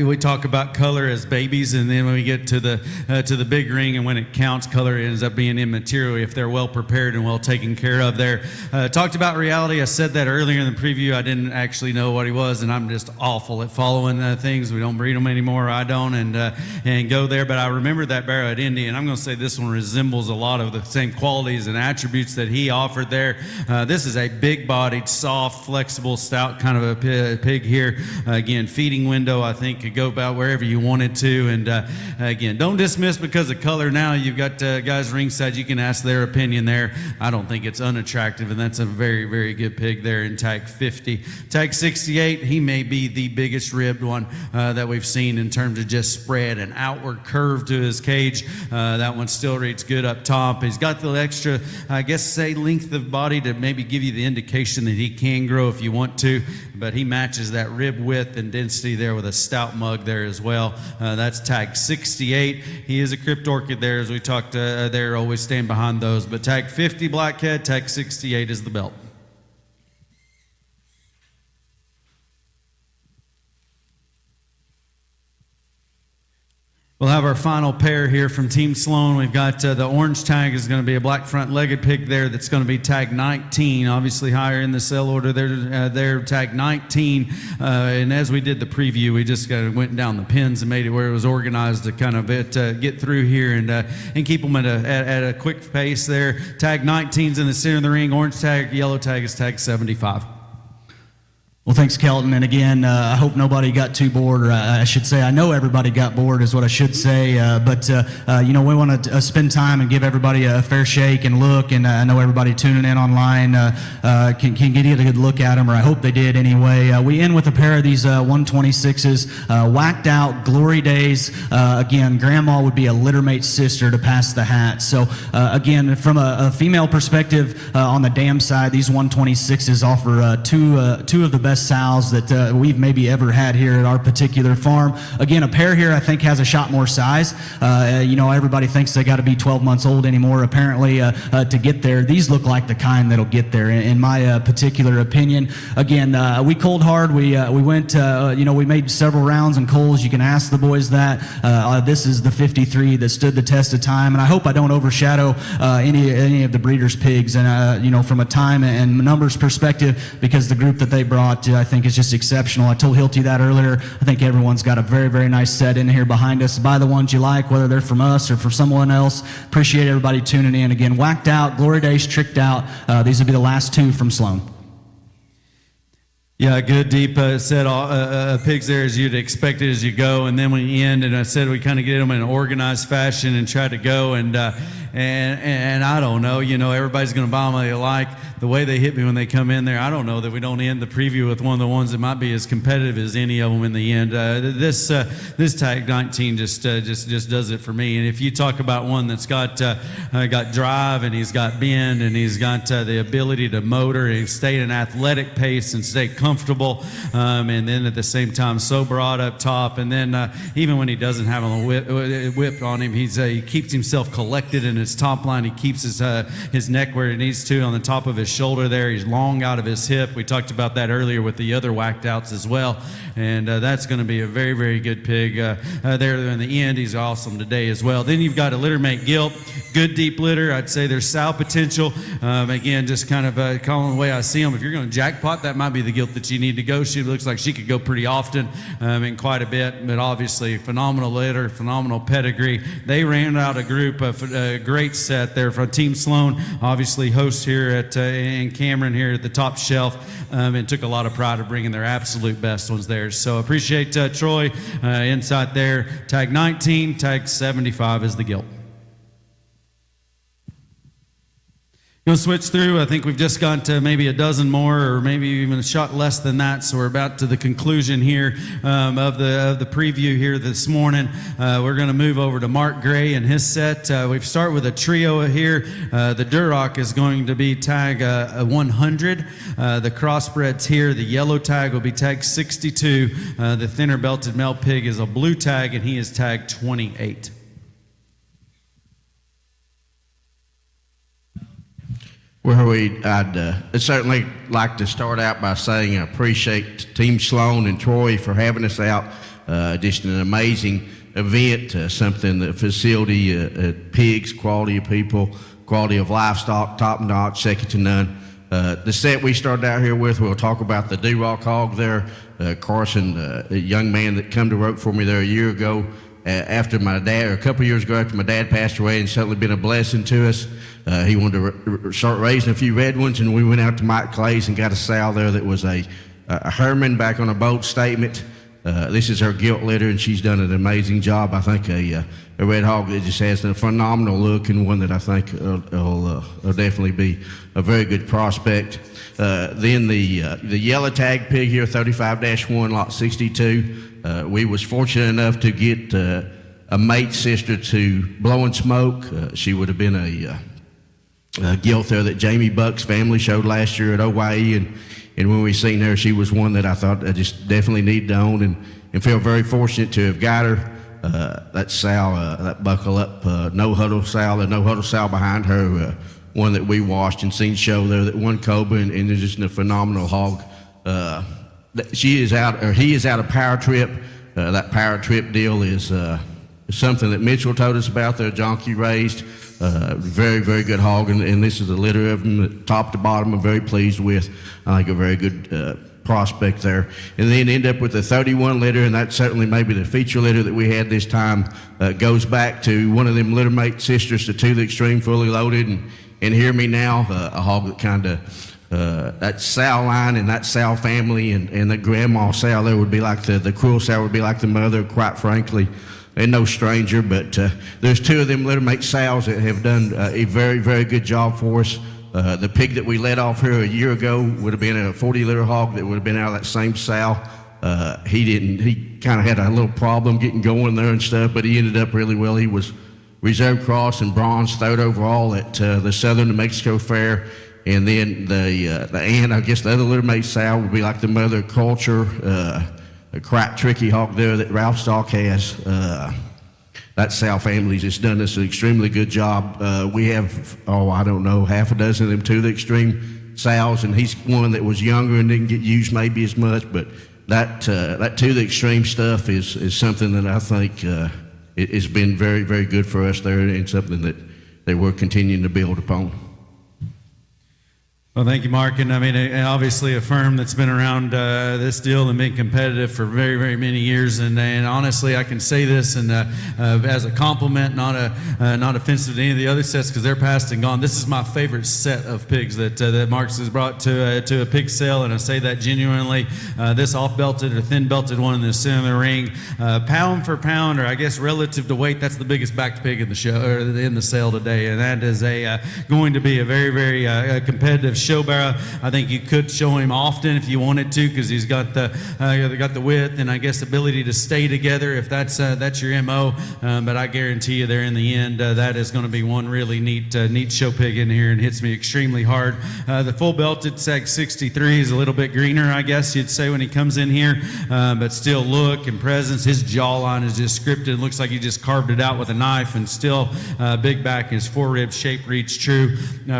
we talk about color as babies, and then when we get to the big ring and when it counts, color ends up being immaterial if they're well prepared and well taken care of there. Talked about reality. I said that earlier in the preview. I didn't actually know what he was, and I'm just awful at following things. We don't breed them anymore. I don't, and go there. But I remember that barrow at Indy, and I'm going to say this one resembles a lot of the same qualities and attributes that he offered there. This is a big-bodied, soft, flexible, stout kind of a pig here. Again, feeding window, I think, could go about wherever you wanted to. And again, don't dismiss because of color. Now you've got guys ringside. You can ask their opinion there. I don't think it's unattractive, and that's a very, very good pig there in tag 50. Tag 68, he may be the biggest ribbed one that we've seen in terms of just spread and outward curve to his cage. That one still reads good up top. He's got the extra, I guess, say length of body to maybe give you the indication that he can grow if you want to, but he matches that rib width and density there with a stout mug there as well. That's tag 68. He is a crypt orchid there, as we talked there, always stand behind those. But tag 50 blackhead, tag 68 is the belt. We'll have our final pair here from Team Sloan. We've got the orange tag is going to be a black front-legged pig there that's going to be tag 19, obviously higher in the sale order there, tag 19. And as we did the preview, we just went down the pins and made it where it was organized to kind of get through here and keep them at a quick pace there. Tag 19's in the center of the ring. Orange tag, yellow tag is tag 75. Well, thanks, Kelton. And again, I hope nobody got too bored, or I should say, I know everybody got bored is what I should say. But you know, we want to spend time and give everybody a fair shake and look. And I know everybody tuning in online can get a good look at them, or I hope they did anyway. We end with a pair of these 126s, whacked out Glory Days. Again, Grandma would be a littermate sister to Pass the Hat. So again, from a female perspective, on the dam side, these 126s offer two of the best sows that we've maybe ever had here at our particular farm. Again, a pair here I think has a shot more size. You know, everybody thinks they got to be 12 months old anymore, apparently, to get there. These look like the kind that'll get there, in my particular opinion. Again, we culled hard. We went, you know, we made several rounds in culls. You can ask the boys that. This is the 53 that stood the test of time, and I hope I don't overshadow any of the breeders' pigs, and you know, from a time and numbers perspective, because the group that they brought, I think, is just exceptional. I told Hilty that earlier. I think everyone's got a very, very nice set in here behind us. Buy the ones you like, whether they're from us or from someone else. Appreciate everybody tuning in. Again, whacked out, Glory Days, tricked out. These will be the last 2 from Sloan. Yeah, good deep set pigs there as you'd expect it as you go, and then when you end, and I said we kind of get them in an organized fashion and try to go, and I don't know, you know, everybody's going to buy them what they like. the way they hit me when they come in there, I don't know that we don't end the preview with one of the ones that might be as competitive as any of them in the end. This Tag 19 just does it for me. And if you talk about one that's got drive, and he's got bend, and he's got the ability to motor and stay at an athletic pace and stay comfortable, and then at the same time so broad up top, and then even when he doesn't have a whip on him, he keeps himself collected in his top line. He keeps his neck where it needs to on the top of his shoulder there. He's long out of his hip. We talked about that earlier with the other whacked outs as well, and that's going to be a very, very good pig there in the end. He's awesome today as well. Then you've got a littermate gilt, good deep litter. I'd say there's sow potential. Again, just kind of calling the way I see them. If you're going to jackpot, that might be the gilt that you need to go. She looks like she could go pretty often and quite a bit, but obviously phenomenal litter, phenomenal pedigree. They ran out a group of a great set there from Team Sloan, obviously hosts here in Cameron here at the Top Shelf, and took a lot of pride of bringing their absolute best ones there. So appreciate Troy insight there. Tag 19, tag 75 is the gilt. Going to switch through. I think we've just got to maybe a dozen more, or maybe even a shot less than that. So we're about to the conclusion here of the preview here this morning. We're going to move over to Mark Gray and his set. We start with a trio here. The Duroc is going to be tag 100. The crossbreds here, the yellow tag will be tag 62. The thinner belted male pig is a blue tag, and he is tag 28. Well, I'd certainly like to start out by saying I appreciate Team Sloan and Troy for having us out. Just an amazing event, something the facility, pigs, quality of people, quality of livestock, top notch, second to none. The set we started out here with, we'll talk about the Duroc hog there. Carson, a young man that come to work for me there a year ago, after my dad, or a couple of years ago after my dad passed away, and certainly been a blessing to us. He wanted to start raising a few red ones, and we went out to Mike Clay's and got a sow there that was a Herman back on a bold statement. This is her gilt litter, and she's done an amazing job. I think a red hog that just has a phenomenal look, and one that I think will definitely be a very good prospect. Then the yellow tag pig here, 35-1, lot 62. We was fortunate enough to get a mate sister to Blowing Smoke. She would have been a gilt there that Jamie Buck's family showed last year at OYE, and when we seen her, she was one that I thought I just definitely need to own, and feel very fortunate to have got her. That sow, that buckle up, no huddle sow, the no huddle sow behind her, one that we watched and seen show there that won Cobra, and is just a phenomenal hog. She is out, or he is out of Power Trip. That Power Trip deal is something that Mitchell told us about. They're donkey raised. Very, very good hog, and this is a litter of them, top to bottom. I'm very pleased with. I think a very good prospect there. And then end up with a 31 litter, and that's certainly maybe the feature litter that we had this time. Goes back to one of them littermate sisters to the extreme, fully loaded, and hear me now, a hog that kind of that sow line and that sow family and the grandma sow there would be like the cruel sow would be like the mother, quite frankly. And no stranger, but there's two of them littermate sows that have done a very, very good job for us. The pig that we let off here a year ago would have been a 40-liter hog that would have been out of that same sow. He kind of had a little problem getting going there and stuff, but he ended up really well. He was Reserve Cross and Bronze, third overall at the Southern New Mexico Fair. And then the aunt, I guess the other littermate sow would be like the Mother Culture, a crap tricky hog there that Ralph Stock has. That sow family's just done us an extremely good job. We have, I don't know, half a dozen of them to the extreme sows, and he's one that was younger and didn't get used maybe as much, but that to the extreme stuff is something that I think has been very, very good for us there, and something that we're continuing to build upon. Well, thank you, Mark. And I mean, obviously a firm that's been around this deal and been competitive for very, very many years. And honestly, I can say this and as a compliment, not offensive to any of the other sets because they're past and gone. This is my favorite set of pigs that Mark's has brought to a pig sale, and I say that genuinely. This off-belted or thin-belted one in the center of the ring, pound for pound, or I guess relative to weight, that's the biggest backed pig in the show or in the sale today, and that is going to be a very, very competitive show barrow. I think you could show him often if you wanted to, because he's got the width and I guess ability to stay together if that's your MO. But I guarantee you, there in the end, that is going to be one really neat show pig in here, and hits me extremely hard. The full belted sag 63 is a little bit greener, I guess you'd say, when he comes in here, but still look and presence. His jawline is just scripted. It looks like he just carved it out with a knife, and still big back, and his forerib shape reads true.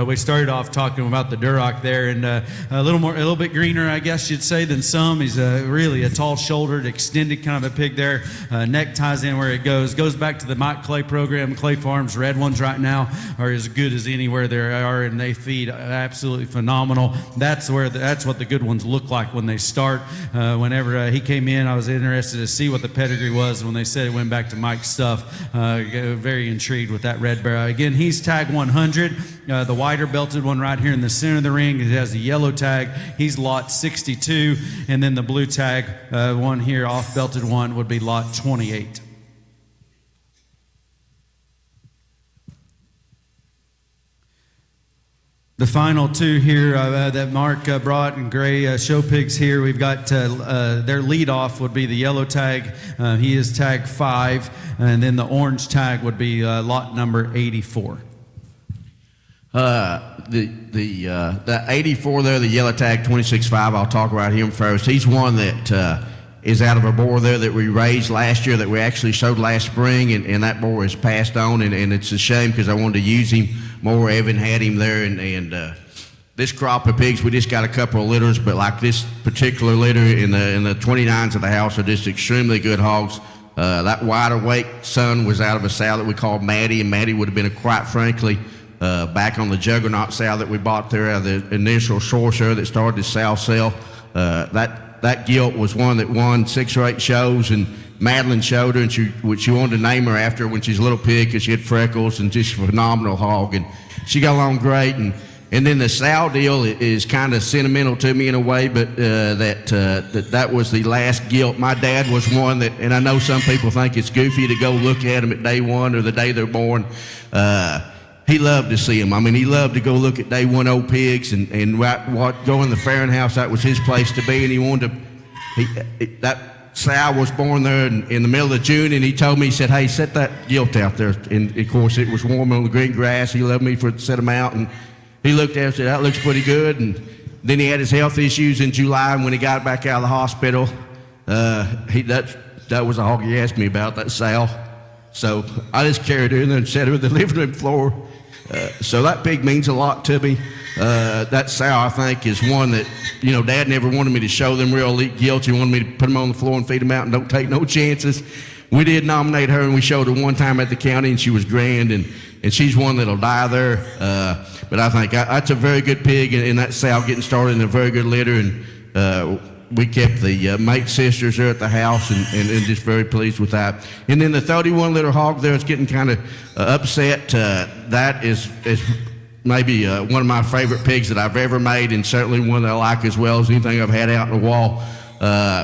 We started off talking about the Duroc there, and a little bit greener, I guess you'd say, than some. He's really a tall-shouldered, extended kind of a pig there. Neck ties in where it goes back to the Mike Clay program. Clay Farms red ones right now are as good as anywhere there are, and they feed absolutely phenomenal. That's what the good ones look like when they start. Whenever he came in, I was interested to see what the pedigree was. When they said it went back to Mike's stuff, very intrigued with that red barrow. Again, he's tag 100. The wider belted one right here in the center of the ring, it has a yellow tag. He's lot 62, and then the blue tag one here, off belted one, would be lot 28. The final two here that Mark brought in gray show pigs here, we've got their lead off would be the yellow tag. He is tag 5, and then the orange tag would be lot number 84. The 84 there, the yellow tag 26.5, I'll talk about him first. He's one that is out of a boar there that we raised last year that we actually showed last spring, and that boar is passed on, and it's a shame because I wanted to use him more. Evan had him there, and this crop of pigs, we just got a couple of litters, but like this particular litter in the 29s of the house are just extremely good hogs. That wider weight son was out of a sow that we called Maddie, and Maddie would have been quite frankly back on the Juggernaut sow that we bought there out of the initial sorcerer that started the sow sale. That gilt was one that won 6 or 8 shows, and Madeline showed her, and she wanted to name her after her when she's a little pig because she had freckles, and just a phenomenal hog, and she got along great. And then the sow deal is kind of sentimental to me in a way, but that was the last gilt. My dad was one that, and I know some people think it's goofy to go look at them at day one or the day they're born. He loved to see them. I mean, he loved to go look at day one old pigs and go in the Farron house. That was his place to be, and he wanted to. That sow was born there in the middle of June, and he told me, he said, "Hey, set that gilt out there." And of course, it was warm on the green grass. He loved me to set them out, and he looked at it and said, "That looks pretty good." And then he had his health issues in July, and when he got back out of the hospital, that was a hog he asked me about, that sow. So I just carried her in there and set her on the living room floor. So that pig means a lot to me. That sow, I think, is one that, Dad never wanted me to show them real elite gilts. He wanted me to put them on the floor and feed them out and don't take no chances. We did nominate her, and we showed her one time at the county, and she was grand, and she's one that'll die there. But I think that's a very good pig, and that sow getting started in a very good litter, and we kept the mate sisters there at the house, and just very pleased with that. And then the 31 liter hog there is getting kind of upset. That is maybe one of my favorite pigs that I've ever made, and certainly one that I like as well as anything I've had out in the wall.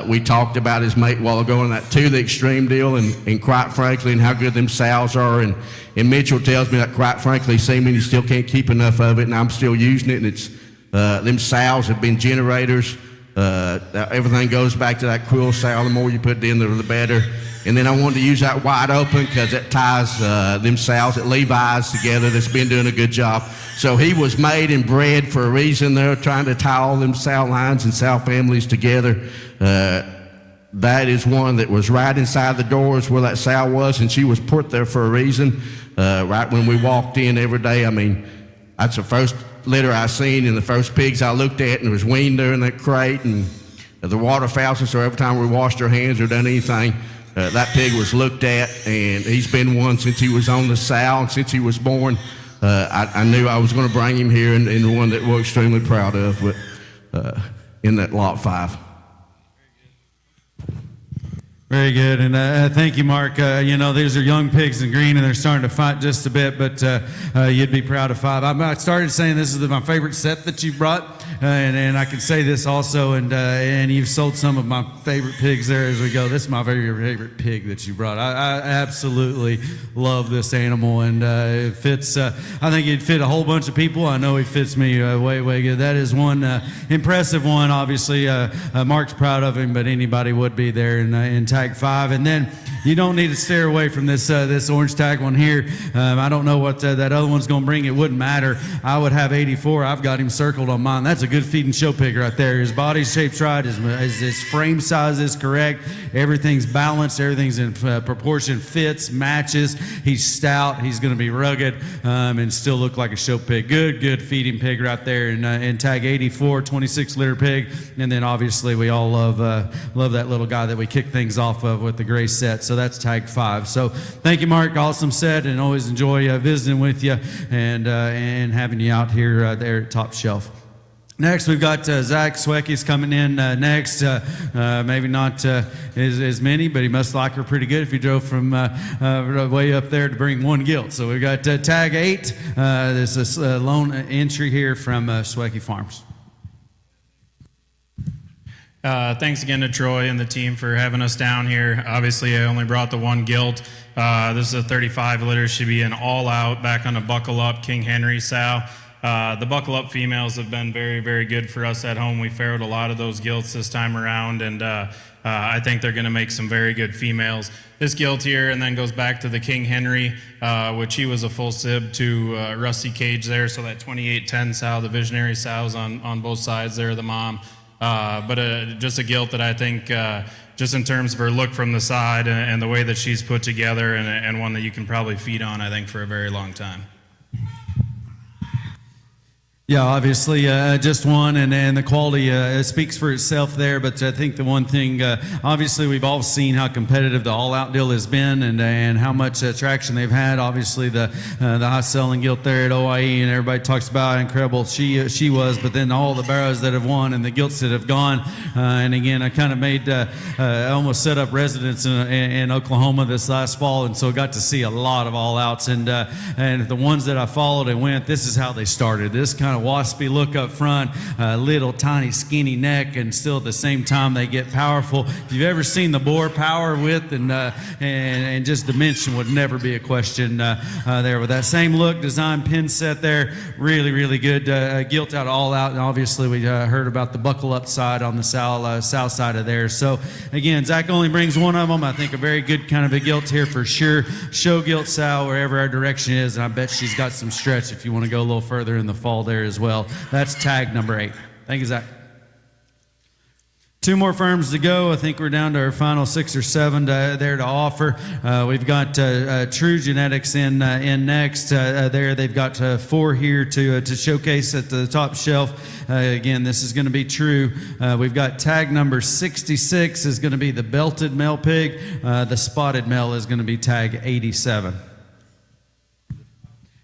We talked about his mate a while ago on that to the extreme deal, and quite frankly, and how good them sows are. And Mitchell tells me that quite frankly, seeming he still can't keep enough of it, and I'm still using it. And it's them sows have been generators. Everything goes back to that quill sow. The more you put in there, the better. And then I wanted to use that wide open because it ties them sows at Levi's together. That's been doing a good job. So he was made and bred for a reason. They're trying to tie all them sow lines and sow families together. That is one that was right inside the doors where that sow was, and she was put there for a reason. Right when we walked in every day, I mean, that's the first litter I seen and the first pigs I looked at, and it was weaned there in that crate, and the water faucet, so every time we washed our hands or done anything, that pig was looked at, and he's been one since he was on the sow, and since he was born. I knew I was going to bring him here, and one that we're extremely proud of, but in that lot 5. Very good, and thank you, Mark. These are young pigs in green, and they're starting to fight just a bit, but you'd be proud of 5. I started saying this is my favorite set that you brought, and I can say this also, and you've sold some of my favorite pigs there as we go. This is my very favorite pig that you brought. I absolutely love this animal, and it fits. I think it'd fit a whole bunch of people. I know it fits me way good. That is one impressive one. Obviously, Mark's proud of him, but anybody would be there in tag 5. And then you don't need to stare away from this orange tag one here. I don't know what that other one's going to bring. It wouldn't matter. I would have 84. I've got him circled on mine. That's a good feed and show pig right there. His body shape's right. His frame size is correct. Everything's balanced. Everything's in proportion. Fits, matches. He's stout. He's going to be rugged and still look like a show pig. Good feeding pig right there. And tag 84, 26-liter pig. And then obviously we all love that little guy that we kick things off of with the gray set. So that's tag 5. So thank you, Mark. Awesome set, and always enjoy visiting with you and having you out here there at Top Shelf. Next, we've got Zach Swecky's coming in next. Maybe not as many, but he must like her pretty good if he drove from way up there to bring one gilt. So we've got tag 8. This is a loan entry here from Swecky Farms. Thanks again to Troy and the team for having us down here. Obviously, I only brought the one gilt. This is a 35 liter. Should be an all-out back on a buckle up King Henry sow. The buckle up females have been very good for us at home. We farrowed a lot of those gilts this time around, and I think they're going to make some very good females. This gilt here, and then goes back to the King Henry, which he was a full sib to Rusty Cage there. So that 2810 sow, the visionary sows on both sides there, the mom. But just a gilt that I think, just in terms of her look from the side and the way that she's put together, and one that you can probably feed on, I think, for a very long time. Yeah, obviously, just one, and the quality speaks for itself there. But I think the one thing, obviously, we've all seen how competitive the all-out deal has been, and how much traction they've had. Obviously, the high-selling gilt there at OIE, and everybody talks about how incredible she was. But then all the barrows that have won and the gilts that have gone. And again, I kind of made, I almost set up residence in Oklahoma this last fall, and so got to see a lot of all-outs. And the ones that I followed and went, this is how they started. This kind of waspy look up front, little tiny skinny neck, and still at the same time they get powerful. If you've ever seen the boar, power, width, and just dimension would never be a question there. With that same look, design pin set there, really good. Gilt out all out, and obviously we heard about the buckle up side on the south side of there. So again, Zach only brings one of them. I think a very good kind of a gilt here for sure. Show gilt sow wherever our direction is, and I bet she's got some stretch if you want to go a little further in the fall there as well. That's tag number 8. Thank you, Zach. 2 more firms to go. I think we're down to our final 6 or 7 there to offer. We've got True Genetics in next. There they've got 4 here to showcase at the top shelf. Again, this is going to be True. We've got tag number 66 is going to be the belted male pig. The spotted male is going to be tag 87.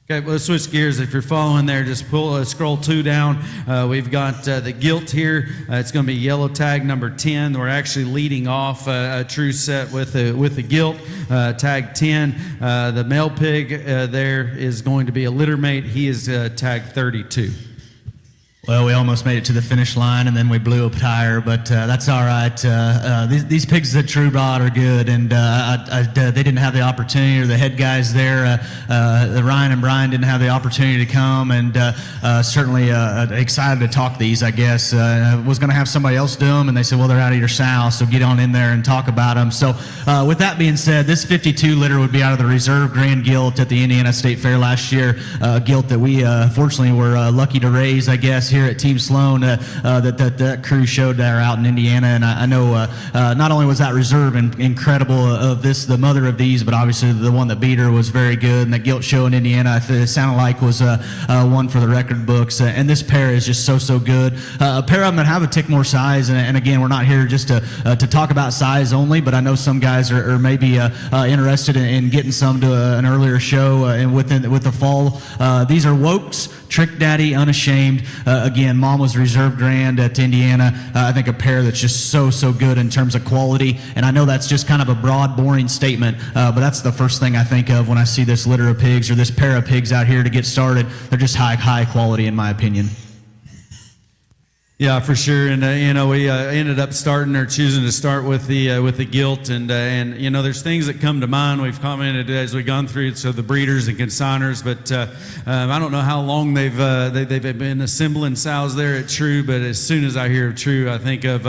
Okay, well, let's switch gears. If you're following there, just scroll 2 down. We've got the gilt here. It's going to be yellow tag number 10. We're actually leading off a True set with a gilt, tag 10. The male pig there is going to be a litter mate. He is tag 32. Well, we almost made it to the finish line, and then we blew a tire, but that's all right. These pigs that True brought are good, and they didn't have the opportunity, or the head guys there, Ryan and Brian didn't have the opportunity to come, and certainly excited to talk these, I guess. Was going to have somebody else do them, and they said, well, they're out of your sow, so get on in there and talk about them. So with that being said, this 52 litter would be out of the reserve grand gilt at the Indiana State Fair last year, a gilt that we fortunately were lucky to raise, I guess, here at Team Sloan, that crew showed there out in Indiana. And I know not only was that reserve incredible of this, the mother of these, but obviously the one that beat her was very good. And that gilt show in Indiana, it sounded like was one for the record books. And this pair is just so good. A pair of them that have a tick more size. And again, we're not here just to talk about size only, but I know some guys are maybe interested in getting some to an earlier show and with the fall. These are Wokes, Trick Daddy, Unashamed. Again, Mom was reserve grand at Indiana. I think a pair that's just so good in terms of quality. And I know that's just kind of a broad, boring statement, but that's the first thing I think of when I see this litter of pigs or this pair of pigs out here to get started. They're just high quality in my opinion. Yeah, for sure. And we ended up choosing to start with the gilt, and there's things that come to mind. We've commented as we've gone through it, so the breeders and consigners, but I don't know how long they've been assembling sows there at True, but as soon as I hear of True, I think of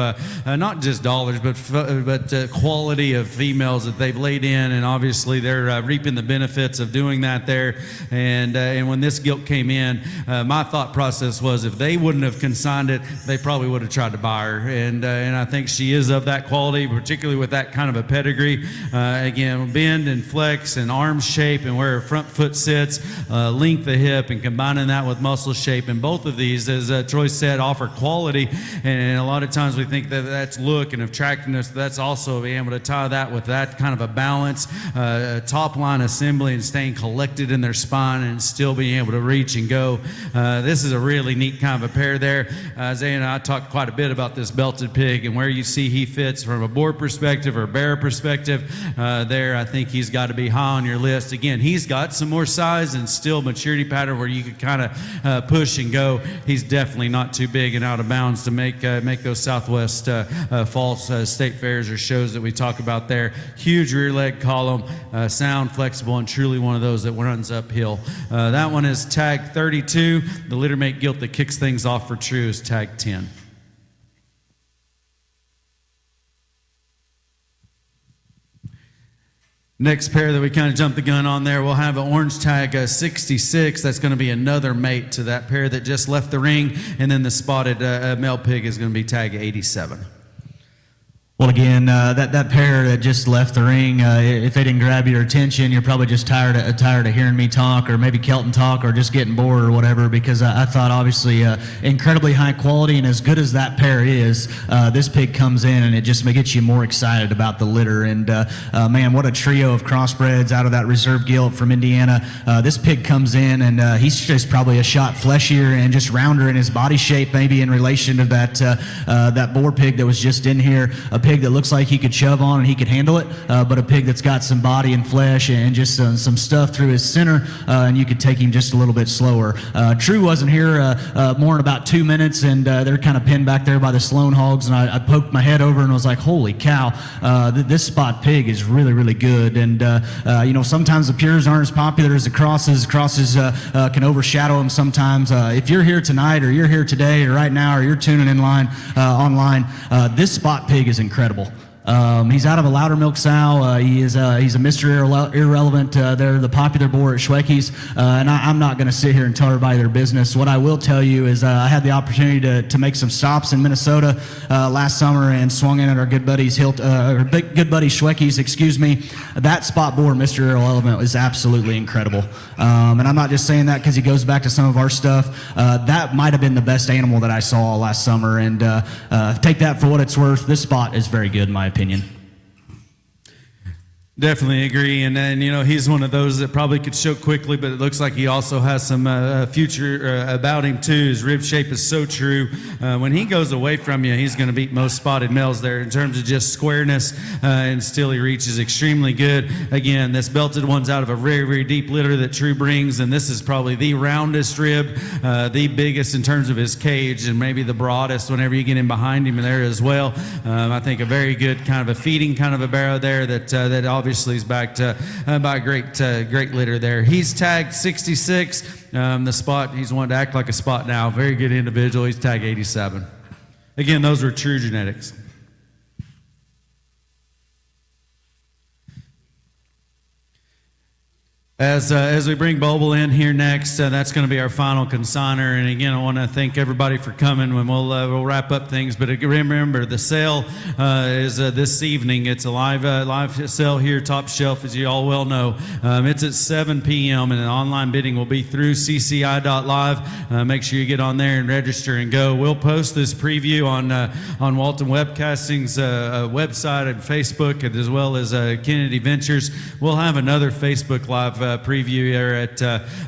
not just dollars, but quality of females that they've laid in, and obviously they're reaping the benefits of doing that there. And when this gilt came in, my thought process was if they wouldn't have consigned it, they probably would have tried to buy her, and I think she is of that quality, particularly with that kind of a pedigree. Again, bend and flex and arm shape and where her front foot sits, length of hip, and combining that with muscle shape. And both of these, as Troy said, offer quality, and a lot of times we think that that's look and attractiveness. That's also being able to tie that with that kind of a balance, top line assembly, and staying collected in their spine and still being able to reach and go. This is a really neat kind of a pair there. Isaiah and I talked quite a bit about this belted pig and where you see he fits from a boar perspective or bear perspective. There, I think he's got to be high on your list. Again, he's got some more size and still maturity pattern where you could kind of push and go. He's definitely not too big and out of bounds to make those Southwest Falls state fairs or shows that we talk about there. Huge rear leg column, sound, flexible, and truly one of those that runs uphill. That one is tag 32. The littermate gilt that kicks things off for True is tag 10. Next pair that we kind of jumped the gun on there, we'll have an orange tag 66. That's going to be another mate to that pair that just left the ring. And then the spotted male pig is going to be tag 87. Well, again, that pair that just left the ring, if they didn't grab your attention, you're probably just tired of hearing me talk, or maybe Kelton talk, or just getting bored or whatever, because I thought obviously incredibly high quality, and as good as that pair is, this pig comes in and it just gets you more excited about the litter. And man, what a trio of crossbreds out of that reserve gilt from Indiana. This pig comes in and he's just probably a shot fleshier and just rounder in his body shape, maybe in relation to that boar pig that was just in here. A pig that looks like he could shove on and he could handle it, but a pig that's got some body and flesh and just some stuff through his center, and you could take him just a little bit slower. True wasn't here more in about 2 minutes, and they're kind of pinned back there by the Sloan hogs, and I poked my head over and was like, holy cow, this spot pig is really, really good. And sometimes the pures aren't as popular as the crosses. Crosses can overshadow them sometimes. If you're here tonight, or you're here today, or right now, or you're tuning in online, this spot pig is incredible. He's out of a Loudermilk sow. He's a Mr. Irrelevant. They're the popular boar at Schwecky's, and I'm not going to sit here and tell everybody their business. What I will tell you is I had the opportunity to make some stops in Minnesota last summer and swung in at our good buddy Schwecky's. Excuse me. That spot boar, Mr. Irrelevant, is absolutely incredible. And I'm not just saying that because he goes back to some of our stuff. That might have been the best animal that I saw last summer, and take that for what it's worth. This spot is very good in my opinion. Definitely agree, and he's one of those that probably could show quickly, but it looks like he also has some future about him too. His rib shape is so true. When he goes away from you, he's going to beat most spotted males there in terms of just squareness, and still he reaches extremely good. Again, this belted one's out of a very, very deep litter that True brings, and this is probably the roundest rib, the biggest in terms of his cage, and maybe the broadest whenever you get in behind him there as well. I think a very good kind of a feeding kind of a barrow there that obviously is backed by a great litter there. He's tagged 66. The spot, he's wanted to act like a spot now. Very good individual. He's tagged 87. Again, those are True genetics. As we bring Boble in here next, that's going to be our final consigner. And again, I want to thank everybody for coming. When we'll wrap up things, but remember the sale is this evening. It's a live sale here, Top Shelf, as you all well know. It's at 7 p.m. and an online bidding will be through CCI.live. Make sure you get on there and register and go. We'll post this preview on Walton Webcasting's website and Facebook, and as well as Kennedy Ventures. We'll have another Facebook Live preview here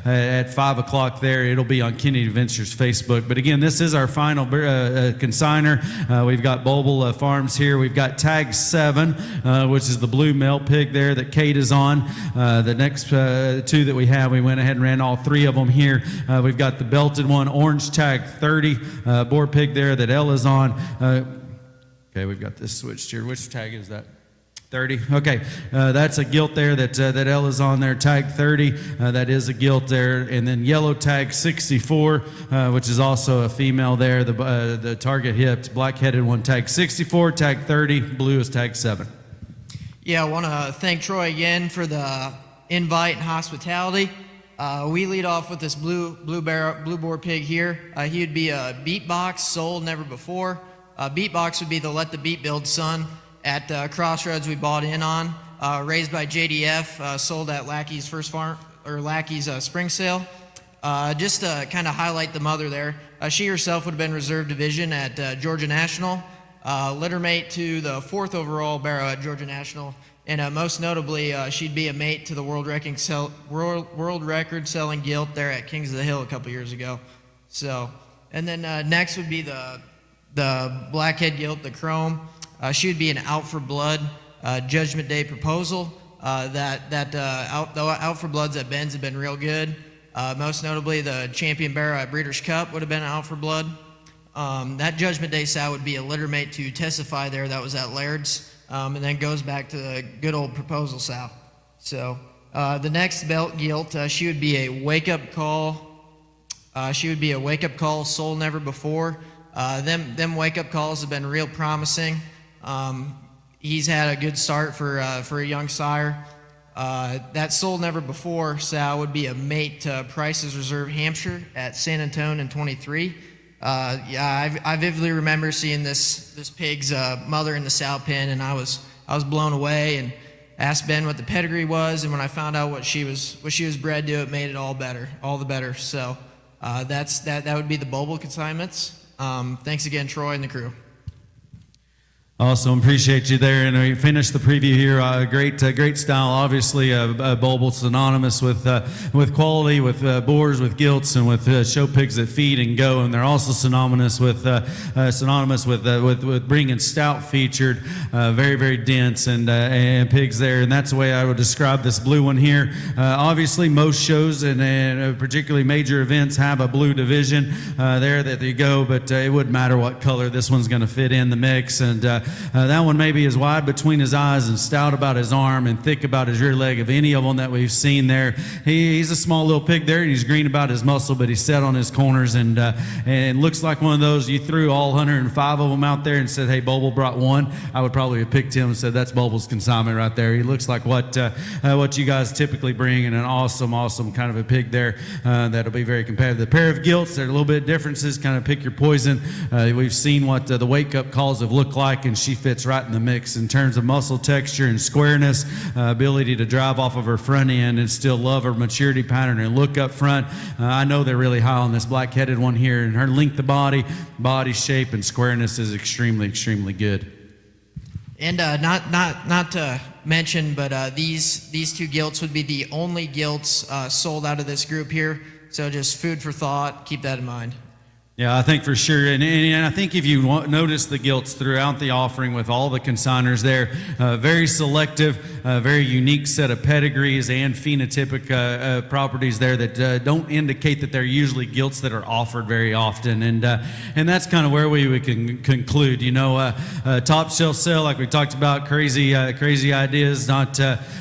at 5 o'clock there. It'll be on Kennedy Ventures Facebook. But again, this is our final consigner. We've got Boble Farms here. We've got tag 7, which is the blue male pig there that Kate is on. The next 2 that we have, we went ahead and ran all 3 of them here. We've got the belted one, orange tag 30, boar pig there that Ella's on. Okay, we've got this switched here. Which tag is that? 30. Okay, that's a gilt there that Ella's on there. Tag 30, that is a gilt there, and then yellow tag 64, which is also a female there. The target hipped, black-headed one. Tag 64, tag 30, blue is tag 7. Yeah, I want to thank Troy again for the invite and hospitality. We lead off with this blue boar pig here. He would be a beatbox, sold never before. Beatbox would be the Let the Beat Build son. At Crossroads, we bought in on, raised by JDF, sold at Lackey's spring sale. Just to kind of highlight the mother there, she herself would have been reserve division at Georgia National, litter mate to the 4th overall barrow at Georgia National, and most notably, she'd be a mate to the world record selling gilt there at Kings of the Hill a couple years ago. So, and then next would be the blackhead gilt, the chrome. She would be an out for blood Judgment Day proposal. Out for bloods at Ben's have been real good. Most notably, the champion barrow at Breeders' Cup would have been out for blood. That Judgment Day sow would be a litter mate to testify there. That was at Laird's, and then goes back to the good old proposal sow. So the next belt gilt, she would be a wake up call. Sold never before. Them wake up calls have been real promising. He's had a good start for a young sire. That sold never before sow would be a mate to Price's Reserve Hampshire at San Antonio in 23. I vividly remember seeing this pig's mother in the sow pen, and I was blown away and asked Ben what the pedigree was, and when I found out what she was bred to, it made it all the better. So that would be the Boble consignments. Thanks again, Troy and the crew. Awesome, appreciate you there. And we finished the preview here. Great style. Obviously, Boble synonymous with quality, with boars, with gilts, and with show pigs that feed and go. And they're also synonymous with bringing stout featured, very dense and pigs there. And that's the way I would describe this blue one here. Obviously, most shows and particularly major events have a blue division there that they go, but it wouldn't matter what color. This one's going to fit in the mix. And that one maybe is wide between his eyes and stout about his arm and thick about his rear leg of any of them that we've seen there. He's a small little pig there, and he's green about his muscle, but he's set on his corners and looks like one of those you threw all 105 of them out there and said, hey, Boble brought one. I would probably have picked him and said, that's Boble's consignment right there. He looks like what you guys typically bring, and an awesome kind of a pig there that'll be very competitive. The pair of gilts, there are a little bit of differences, kind of pick your poison. We've seen what the wake-up calls have looked like, and she fits right in the mix in terms of muscle texture and squareness, ability to drive off of her front end and still love her maturity pattern and look up front. I know they're really high on this black-headed one here, and her length of body shape, and squareness is extremely good. And not to mention, but these 2 gilts would be the only gilts sold out of this group here. So just food for thought. Keep that in mind. Yeah, I think for sure. And I think if you notice the gilts throughout the offering with all the consigners there, very selective, very unique set of pedigrees and phenotypic properties there that don't indicate that they're usually gilts that are offered very often. And that's kind of where we would conclude. You know, top shelf sale, like we talked about, crazy ideas, not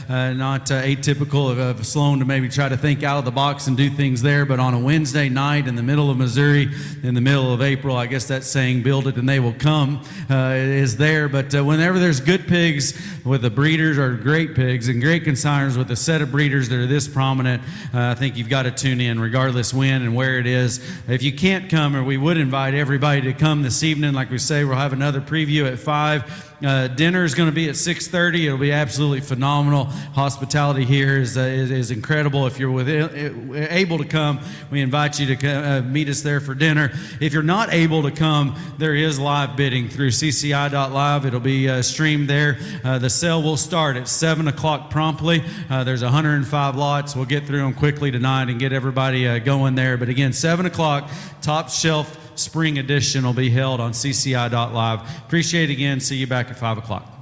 atypical of Sloan to maybe try to think out of the box and do things there. But on a Wednesday night in the middle of Missouri, in the middle of April, I guess that saying, build it and they will come, is there. But whenever there's good pigs with the breeders, or great pigs and great consigners with a set of breeders that are this prominent, I think you've got to tune in regardless when and where it is. If you can't come, or we would invite everybody to come this evening, like we say, we'll have another preview at 5. Dinner is going to be at 6:30. It'll be absolutely phenomenal. Hospitality here is incredible. If you're able to come, we invite you to meet us there for dinner. If you're not able to come, there is live bidding through CCI.live. It'll be streamed there. The sale will start at 7 o'clock promptly. There's 105 lots. We'll get through them quickly tonight and get everybody going there. But again, 7 o'clock, Top Shelf Spring Edition will be held on CCI.live. Appreciate it again. See you back at 5 o'clock.